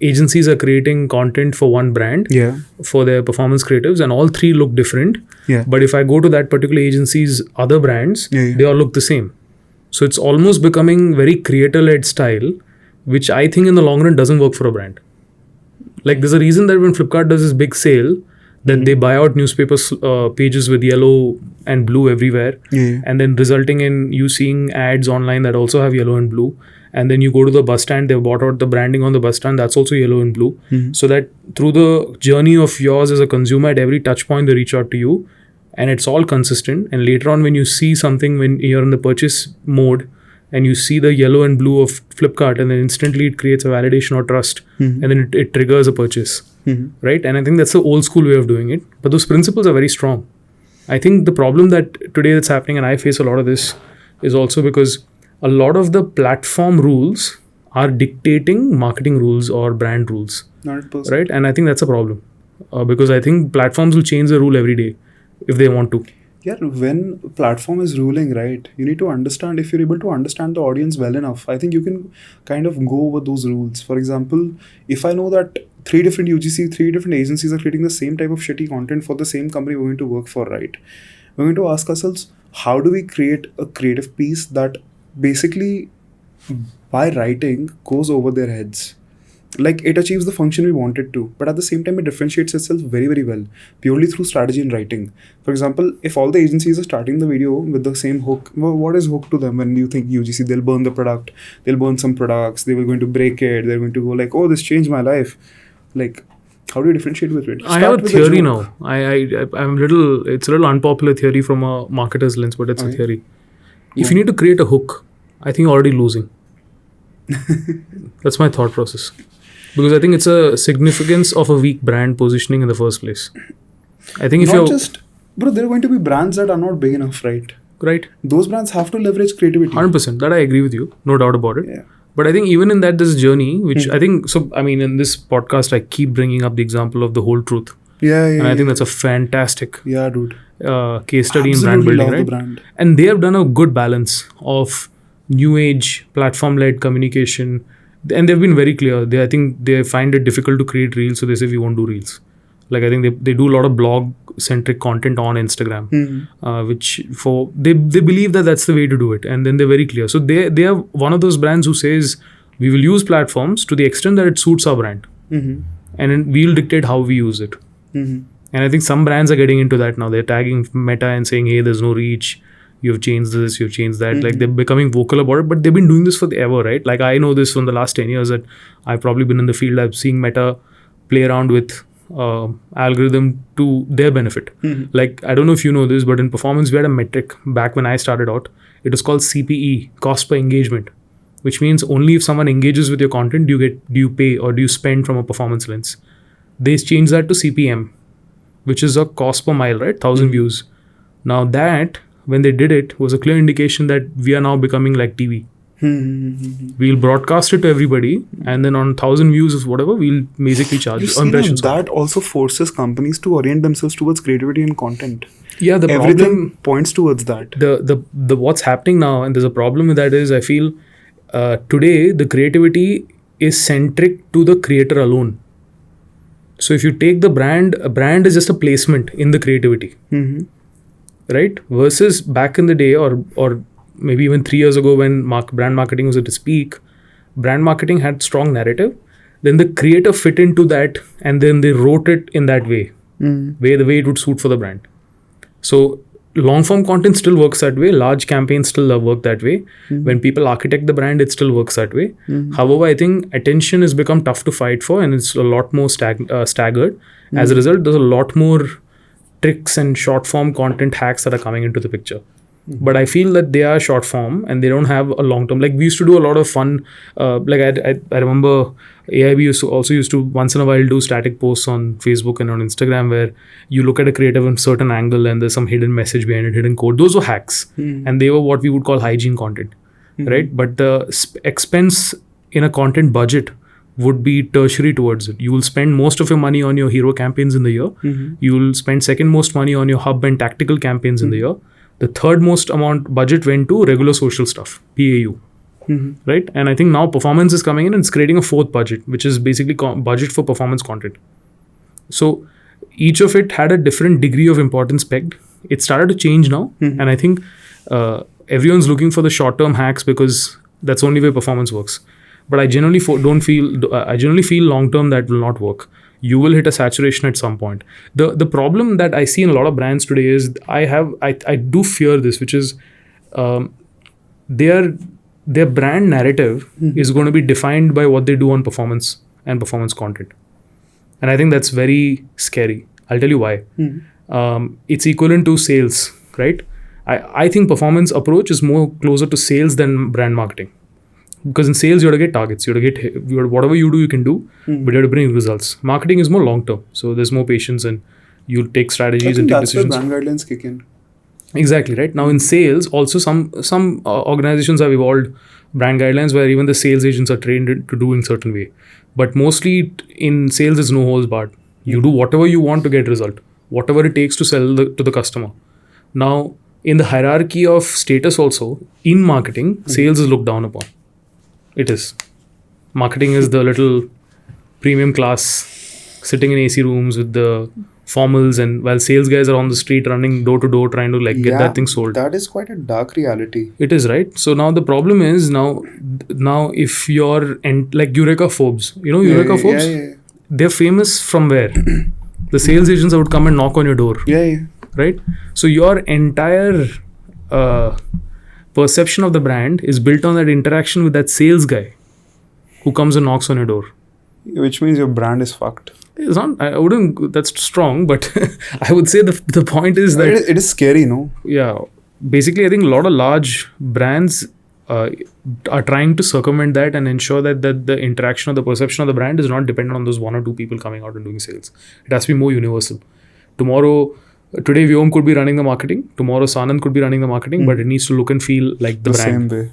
agencies are creating content for one brand for their performance creatives, and all 3 look different. Yeah. But if I go to that particular agency's other brands, they all look the same. So it's almost becoming very creator-led style, which I think in the long run doesn't work for a brand. Like, there's a reason that when Flipkart does this big sale, that they buy out newspaper pages with yellow and blue everywhere, and then resulting in you seeing ads online that also have yellow and blue. And then you go to the bus stand, they've bought out the branding on the bus stand, that's also yellow and blue. So that through the journey of yours as a consumer, at every touch point, they reach out to you, and it's all consistent. And later on, when you see something, when you're in the purchase mode, and you see the yellow and blue of Flipkart, and then instantly it creates a validation or trust, and then it triggers a purchase, right? And I think that's the old school way of doing it. But those principles are very strong. I think the problem that today that's happening, and I face a lot of this, is also because a lot of the platform rules are dictating marketing rules or brand rules, 100%. right? And I think that's a problem because I think platforms will change the rule every day if they want to. Yeah, when platform is ruling, right, you need to understand, if you're able to understand the audience well enough, I think you can kind of go over those rules. For example, if I know that 3 different UGC, 3 different agencies are creating the same type of shitty content for the same company we're going to work for, right? We're going to ask ourselves, how do we create a creative piece that basically, by writing, goes over their heads? Like, it achieves the function we want it to, but at the same time, it differentiates itself very, very well, purely through strategy and writing. For example, if all the agencies are starting the video with the same hook, well, what is hook to them when you think UGC? They'll burn the product, they'll burn some products, they were going to break it, they're going to go like, oh, this changed my life. Like, how do you differentiate with it? I have a theory now. It's a little unpopular theory from a marketer's lens, but it's a theory. If you need to create a hook, I think you're already losing. That's my thought process. Because I think it's a significance of a weak brand positioning in the first place. I think if you're... Bro, there are going to be brands that are not big enough, right? Right. Those brands have to leverage creativity. 100%. That I agree with you. No doubt about it. Yeah. But I think even in that, this journey, which I think... So, I mean, in this podcast, I keep bringing up the example of The Whole Truth. Yeah. And I think that's a fantastic case study in brand building, right? Brand. And they have done a good balance of new age, platform-led communication. And they've been very clear. I think they find it difficult to create reels, so they say we won't do reels. Like, I think they do a lot of blog-centric content on Instagram, which they believe that that's the way to do it, and then they're very clear. So they are one of those brands who says we will use platforms to the extent that it suits our brand, and then we'll dictate how we use it. And I think some brands are getting into that now. They're tagging Meta and saying, hey, there's no reach. You've changed this, you've changed that. Like, they're becoming vocal about it, but they've been doing this forever, right? Like, I know this from the last 10 years that I've probably been in the field. I've seen Meta play around with algorithm to their benefit. Like, I don't know if you know this, but in performance, we had a metric back when I started out. It was called CPE, cost per engagement, which means only if someone engages with your content, do you pay or do you spend from a performance lens. They changed that to CPM, which is a cost per mile, right? 1,000 views. Now that when they did it, was a clear indication that we are now becoming like TV. We'll broadcast it to everybody, and then on 1,000 views of whatever, we'll basically charge impressions. That also forces companies to orient themselves towards creativity and content. Yeah, the Everything problem points towards that. The what's happening now, and there's a problem with that, is I feel today the creativity is centric to the creator alone. So if you take the brand, a brand is just a placement in the creativity, right? Versus back in the day, or maybe even 3 years ago when brand marketing was at its peak, brand marketing had strong narrative. Then the creator fit into that, and then they wrote it in that way, the way it would suit for the brand. So long form content still works that way. Large campaigns still work that way. When people architect the brand, it still works that way. However, I think attention has become tough to fight for, and it's a lot more staggered. As a result, there's a lot more tricks and short form content hacks that are coming into the picture. But I feel that they are short form and they don't have a long term. Like we used to do a lot of fun. Like I remember AIB used to once in a while do static posts on Facebook and on Instagram where you look at a creative in a certain angle and there's some hidden message behind it, hidden code. Those were hacks, and they were what we would call hygiene content, right? But the expense in a content budget would be tertiary towards it. You will spend most of your money on your hero campaigns in the year. You will spend second most money on your hub and tactical campaigns in the year. The third most amount budget went to regular social stuff, PAU, right? And I think now performance is coming in and it's creating a fourth budget, which is basically budget for performance content. So each of it had a different degree of importance pegged. It started to change now, and I think everyone's looking for the short-term hacks because that's the only way performance works. But I generally feel long-term that will not work. You will hit a saturation at some point. The problem that I see in a lot of brands today is I do fear this, which is their brand narrative is going to be defined by what they do on performance and performance content. And I think that's very scary. I'll tell you why. It's equivalent to sales, right? I think performance approach is more closer to sales than brand marketing. Because in sales, you have to get targets. You have to get whatever you do, you can do, but you have to bring results. Marketing is more long term, so there's more patience, and you'll take strategies and take decisions. That's where brand guidelines kick in. Exactly right. Now in sales, also some organizations have evolved brand guidelines where even the sales agents are trained to doing certain way. But mostly in sales, it's no holds barred. You do whatever you want to get result, whatever it takes to sell to the customer. Now in the hierarchy of status, also in marketing, sales is looked down upon. It is. Marketing is the little premium class sitting in AC rooms with the formals, and while sales guys are on the street running door to door trying to get that thing sold. That is quite a dark reality. It is, right? So now the problem is now if you're like Eureka Forbes, Eureka Forbes? Yeah. They're famous from where? The sales agents that would come and knock on your door. Yeah. Right? So your entire perception of the brand is built on that interaction with that sales guy who comes and knocks on your door. Which means your brand is fucked. It's not, I wouldn't, that's strong, but I would say the point is that... It is scary, no? Yeah. Basically, I think a lot of large brands are trying to circumvent that and ensure that the interaction or the perception of the brand is not dependent on those one or two people coming out and doing sales. It has to be more universal. Today, Vyom could be running the marketing. Tomorrow, Saanand could be running the marketing, but it needs to look and feel like the brand. Same way.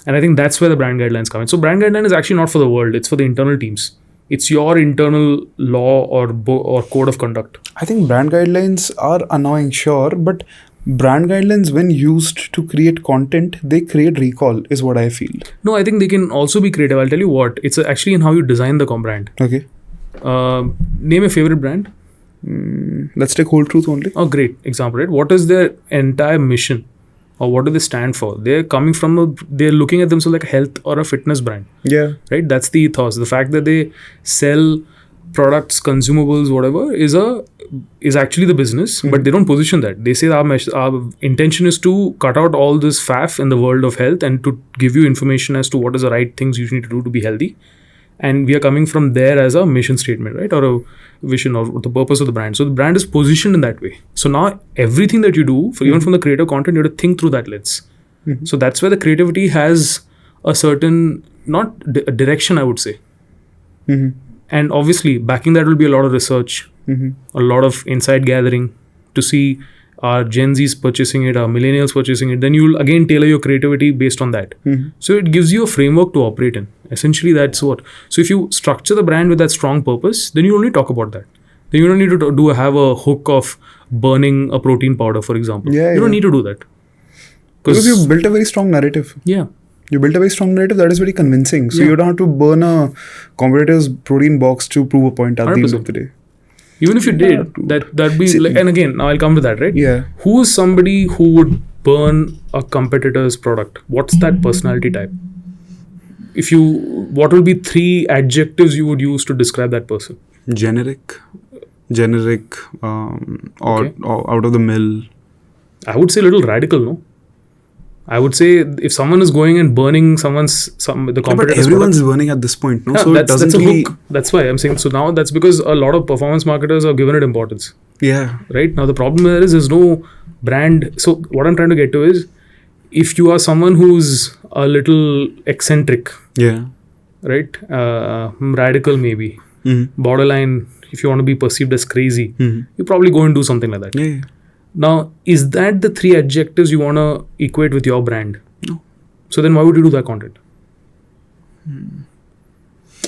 And I think that's where the brand guidelines come in. So brand guideline is actually not for the world. It's for the internal teams. It's your internal law or code of conduct. I think brand guidelines are annoying, sure, but brand guidelines, when used to create content, they create recall, is what I feel. No, I think they can also be creative. I'll tell you what. It's actually in how you design the brand. Okay. Name a favorite brand. Let's take Whole Truth only. Oh, great example, right? What is their entire mission, or what do they stand for? They're coming from they're looking at themselves like a health or a fitness brand. Yeah. Right. That's the ethos. The fact that they sell products, consumables, whatever is actually the business, but they don't position that. They say our intention is to cut out all this faff in the world of health and to give you information as to what is the right things you need to do to be healthy. And we are coming from there as a mission statement, right? Or a vision or the purpose of the brand. So the brand is positioned in that way. So now everything that you do, even from the creative content, you have to think through that lens. So that's where the creativity has a certain, not direction, I would say. And obviously, backing that will be a lot of research, a lot of insight gathering to see Are Gen Z's purchasing it? Are millennials purchasing it? Then you'll again tailor your creativity based on that. So it gives you a framework to operate in. Essentially, that's what. So if you structure the brand with that strong purpose, then you only talk about that. Then you don't need to have a hook of burning a protein powder, for example. Yeah, you don't need to do that. Because you built a very strong narrative. Yeah. You built a very strong narrative that is very convincing. So you don't have to burn a competitor's protein box to prove a point at the end of the day. Even if you did, that'd be like, and again, now I'll come to that, right? Yeah. Who is somebody who would burn a competitor's product? What's that personality type? What will be 3 adjectives you would use to describe that person? Generic, or out of the mill. I would say a little radical, no? I would say if someone is going and burning the competitor's but everyone's burning at this point, no? Yeah, so that's a really... hook. That's why I'm saying. So now that's because a lot of performance marketers have given it importance. Yeah. Right? Now the problem there is there's no brand. So what I'm trying to get to is, if you are someone who's a little eccentric, yeah, right? Radical maybe, borderline, if you want to be perceived as crazy, you probably go and do something like that. Yeah. Now, is that the 3 adjectives you want to equate with your brand? No. So then why would you do that content?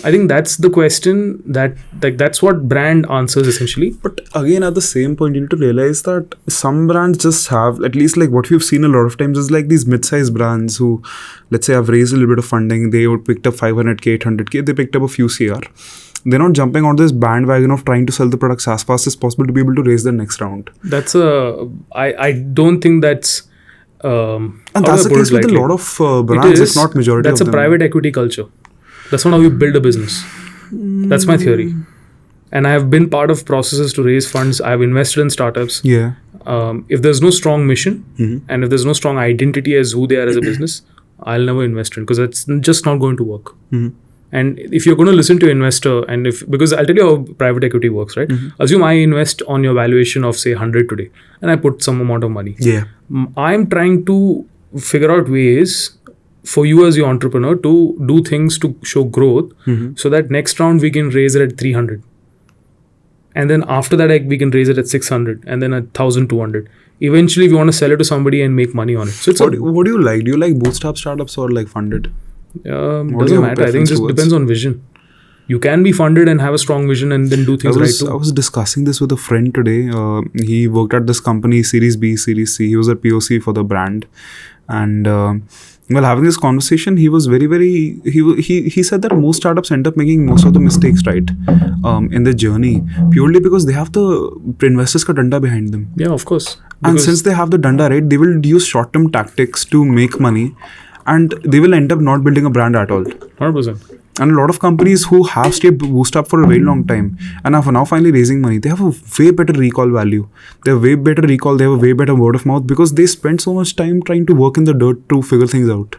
I think that's the question that's what brand answers essentially. But again, at the same point, you need to realize that some brands just have, at least like what we've seen a lot of times is like these mid-sized brands who, let's say, have raised a little bit of funding. They would picked up 500k, 800k. They picked up a few CR. They're not jumping on this bandwagon of trying to sell the products as fast as possible to be able to raise the next round. I don't think that's... and that's the case with a lot of brands, if not majority of them. That's a private equity culture. That's not how you build a business. That's my theory. And I have been part of processes to raise funds. I have invested in startups. Yeah. If there's no strong mission and if there's no strong identity as who they are as a business, I'll never invest in, because that's just not going to work. And if you're going to listen to investor, because I'll tell you how private equity works, right? Assume I invest on your valuation of say 100 today, and I put some amount of money. Yeah. I'm trying to figure out ways for you as your entrepreneur to do things to show growth, so that next round we can raise it at 300. And then after that, we can raise it at 600 and then at 1,200. Eventually, we want to sell it to somebody and make money on it. So it's what do you like? Do you like bootstrap startups or like funded? Doesn't matter. I think it just depends on vision. You can be funded and have a strong vision and then do things right too. I was discussing this with a friend today. He worked at this company, Series B, Series C. He was a POC for the brand. And while having this conversation, he was he said that most startups end up making most of the mistakes, right, in their journey, purely because they have the investors ka danda behind them. Yeah, of course. And since they have the danda, right, they will use short-term tactics to make money, and they will end up not building a brand at all. 100%. And a lot of companies who have stayed bootstrapped for a very long time and are now finally raising money, they have a way better recall value. They have way better recall. They have a way better word of mouth because they spend so much time trying to work in the dirt to figure things out.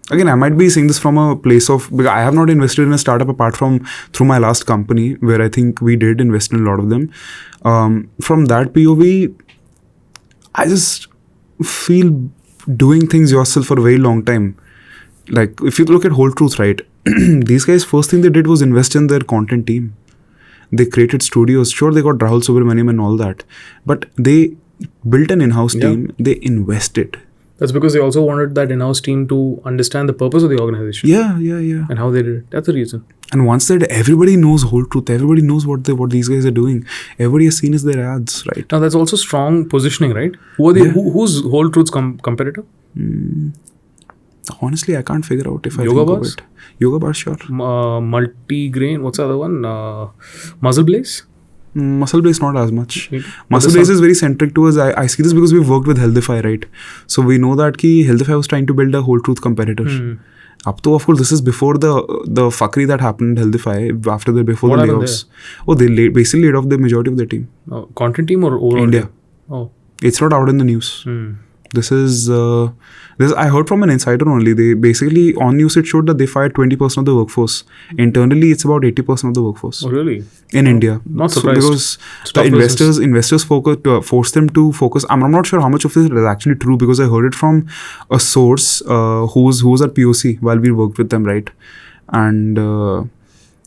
Again, I might be saying this from a place of, because I have not invested in a startup apart from through my last company, where I think we did invest in a lot of them. From that POV, I just feel doing things yourself for a very long time. Like, if you look at Whole Truth, right, these guys, first thing they did was invest in their content team. They created studios. Sure, they got Rahul Subramaniam and all that, but they built an in-house team. They invested. That's because they also wanted that in-house team to understand the purpose of the organization. Yeah. And how they did it. That's the reason. And once that, everybody knows Whole Truth. Everybody knows what these guys are doing. Everybody has seen is their ads, right? Now, that's also strong positioning, right? Who are they? Who's Whole Truth's competitor? Honestly, I can't figure out if I Yoga think bars? of it. Yoga Bar, sure. Multi-grain, what's the other one? Muscle Blaze? Muscle Blaze, not as much. Maybe. Muscle Blaze is very centric to us. I see this because we've worked with Healthify, right? So we know that Healthify was trying to build a Whole Truth competitor. Up to, of course, this is before the fuckery that happened in Healthify, before the layoffs. Oh, they basically laid off the majority of their team. Content team or overall? India. Oh. It's not out in the news. This I heard from an insider only. They basically, on news, it showed that they fired 20% of the workforce. Internally, it's about 80% of the workforce. Oh, really? In India. Not surprised. Because the investors forced them to focus. I'm not sure how much of this is actually true, because I heard it from a source who was at POC while we worked with them, right? And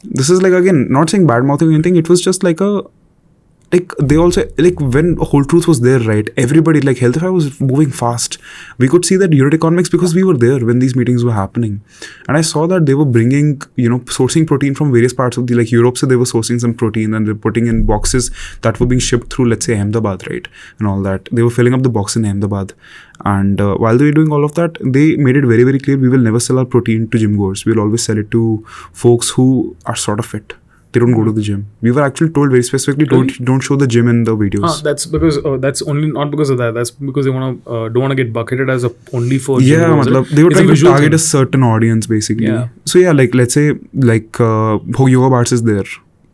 this is like, again, not saying bad mouthing or anything. It was just like a like they also, like when Whole Truth was there, right, everybody, like Healthify was moving fast. We could see that unit economics because we were there when these meetings were happening, and I saw that they were bringing, sourcing protein from various parts of the, like Europe. So they were sourcing some protein and they're putting in boxes that were being shipped through, let's say, Ahmedabad, right, and all that. They were filling up the box in Ahmedabad, and while they were doing all of that, they made it very, very clear, we will never sell our protein to gym goers. We'll always sell it to folks who are sort of fit. They don't go to the gym. We were actually told very specifically, don't show the gym in the videos. That's because that's only not because of that. That's because they don't want to get bucketed as only for gym goers, right? They were It's a trying to visual target thing. a certain audience basically. Yeah. So yeah, like let's say Yoga Bars is there.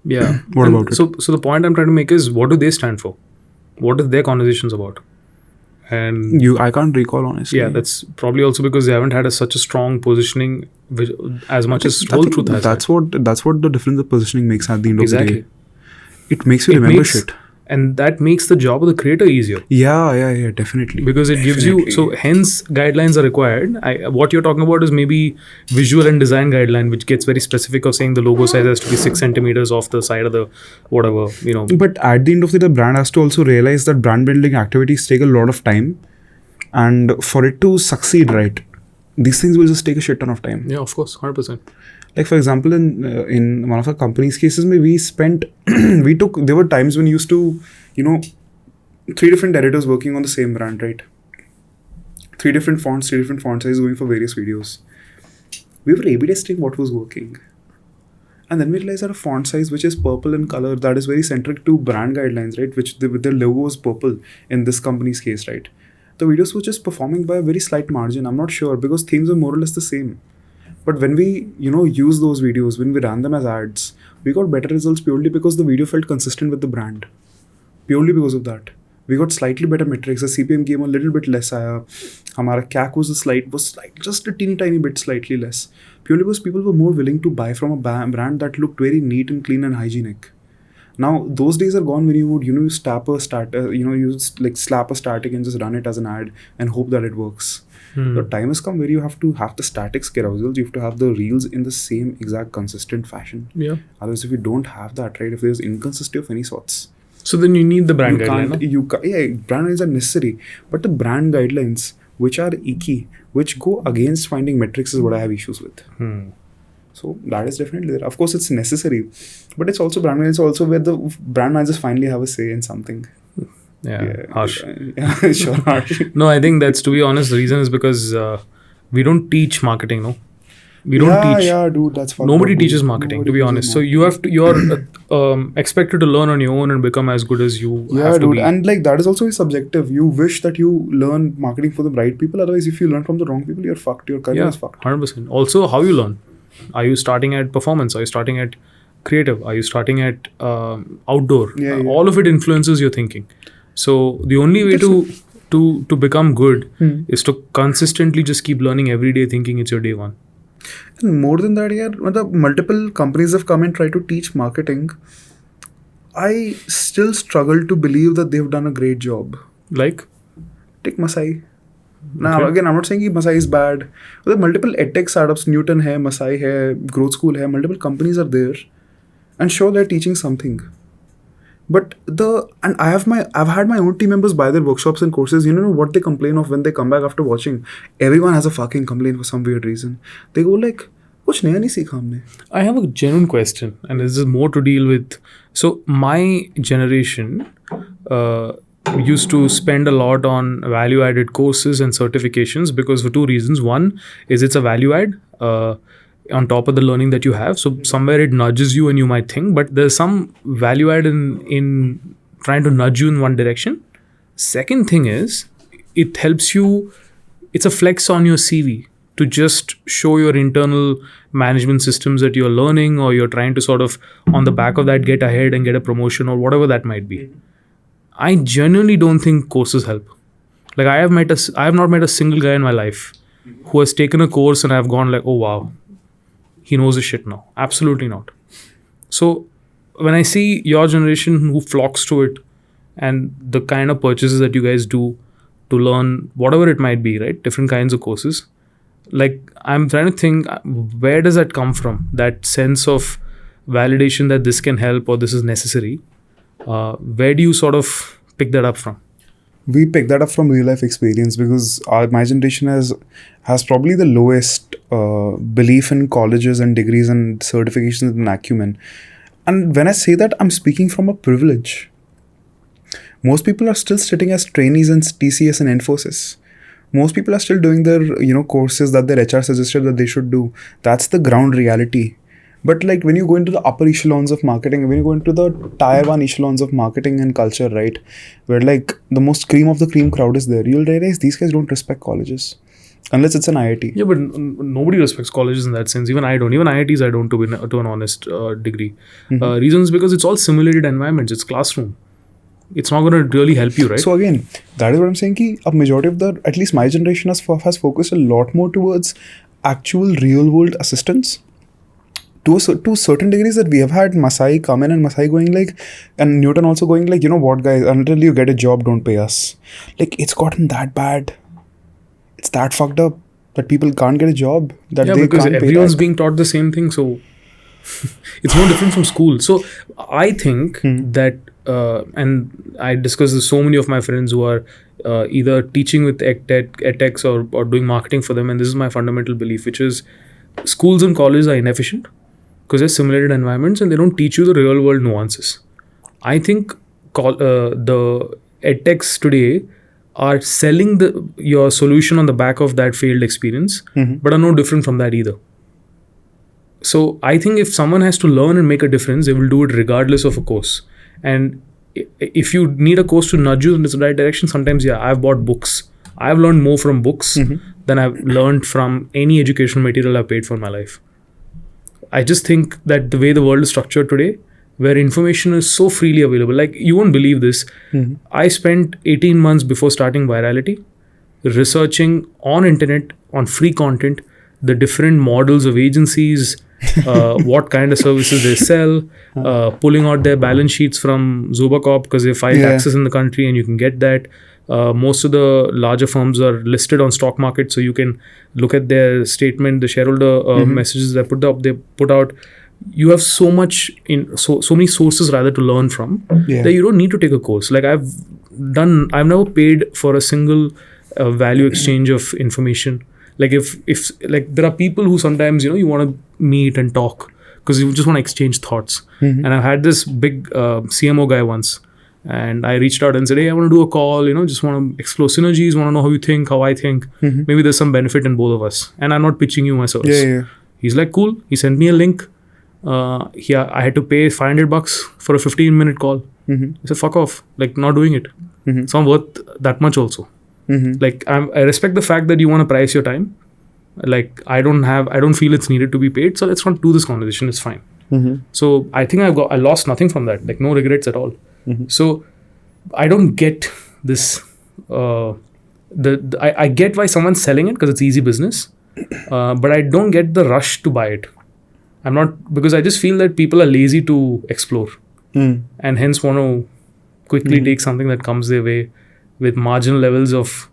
Yeah. What And about it? So the point I'm trying to make is, what do they stand for? What is their conversations about? And I can't recall honestly. yeah, that's probably also because they haven't had such a strong positioning as much as I Whole think Truth has. that's what the difference of positioning makes at the end Exactly. of the day. It makes you remember shit. And that makes the job of the creator easier. Yeah, definitely. Because it gives you, so hence guidelines are required. What you're talking about is maybe visual and design guideline, which gets very specific of saying the logo size has to be 6 centimeters off the side of the whatever, But at the end of the day, the brand has to also realize that brand building activities take a lot of time, and for it to succeed, right, these things will just take a shit ton of time. Yeah, of course, 100%. Like for example, in one of our company's cases, we spent there were times when we used to, 3 different editors working on the same brand, right? 3 different fonts, 3 different font sizes going for various videos. We were A/B testing what was working, and then we realized that a font size which is purple in color, that is very centric to brand guidelines, right? Which with their logo was purple in this company's case, right? The videos were just performing by a very slight margin. I'm not sure because themes are more or less the same. But when we, use those videos, when we ran them as ads, we got better results purely because the video felt consistent with the brand. Purely because of that. We got slightly better metrics. The CPM came a little bit less. Hamara CAC was just a tiny bit slightly less. Purely because people were more willing to buy from a brand that looked very neat and clean and hygienic. Now, those days are gone when you would, you slap a static and just run it as an ad and hope that it works. The time has come where you have to have the statics carousels, you have to have the reels in the same exact consistent fashion. Yeah. Otherwise, if you don't have that, right, if there's inconsistency of any sorts, So then you need the brand guideline. brand guidelines are necessary, but the brand guidelines which are icky, which go against finding metrics, is what I have issues with. So that is definitely there. Of course, it's necessary, but it's also brand guidelines, also where the brand managers finally have a say in something. Harsh. Yeah, sure, harsh. No, I think that's, to be honest, the reason is because we don't teach marketing, no? We don't teach. Yeah, dude, that's fucked Nobody up, teaches dude. marketing, Nobody to be teaches honest. So marketing. you're expected to learn on your own and become as good as you have to dude, be. and like that is also very subjective. You wish that you learn marketing for the right people. Otherwise, if you learn from the wrong people, you're fucked. Your career is fucked. 100%. Also, how you learn. Are you starting at performance? Are you starting at creative? Are you starting at outdoor? Yeah. All of it influences your thinking. So the only way to become good is to consistently just keep learning every day, thinking it's your day one. And more than that, the multiple companies have come and tried to teach marketing. I still struggle to believe that they've done a great job. Like? Take Masai. Now, again, I'm not saying that Masai is bad. There are multiple edtech startups, Newton hai, Masai hai, Growth School hai, multiple companies are there. And sure, they're teaching something. But I've had my own team members buy their workshops and courses. You know what they complain of when they come back after watching? Everyone has a fucking complaint for some weird reason. They go like, kuch naya nahi seekha humne. I have a genuine question, and this is more to deal with. So my generation used to spend a lot on value-added courses and certifications because for 2 reasons. One is it's a value add on top of the learning that you have. So somewhere it nudges you and you might think, but there's some value add in trying to nudge you in one direction. Second thing is it helps you, it's a flex on your CV to just show your internal management systems that you're learning, or you're trying to sort of on the back of that get ahead and get a promotion or whatever that might be. I genuinely don't think courses help. Like I have not met a single guy in my life who has taken a course and I've gone like, oh wow, he knows his shit now. Absolutely not. So when I see your generation who flocks to it and the kind of purchases that you guys do to learn whatever it might be, right? Different kinds of courses. Like I'm trying to think, where does that come from? That sense of validation that this can help or this is necessary. Where do you sort of pick that up from? We pick that up from real life experience because my generation has probably the lowest belief in colleges and degrees and certifications and acumen. And when I say that, I'm speaking from a privilege. Most people are still sitting as trainees in TCS and Infosys. Most people are still doing their courses that their HR suggested that they should do. That's the ground reality. But like when you go into the upper echelons of marketing, when you go into the tier 1 echelons of marketing and culture, right, where like the most cream of the cream crowd is there, you'll realize these guys don't respect colleges. Unless it's an IIT. Yeah, but nobody respects colleges in that sense. Even I don't. Even IITs, I don't, to an honest degree. Reasons because it's all simulated environments. It's classroom. It's not going to really help you, right? So again, that is what I'm saying. Ki a majority of at least my generation has focused a lot more towards actual real world assistance. To certain degrees that we have had Masai come in and Masai going like, and Newton also going like, you know what guys, until you get a job, don't pay us. Like it's gotten that bad. It's that fucked up that people can't get a job. That yeah, they because can't everyone's pay being taught the same thing. So it's no different from school. So I think that, and I discuss with so many of my friends who are either teaching with edtechs or doing marketing for them. And this is my fundamental belief, which is schools and colleges are inefficient because they're simulated environments and they don't teach you the real world nuances. I think the edtechs today are selling your solution on the back of that failed experience, but are no different from that either. So I think if someone has to learn and make a difference, they will do it regardless of a course. And if you need a course to nudge you in the right direction, sometimes, yeah, I've bought books. I've learned more from books than I've learned from any educational material I've paid for in my life. I just think that the way the world is structured today, where information is so freely available, like you won't believe this. I spent 18 months before starting Virality researching on internet, on free content, the different models of agencies, what kind of services they sell, pulling out their balance sheets from Zubacorp because they file taxes in the country and you can get that. Most of the larger firms are listed on stock market, so you can look at their statement, the shareholder messages they put out. You have so many sources rather to learn from that you don't need to take a course. Like I've never paid for a single value exchange of information. Like if like there are people who sometimes you want to meet and talk because you just want to exchange thoughts. And I've had this big CMO guy once. And I reached out and said, hey, I want to do a call, just want to explore synergies, want to know how you think, how I think. Maybe there's some benefit in both of us. And I'm not pitching you my service. Yeah. He's like, cool. He sent me a link. I had to pay $500 for a 15-minute call. I said, fuck off. Like, not doing it. It's not worth that much also. Like, I respect the fact that you want to price your time. Like, I don't feel it's needed to be paid. So let's not do this conversation. It's fine. So I think I lost nothing from that. Like, no regrets at all. So I don't get this. I get why someone's selling it because it's easy business, but I don't get the rush to buy it. I'm not, because I just feel that people are lazy to explore and hence want to quickly take something that comes their way with marginal levels of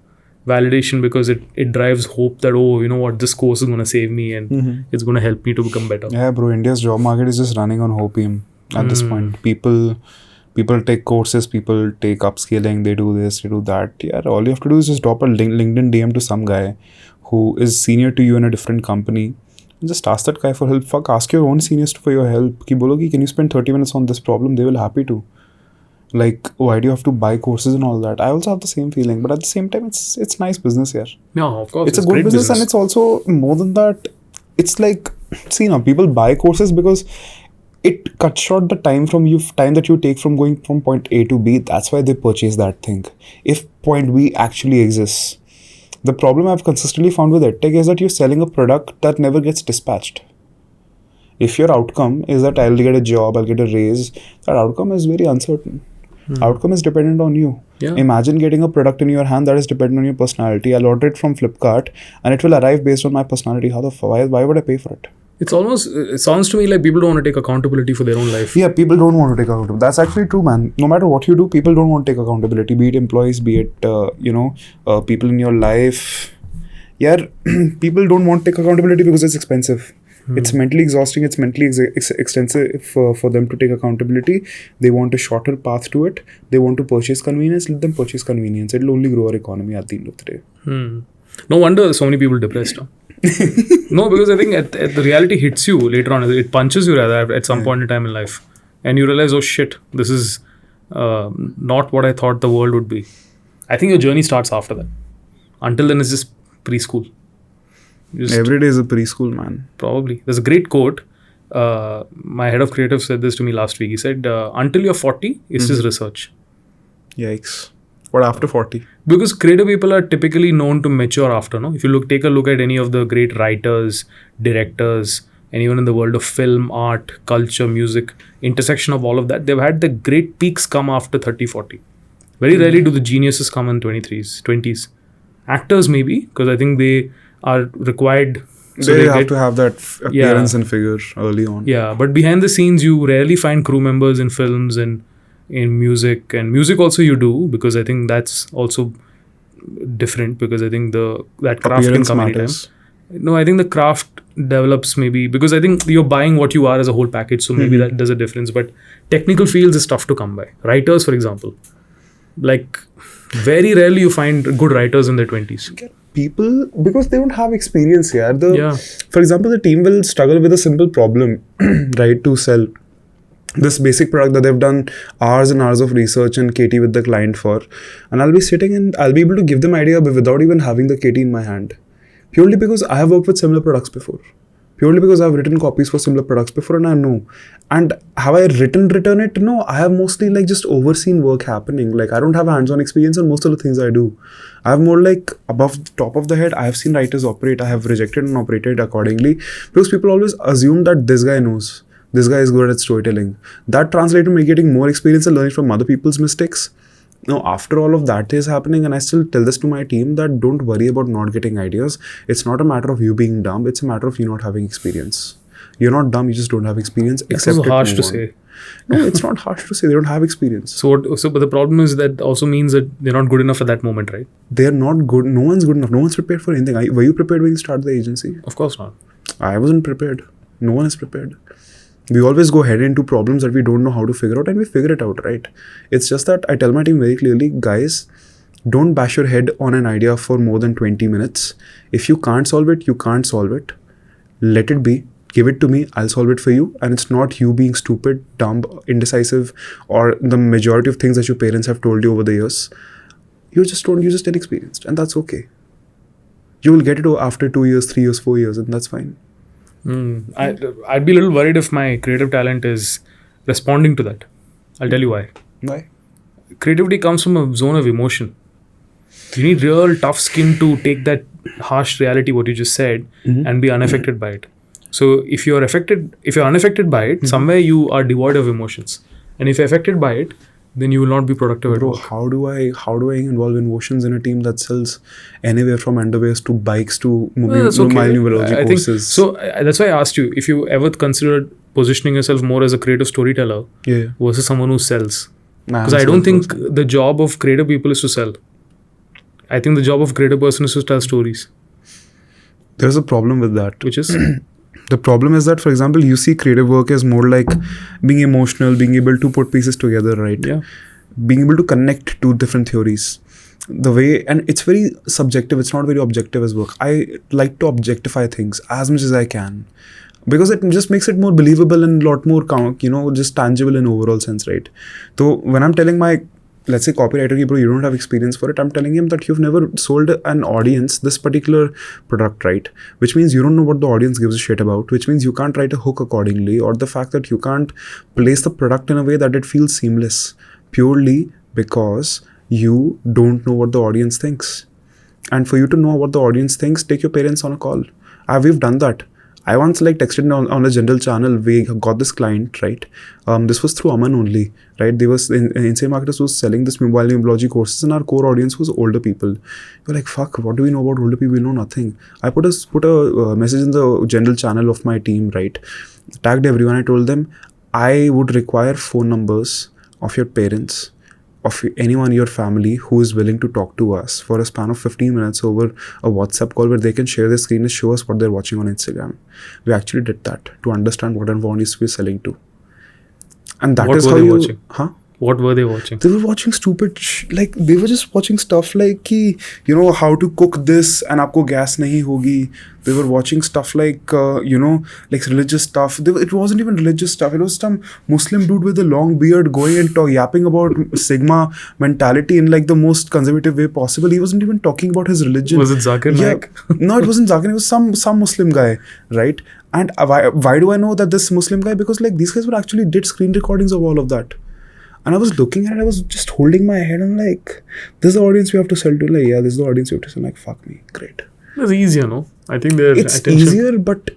validation because it drives hope that, oh, you know what, this course is going to save me and it's going to help me to become better. Yeah, bro, India's job market is just running on hopium at this point. People take courses, people take upscaling, they do this, they do that. Yeah, all you have to do is just drop a LinkedIn DM to some guy who is senior to you in a different company. And just ask that guy for help. Fuck, ask your own seniors for your help. Ki bolo ki, can you spend 30 minutes on this problem? They will happy to. Like, why do you have to buy courses and all that? I also have the same feeling, but at the same time, it's nice business here. Yeah, of course. It's a good business, and it's also more than that. It's like, see now, people buy courses because it cuts short the time that you take from going from point A to B. That's why they purchase that thing. If point B actually exists. The problem I've consistently found with EdTech is that you're selling a product that never gets dispatched. If your outcome is that I'll get a job, I'll get a raise, that outcome is very uncertain. Outcome is dependent on you. Yeah. Imagine getting a product in your hand that is dependent on your personality. I'll order it from Flipkart and it will arrive based on my personality. Why would I pay for it? It sounds to me like people don't want to take accountability for their own life. Yeah, people don't want to take accountability. That's actually true, man. No matter what you do, people don't want to take accountability. Be it employees, be it, people in your life. Yeah, people don't want to take accountability because it's expensive. It's mentally exhausting. It's mentally extensive for them to take accountability. They want a shorter path to it. They want to purchase convenience. Let them purchase convenience. It'll only grow our economy at the end of the day. No wonder so many people depressed. Huh? No, because I think at the reality hits you later on. It punches you rather at some point in time in life. And you realize, oh shit, this is not what I thought the world would be. I think your journey starts after that. Until then, it's just preschool. Every day is a preschool, man. Probably. There's a great quote. My head of creative said this to me last week. He said, until you're 40, it's just research. Yikes. What after 40? Because creative people are typically known to mature after, no? If you take a look at any of the great writers, directors, and even in the world of film, art, culture, music, intersection of all of that, they've had the great peaks come after 30, 40. Very rarely do the geniuses come in 20s. Actors maybe, because I think they are required. So they have to have that appearance and figure early on. Yeah, but behind the scenes, you rarely find crew members in films and in music. And music also you do, because I think that's also different, because I think that craft appearance can come matters. anytime. No, I think the craft develops maybe, because I think you're buying what you are as a whole package, so maybe that does a difference. But technical fields is tough to come by. Writers, for example, like very rarely you find good writers in their 20s. People, because they don't have experience here. Yeah. For example, the team will struggle with a simple problem, right, to sell this basic product that they've done hours and hours of research and KT with the client for. And I'll be sitting and I'll be able to give them idea without even having the KT in my hand. Purely because I have worked with similar products before. Purely because I've written copies for similar products before and I know. And have I return it? No, I have mostly just overseen work happening. I don't have hands-on experience on most of the things I do. I have more above the top of the head. I have seen writers operate. I have rejected and operated accordingly. Because people always assume that this guy knows. This guy is good at storytelling. That translates to me getting more experience and learning from other people's mistakes. Now, after all of that is happening, and I still tell this to my team, that don't worry about not getting ideas. It's not a matter of you being dumb. It's a matter of you not having experience. You're not dumb. You just don't have experience. It's so harsh to say. No, it's not harsh to say. They don't have experience. But the problem is that also means that they're not good enough at that moment, right? They're not good. No one's good enough. No one's prepared for anything. Were you prepared when you started the agency? Of course not. I wasn't prepared. No one is prepared. We always go head into problems that we don't know how to figure out, and we figure it out, right? It's just that I tell my team very clearly, guys, don't bash your head on an idea for more than 20 minutes. If you can't solve it, you can't solve it. Let it be. Give it to me. I'll solve it for you. And it's not you being stupid, dumb, indecisive, or the majority of things that your parents have told you over the years. You're just inexperienced, and that's okay. You will get it after 2 years, 3 years, 4 years, and that's fine. I'd be a little worried if my creative talent is responding to that. I'll tell you why. Why? Creativity comes from a zone of emotion. You need real tough skin to take that harsh reality, what you just said, and be unaffected by it. So if you're unaffected by it, somewhere you are devoid of emotions. And if you're affected by it, then you will not be productive at all. How do I involve emotions in a team that sells anywhere from underwears to bikes to numerology courses? So that's why I asked you if you ever considered positioning yourself more as a creative storyteller versus someone who sells. Because I don't think the job of creative people is to sell. I think the job of creative person is to tell stories. There's a problem with that. Which is? The problem is that, for example, you see creative work as more like being emotional, being able to put pieces together, right? Yeah. Being able to connect two different theories. And it's very subjective, it's not very objective as work. I like to objectify things as much as I can. Because it just makes it more believable and a lot more, just tangible in overall sense, right? So when I'm telling my, let's say, copywriter, bro, you don't have experience for it, I'm telling him that you've never sold an audience this particular product, right? Which means you don't know what the audience gives a shit about, which means you can't write a hook accordingly, or the fact that you can't place the product in a way that it feels seamless, purely because you don't know what the audience thinks. And for you to know what the audience thinks, take your parents on a call. We've done that. I once texted on a general channel, we got this client, right? This was through Aman only, right? They was Insane Marketers was selling this mobile numerology courses, and our core audience was older people. You're like, fuck, what do we know about older people? We know nothing. I put a message in the general channel of my team, right? Tagged everyone. I told them, I would require phone numbers of your parents, of anyone in your family who is willing to talk to us for a span of 15 minutes over a WhatsApp call where they can share their screen and show us what they're watching on Instagram. We actually did that to understand what audience we're selling to. And that What is were how they you... watching? Huh? What were they watching? They were watching stupid like they were just watching stuff like ki, how to cook this and aapko gas nahi hogi. They were watching stuff like like religious stuff. It wasn't even religious stuff. It was some Muslim dude with a long beard going and yapping about Sigma mentality in like the most conservative way possible. He wasn't even talking about his religion. Was it Zakir Naik? No, it wasn't Zakir. It was some Muslim guy, right? And why do I know that this Muslim guy? Because like these guys were actually did screen recordings of all of that. And I was looking at it, I was just holding my head and like, this is the audience we have to sell to. Like, yeah, this is the audience we have to sell. Like, fuck me, great. It's easier, no? I think it's attention. Easier, but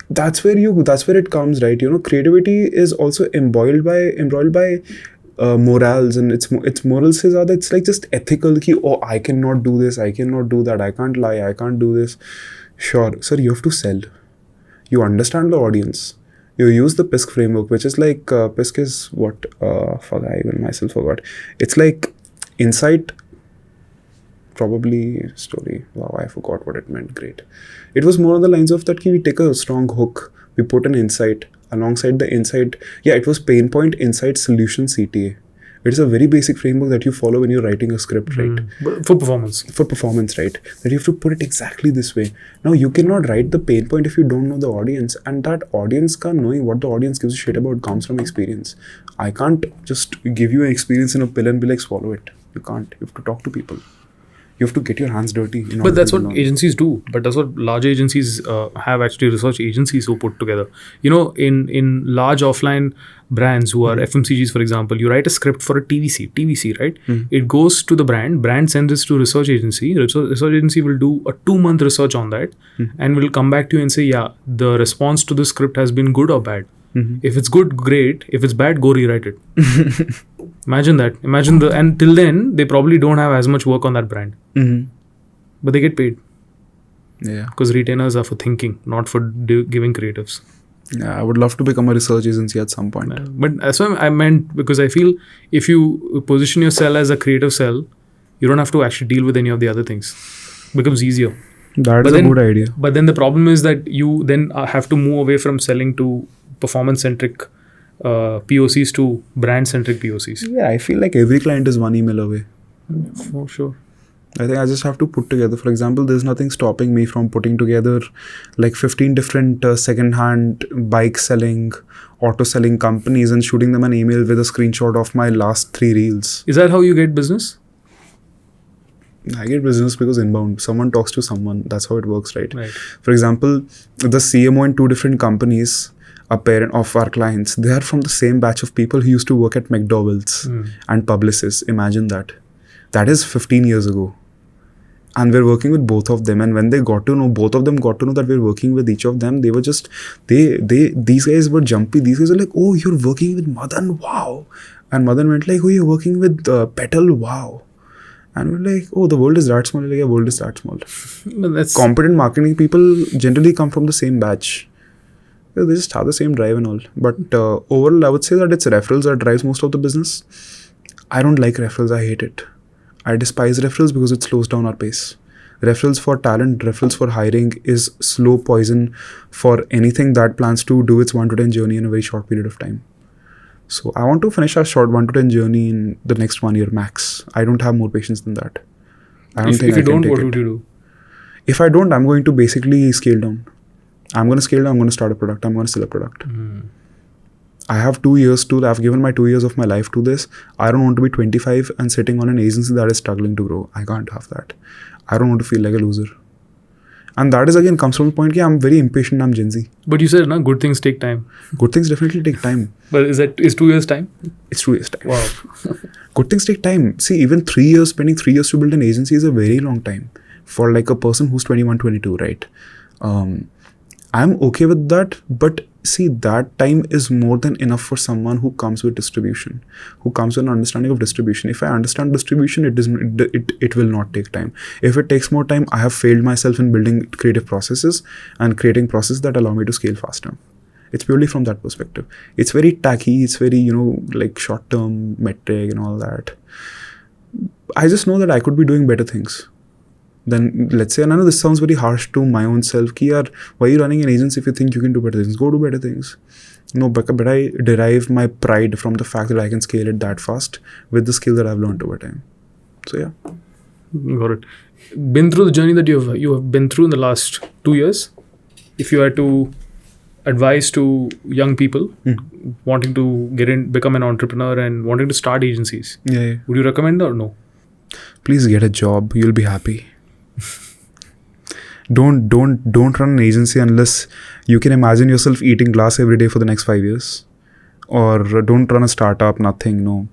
that's where it comes, right? Creativity is also embroiled by morals, and its morals is that it's like just ethical. Ki, oh, I cannot do this, I cannot do that, I can't lie, I can't do this. Sure, sir, you have to sell. You understand the audience. You use the PISC framework, which is like, PISC is what? I even myself forgot. It's like insight, probably story. Wow, I forgot what it meant. Great. It was more on the lines of that we take a strong hook, we put an insight alongside the insight. Yeah, it was pain point, insight, solution, CTA. It is a very basic framework that you follow when you're writing a script, right? But for performance. For performance, right? That you have to put it exactly this way. Now, you cannot write the pain point if you don't know the audience. And that audience knowing what the audience gives a shit about comes from experience. I can't just give you an experience in a pill and be like, swallow it. You can't. You have to talk to people. You have to get your hands dirty. But that's what agencies do. But that's what large agencies have actually research agencies who put together. In large offline brands who are FMCGs, for example, you write a script for a TVC, right? It goes to the brand sends it to research agency. Research agency will do a 2-month research on that and will come back to you and say, yeah, the response to the script has been good or bad. If it's good, great. If it's bad, go rewrite it. Imagine that. And till then, they probably don't have as much work on that brand. But they get paid. Yeah. Because retainers are for thinking, not for giving creatives. Yeah, I would love to become a research agency at some point. But that's what I meant, because I feel if you position your cell as a creative cell, you don't have to actually deal with any of the other things. It becomes easier. That is a good idea. But then the problem is that you then have to move away from selling to performance-centric POCs to brand-centric POCs. Yeah, I feel like every client is one email away. For sure. I think I just have to put together. For example, there's nothing stopping me from putting together like 15 different second-hand bike selling, auto selling companies and shooting them an email with a screenshot of my last 3 reels. Is that how you get business? I get business because inbound. Someone talks to someone. That's how it works, right? Right. For example, the CMO in 2 different companies, a parent of our clients, they are from the same batch of people who used to work at McDowell's and Publicis. Imagine that. That is 15 years ago. And we're working with both of them. And when they got to know, both of them got to know that we're working with each of them, they were just, these guys were jumpy. These guys are like, oh, you're working with Madan, wow. And Madan went like, oh, you're working with Petal, wow. And we're like, oh, the world is that small. Like, the world is that small. That's competent marketing people generally come from the same batch. They just have the same drive and all. But overall, I would say that it's referrals that drives most of the business. I don't like referrals. I hate it. I despise referrals because it slows down our pace. Referrals for talent, referrals for hiring is slow poison for anything that plans to do its 1 to 10 journey in a very short period of time. So I want to finish our short 1 to 10 journey in the next 1 year max. I don't have more patience than that. I don't think if you don't, what would you do? If I don't, I'm going to basically scale down. I'm going to scale down. I'm going to start a product. I'm going to sell a product. I have 2 years to, I've given my 2 years of my life to this. I don't want to be 25 and sitting on an agency that is struggling to grow. I can't have that. I don't want to feel like a loser. And that is again comes from the point that I'm very impatient. I'm Gen Z. But you said, good things take time. Good things definitely take time. But is 2 years time? It's 2 years time. Wow. Good things take time. See, even 3 years, spending 3 years to build an agency is a very long time for like a person who's 21, 22, right? I'm okay with that, but see, that time is more than enough for someone who comes with distribution, who comes with an understanding of distribution. If I understand distribution, it will not take time. If it takes more time, I have failed myself in building creative processes and creating processes that allow me to scale faster. It's purely from that perspective. It's very tacky. It's very, like short-term metric and all that. I just know that I could be doing better things. Then let's say, and I know this sounds very harsh to my own self, ki yaar, why are you running an agency if you think you can do better things? Go do better things. No, but I derive my pride from the fact that I can scale it that fast with the skill that I've learned over time. So yeah. Got it. Been through the journey that you have been through in the last 2 years. If you had to advise to young people wanting to become an entrepreneur and wanting to start agencies, would you recommend or no? Please get a job. You'll be happy. Don't run an agency unless you can imagine yourself eating glass every day for the next 5 years. Or don't run a startup, nothing, no.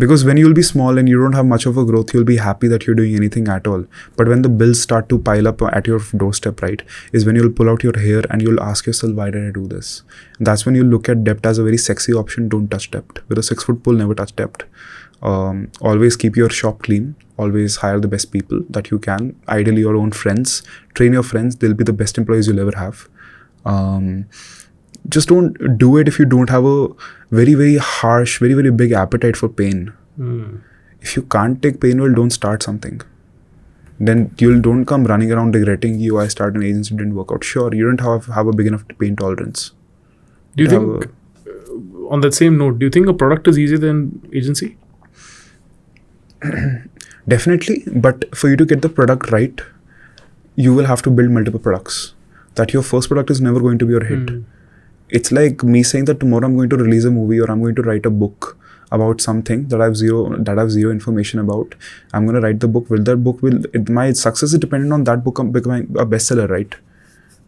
Because when you'll be small and you don't have much of a growth, you'll be happy that you're doing anything at all. But when the bills start to pile up at your doorstep, right, is when you'll pull out your hair and you'll ask yourself, why did I do this? And that's when you look at debt as a very sexy option. Don't touch debt. With a 6-foot pole, never touch debt. Always keep your shop clean. Always hire the best people that you can. Ideally, your own friends. Train your friends. They'll be the best employees you'll ever have. Just don't do it if you don't have a very, very harsh, very, very big appetite for pain. If you can't take pain, well, don't start something. Then don't come running around regretting, I started an agency, didn't work out. Sure, you don't have a big enough pain tolerance. Do you think, on that same note, do you think a product is easier than agency? Definitely, but for you to get the product right, you will have to build multiple products. That your first product is never going to be your hit. It's like me saying that tomorrow I'm going to release a movie or I'm going to write a book about something that I have zero information about. I'm going to write the book. My success is dependent on that book becoming a bestseller, right?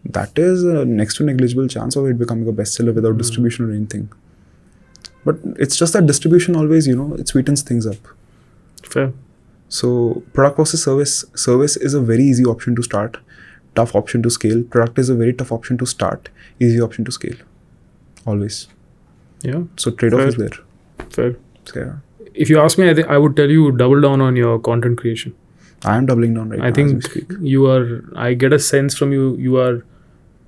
That is a next to negligible chance of it becoming a bestseller without distribution or anything. But it's just that distribution always, it sweetens things up. Fair. So product versus service. Service is a very easy option to start. Tough option to scale. Product is a very tough option to start. Easy option to scale. Always. Yeah. So trade-off is there. Fair. So, yeah. If you ask me, I would tell you double down on your content creation. I am doubling down right now. I think you are. I get a sense from you. You are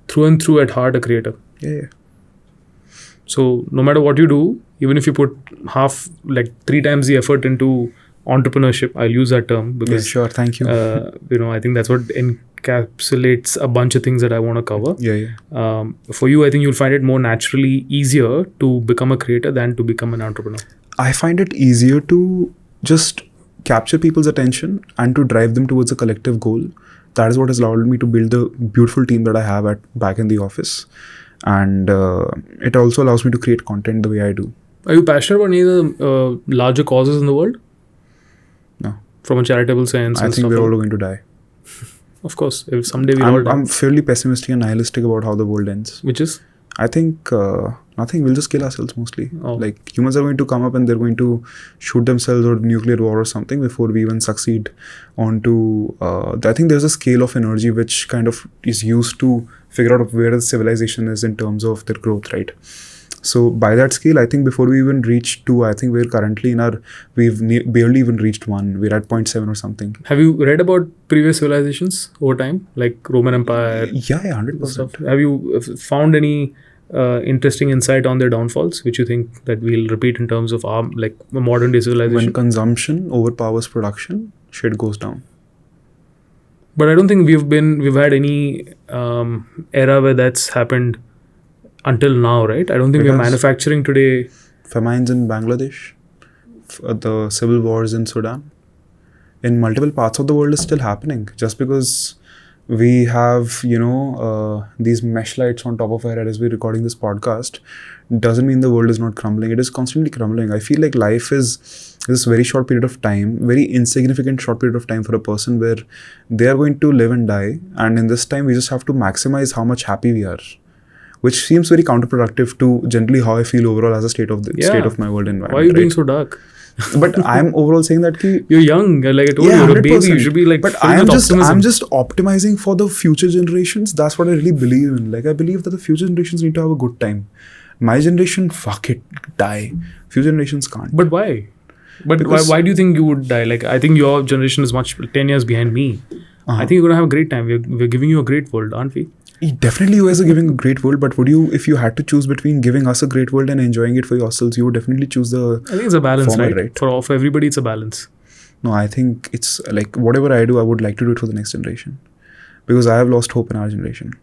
through and through at heart a creator. Yeah. So no matter what you do, even if you put 3 times the effort into entrepreneurship, I'll use that term because sure. Thank you. I think that's what encapsulates a bunch of things that I want to cover. Yeah. For you, I think you'll find it more naturally easier to become a creator than to become an entrepreneur. I find it easier to just capture people's attention and to drive them towards a collective goal. That is what has allowed me to build the beautiful team that I have back in the office. And it also allows me to create content the way I do. Are you passionate about any of the larger causes in the world? No. From a charitable sense? I think we're all going to die. Of course. If someday we'll all die. I'm fairly pessimistic and nihilistic about how the world ends. Which is? I think nothing. We'll just kill ourselves mostly. Oh. Like humans are going to come up and they're going to shoot themselves or nuclear war or something before we even succeed onto. I think there's a scale of energy which kind of is used to figure out where the civilization is in terms of their growth, right? So by that scale, I think before we even reach 2, I think we're currently we've barely even reached 1. We're at 0.7 or something. Have you read about previous civilizations over time, like Roman Empire? Yeah, 100%. Stuff? Have you found any interesting insight on their downfalls, which you think that we'll repeat in terms of our modern day civilization? When consumption overpowers production, shit goes down. But I don't think we've had any era where that's happened until now, right? I don't think we're manufacturing today. Famines in Bangladesh, the civil wars in Sudan, in multiple parts of the world is still happening. Just because we have, these mesh lights on top of our head as we're recording this podcast, doesn't mean the world is not crumbling. It is constantly crumbling. I feel like life is this very short period of time, very insignificant short period of time for a person where they are going to live and die. And in this time, we just have to maximize how much happy we are. Which seems very counterproductive to generally how I feel overall as a state of my world environment. Why are you being so dark? But I'm overall saying that you're young. Like I told you, you're a baby. You should be like. But I'm just optimizing for the future generations. That's what I really believe in. Like I believe that the future generations need to have a good time. My generation, fuck it, die. Future generations can't. But why? Why do you think you would die? Like I think your generation is 10 years behind me. I think you're gonna have a great time. We're giving you a great world, aren't we? Definitely you guys are giving a great world, but would you, if you had to choose between giving us a great world and enjoying it for yourselves, you would definitely choose the I think it's a balance, former, right? For everybody, it's a balance. No, I think it's like whatever I do, I would like to do it for the next generation. Because I have lost hope in our generation.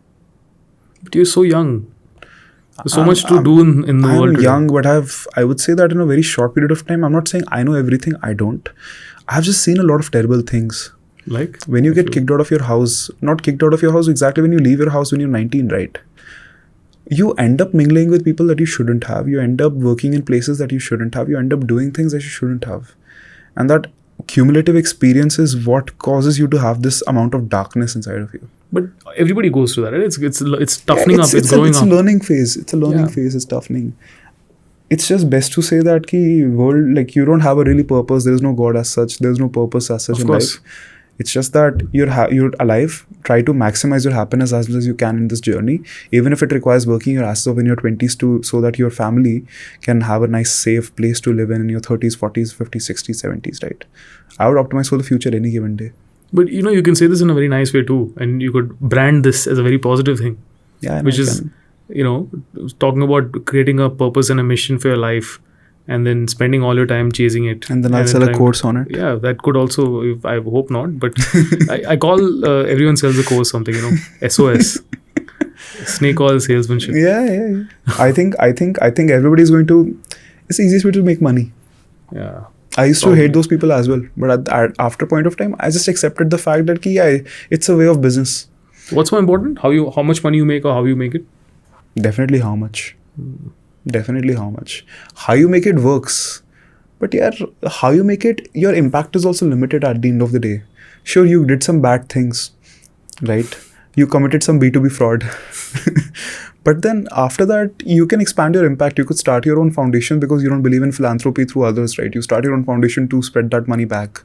But you're so young. There's so much to do in the world I'm today. young, but I would say that in a very short period of time, I'm not saying I know everything, I don't. I've just seen a lot of terrible things. Like? When you get kicked out of your house, not kicked out of your house, exactly when you leave your house when you're 19, right? You end up mingling with people that you shouldn't have. You end up working in places that you shouldn't have. You end up doing things that you shouldn't have. And that cumulative experience is what causes you to have this amount of darkness inside of you. But everybody goes through that, right? It's toughening up. It's growing up. It's a learning phase. It's a learning phase. It's toughening. It's just best to say that ki world, like you don't have a really purpose. There is no God as such. There's no purpose as such in life. It's just that you're alive. Try to maximize your happiness as much as you can in this journey, even if it requires working your ass off in your 20s so that your family can have a nice, safe place to live in your 30s, 40s, 50s, 60s, 70s, right? I would optimize for the future any given day. But you can say this in a very nice way too, and you could brand this as a very positive thing. Yeah, which is, talking about creating a purpose and a mission for your life, and then spending all your time chasing it. And then I'll sell a course on it. Yeah, that could also, I hope not, but I call everyone sells a course something, SOS. Snake oil salesmanship. Yeah. I think everybody's going to, it's the easiest way to make money. Yeah. I used to hate those people as well. But after a point of time, I just accepted the fact that it's a way of business. What's more important? How much money you make or how you make it? Definitely how much. Definitely how much. How you make it works. But how you make it, your impact is also limited at the end of the day. Sure, you did some bad things, right? You committed some B2B fraud. But then after that, you can expand your impact. You could start your own foundation because you don't believe in philanthropy through others, right? You start your own foundation to spread that money back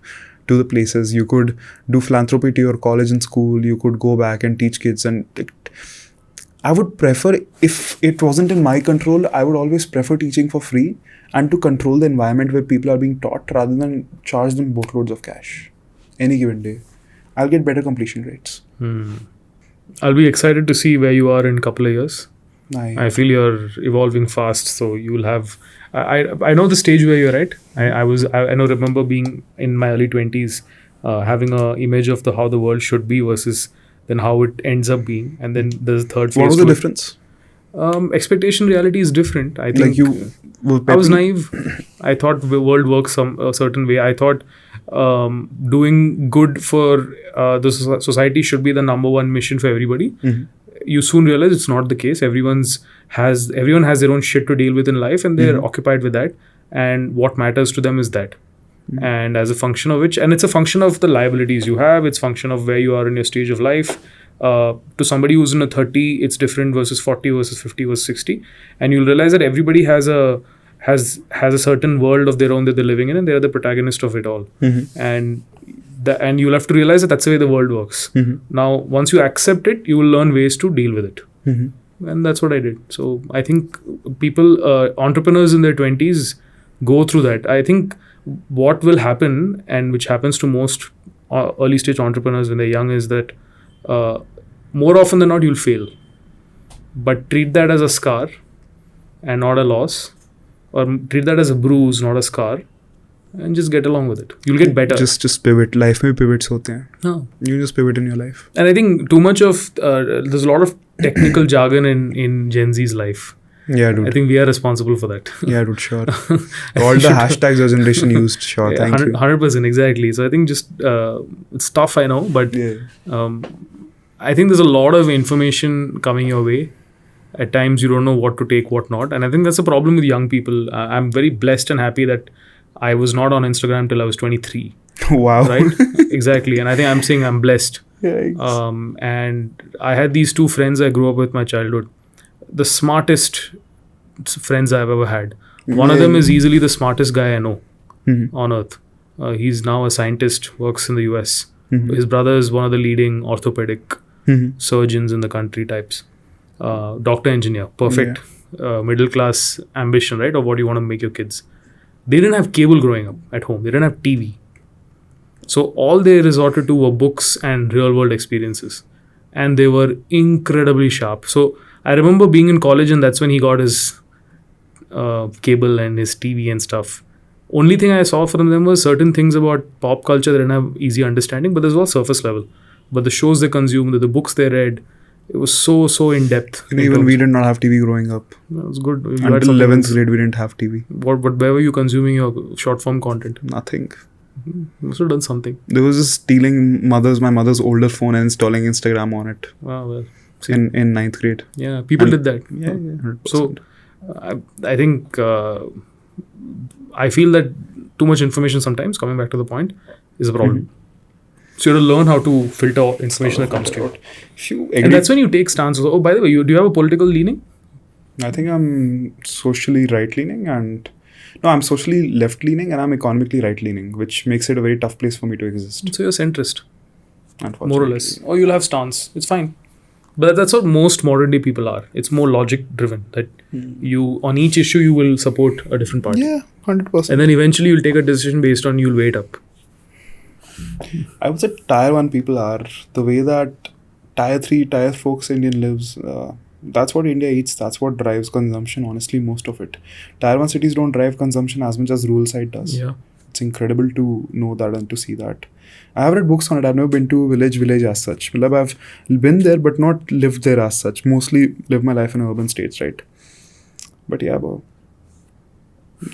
to the places. You could do philanthropy to your college and school. You could go back and teach kids. And I would prefer, if it wasn't in my control, I would always prefer teaching for free and to control the environment where people are being taught rather than charge them boatloads of cash any given day. I'll get better completion rates. I'll be excited to see where you are in a couple of years. Nice. I feel you're evolving fast, so you will have. I know the stage where you're at. I remember being in my early 20s, having a image of how the world should be versus then how it ends up being, and then there's the third phase. What was the difference? Expectation reality is different. I think I was naive. I thought the world works a certain way. I thought doing good for the society should be the number one mission for everybody. Mm-hmm. You soon realize it's not the case. Everyone has their own shit to deal with in life, and they're occupied with that. And what matters to them is that. And as a function of which, and it's a function of the liabilities you have. It's function of where you are in your stage of life. To somebody who's in a 30, it's different versus 40 versus 50 versus 60. And you'll realize that everybody has a certain world of their own that they're living in, and they're the protagonist of it all. And you'll have to realize that that's the way the world works. Now, once you accept it, you will learn ways to deal with it. And that's what I did. So I think people, entrepreneurs in their 20s, go through that. I think what will happen, and which happens to most early stage entrepreneurs when they're young, is that more often than not, you'll fail. But treat that as a scar and not a loss. Or treat that as a bruise, not a scar. And just get along with it. You'll get better. Just pivot. Life mein pivots hote hain. No. You just pivot in your life. And I think too much of there's a lot of technical jargon in Gen Z's life. Yeah, dude. I think we are responsible for that. Yeah, dude, sure. All the hashtags your generation used, sure, Yeah, thank you. 100%, exactly. So I think just, it's tough, I know, but I think there's a lot of information coming your way. At times you don't know what to take, what not. And I think that's a problem with young people. I'm very blessed and happy that I was not on Instagram till I was 23. Wow. Right? Exactly. And I think I'm saying I'm blessed. Yikes. And I had these two friends I grew up with my childhood. The smartest friends I've ever had. One of them is easily the smartest guy I know on earth. He's now a scientist, works in the US. His brother is one of the leading orthopedic surgeons in the country types. Doctor, engineer, perfect. Middle class ambition, right? Of what you want to make your kids. They didn't have cable growing up at home. They didn't have TV. So all they resorted to were books and real world experiences. and they were incredibly sharp. So I remember being in college, and that's when he got his cable and his TV and stuff. Only thing I saw from them was certain things about pop culture that I didn't have easy understanding, but this was all surface level. But the shows they consumed, the books they read, it was so in depth. Even we did not have TV growing up. That was good. You had Until something 11th else. grade, we didn't have TV. But where were you consuming your short form content? Nothing. You must have done something. There was just stealing my mother's older phone and installing Instagram on it Wow, well, see, in 9th grade. yeah, people did that. Yeah, 100%. So I think I feel that too much information sometimes, coming back to the point, is a problem. So you have to learn how to filter information that comes to you. If you And agree, that's when you take stances. Oh, by the way, do you have a political leaning? I think I'm socially right-leaning I'm socially left-leaning and I'm economically right-leaning, which makes it a very tough place for me to exist, So you're centrist, unfortunately. more or less. Or you'll have stance. It's fine. But that's what most modern day people are. It's more logic driven. That you, on each issue, you will support a different party. Yeah, 100%. And then eventually you'll take a decision based on you'll weigh it up. I would say tier 1 people are the way that tier 3, tier 4 Indian lives. That's what India eats. That's what drives consumption. Honestly, most of it. Tier 1 cities don't drive consumption as much as rural side does. Yeah. It's incredible to know that and to see that. I have read books on it. I've never been to village as such. I've been there but not lived there as such. Mostly lived my life in urban states, right? But yeah,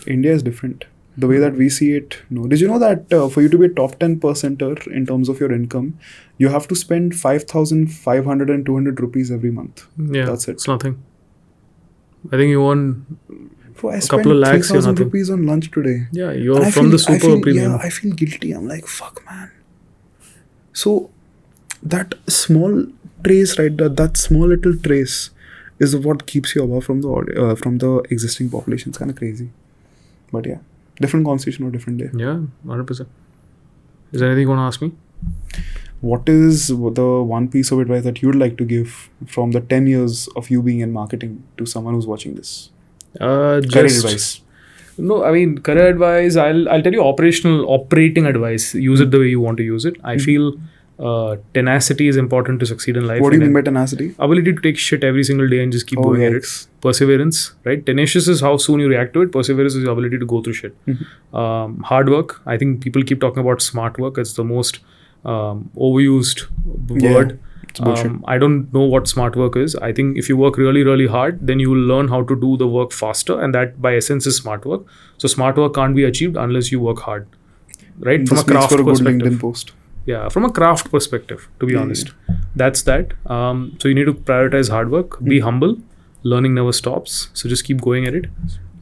India is different. The way that we see it, no. Did you know that for you to be a top 10 percenter in terms of your income, you have to spend 5,500 and 200 rupees every month? Yeah. That's it. It's nothing. I think you won Bro, I a spent couple of lakhs, 3,000 nothing. rupees on lunch today. Yeah, And you're I from feel- the super premium. Yeah, I feel guilty. I'm like, fuck, man. So that small trace, right? That small little trace is what keeps you above from the existing population. It's kind of crazy. But yeah, different conversation or different day. Yeah, 100%. Is there anything you want to ask me? What is the one piece of advice that you'd like to give from the 10 years of you being in marketing to someone who's watching this? Career advice. No, I mean, career advice, I'll tell you operating advice. Use it the way you want to use it. I feel tenacity is important to succeed in life. What do you and mean by tenacity? ability to take shit every single day and just keep going at it. yikes. Perseverance, right? Tenacious is how soon you react to it. Perseverance is the ability to go through shit. Hard work. I think people keep talking about smart work. It's the most overused word. It's bullshit. I don't know what smart work is. I think if you work really, really hard, then you will learn how to do the work faster, and that by essence is smart work. So smart work can't be achieved unless you work hard, right? From This a craft makes for a good perspective. LinkedIn post. Yeah, from a craft perspective, to be honest. That's that. So you need to prioritize hard work, be humble, learning never stops. So just keep going at it.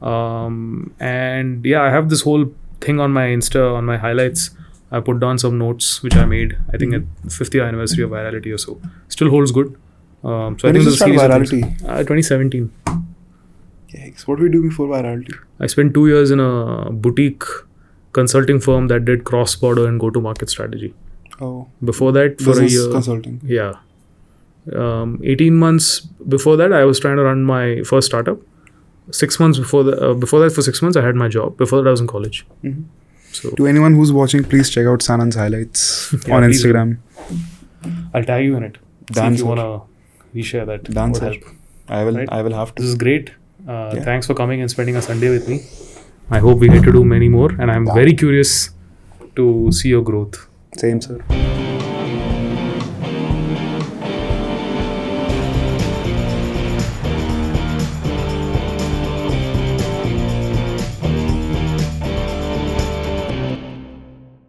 And yeah, I have this whole thing on my Insta, on my highlights. I put down some notes which I made, I think at 50th anniversary of Virality or so. Still holds good. So I When think did you there's a start series of Virality? things. 2017. Yikes. What did we do before Virality? I spent 2 years in a boutique consulting firm that did cross-border and go-to-market strategy. Oh, Before that, for a business year, consulting. yeah, 18 months before that, I was trying to run my first startup. 6 months before that, for 6 months, I had my job. Before that, I was in college. Mhm. So To anyone who's watching, please check out Saanand's highlights Yeah, on please do. Instagram. I'll tag you in it. See Done, if you sir. wanna reshare that. Done, Would sir. help. I will have This to. is great. Yeah. Thanks for coming and spending a Sunday with me. I hope we get to do many more, and I'm very curious to see your growth. Same, sir.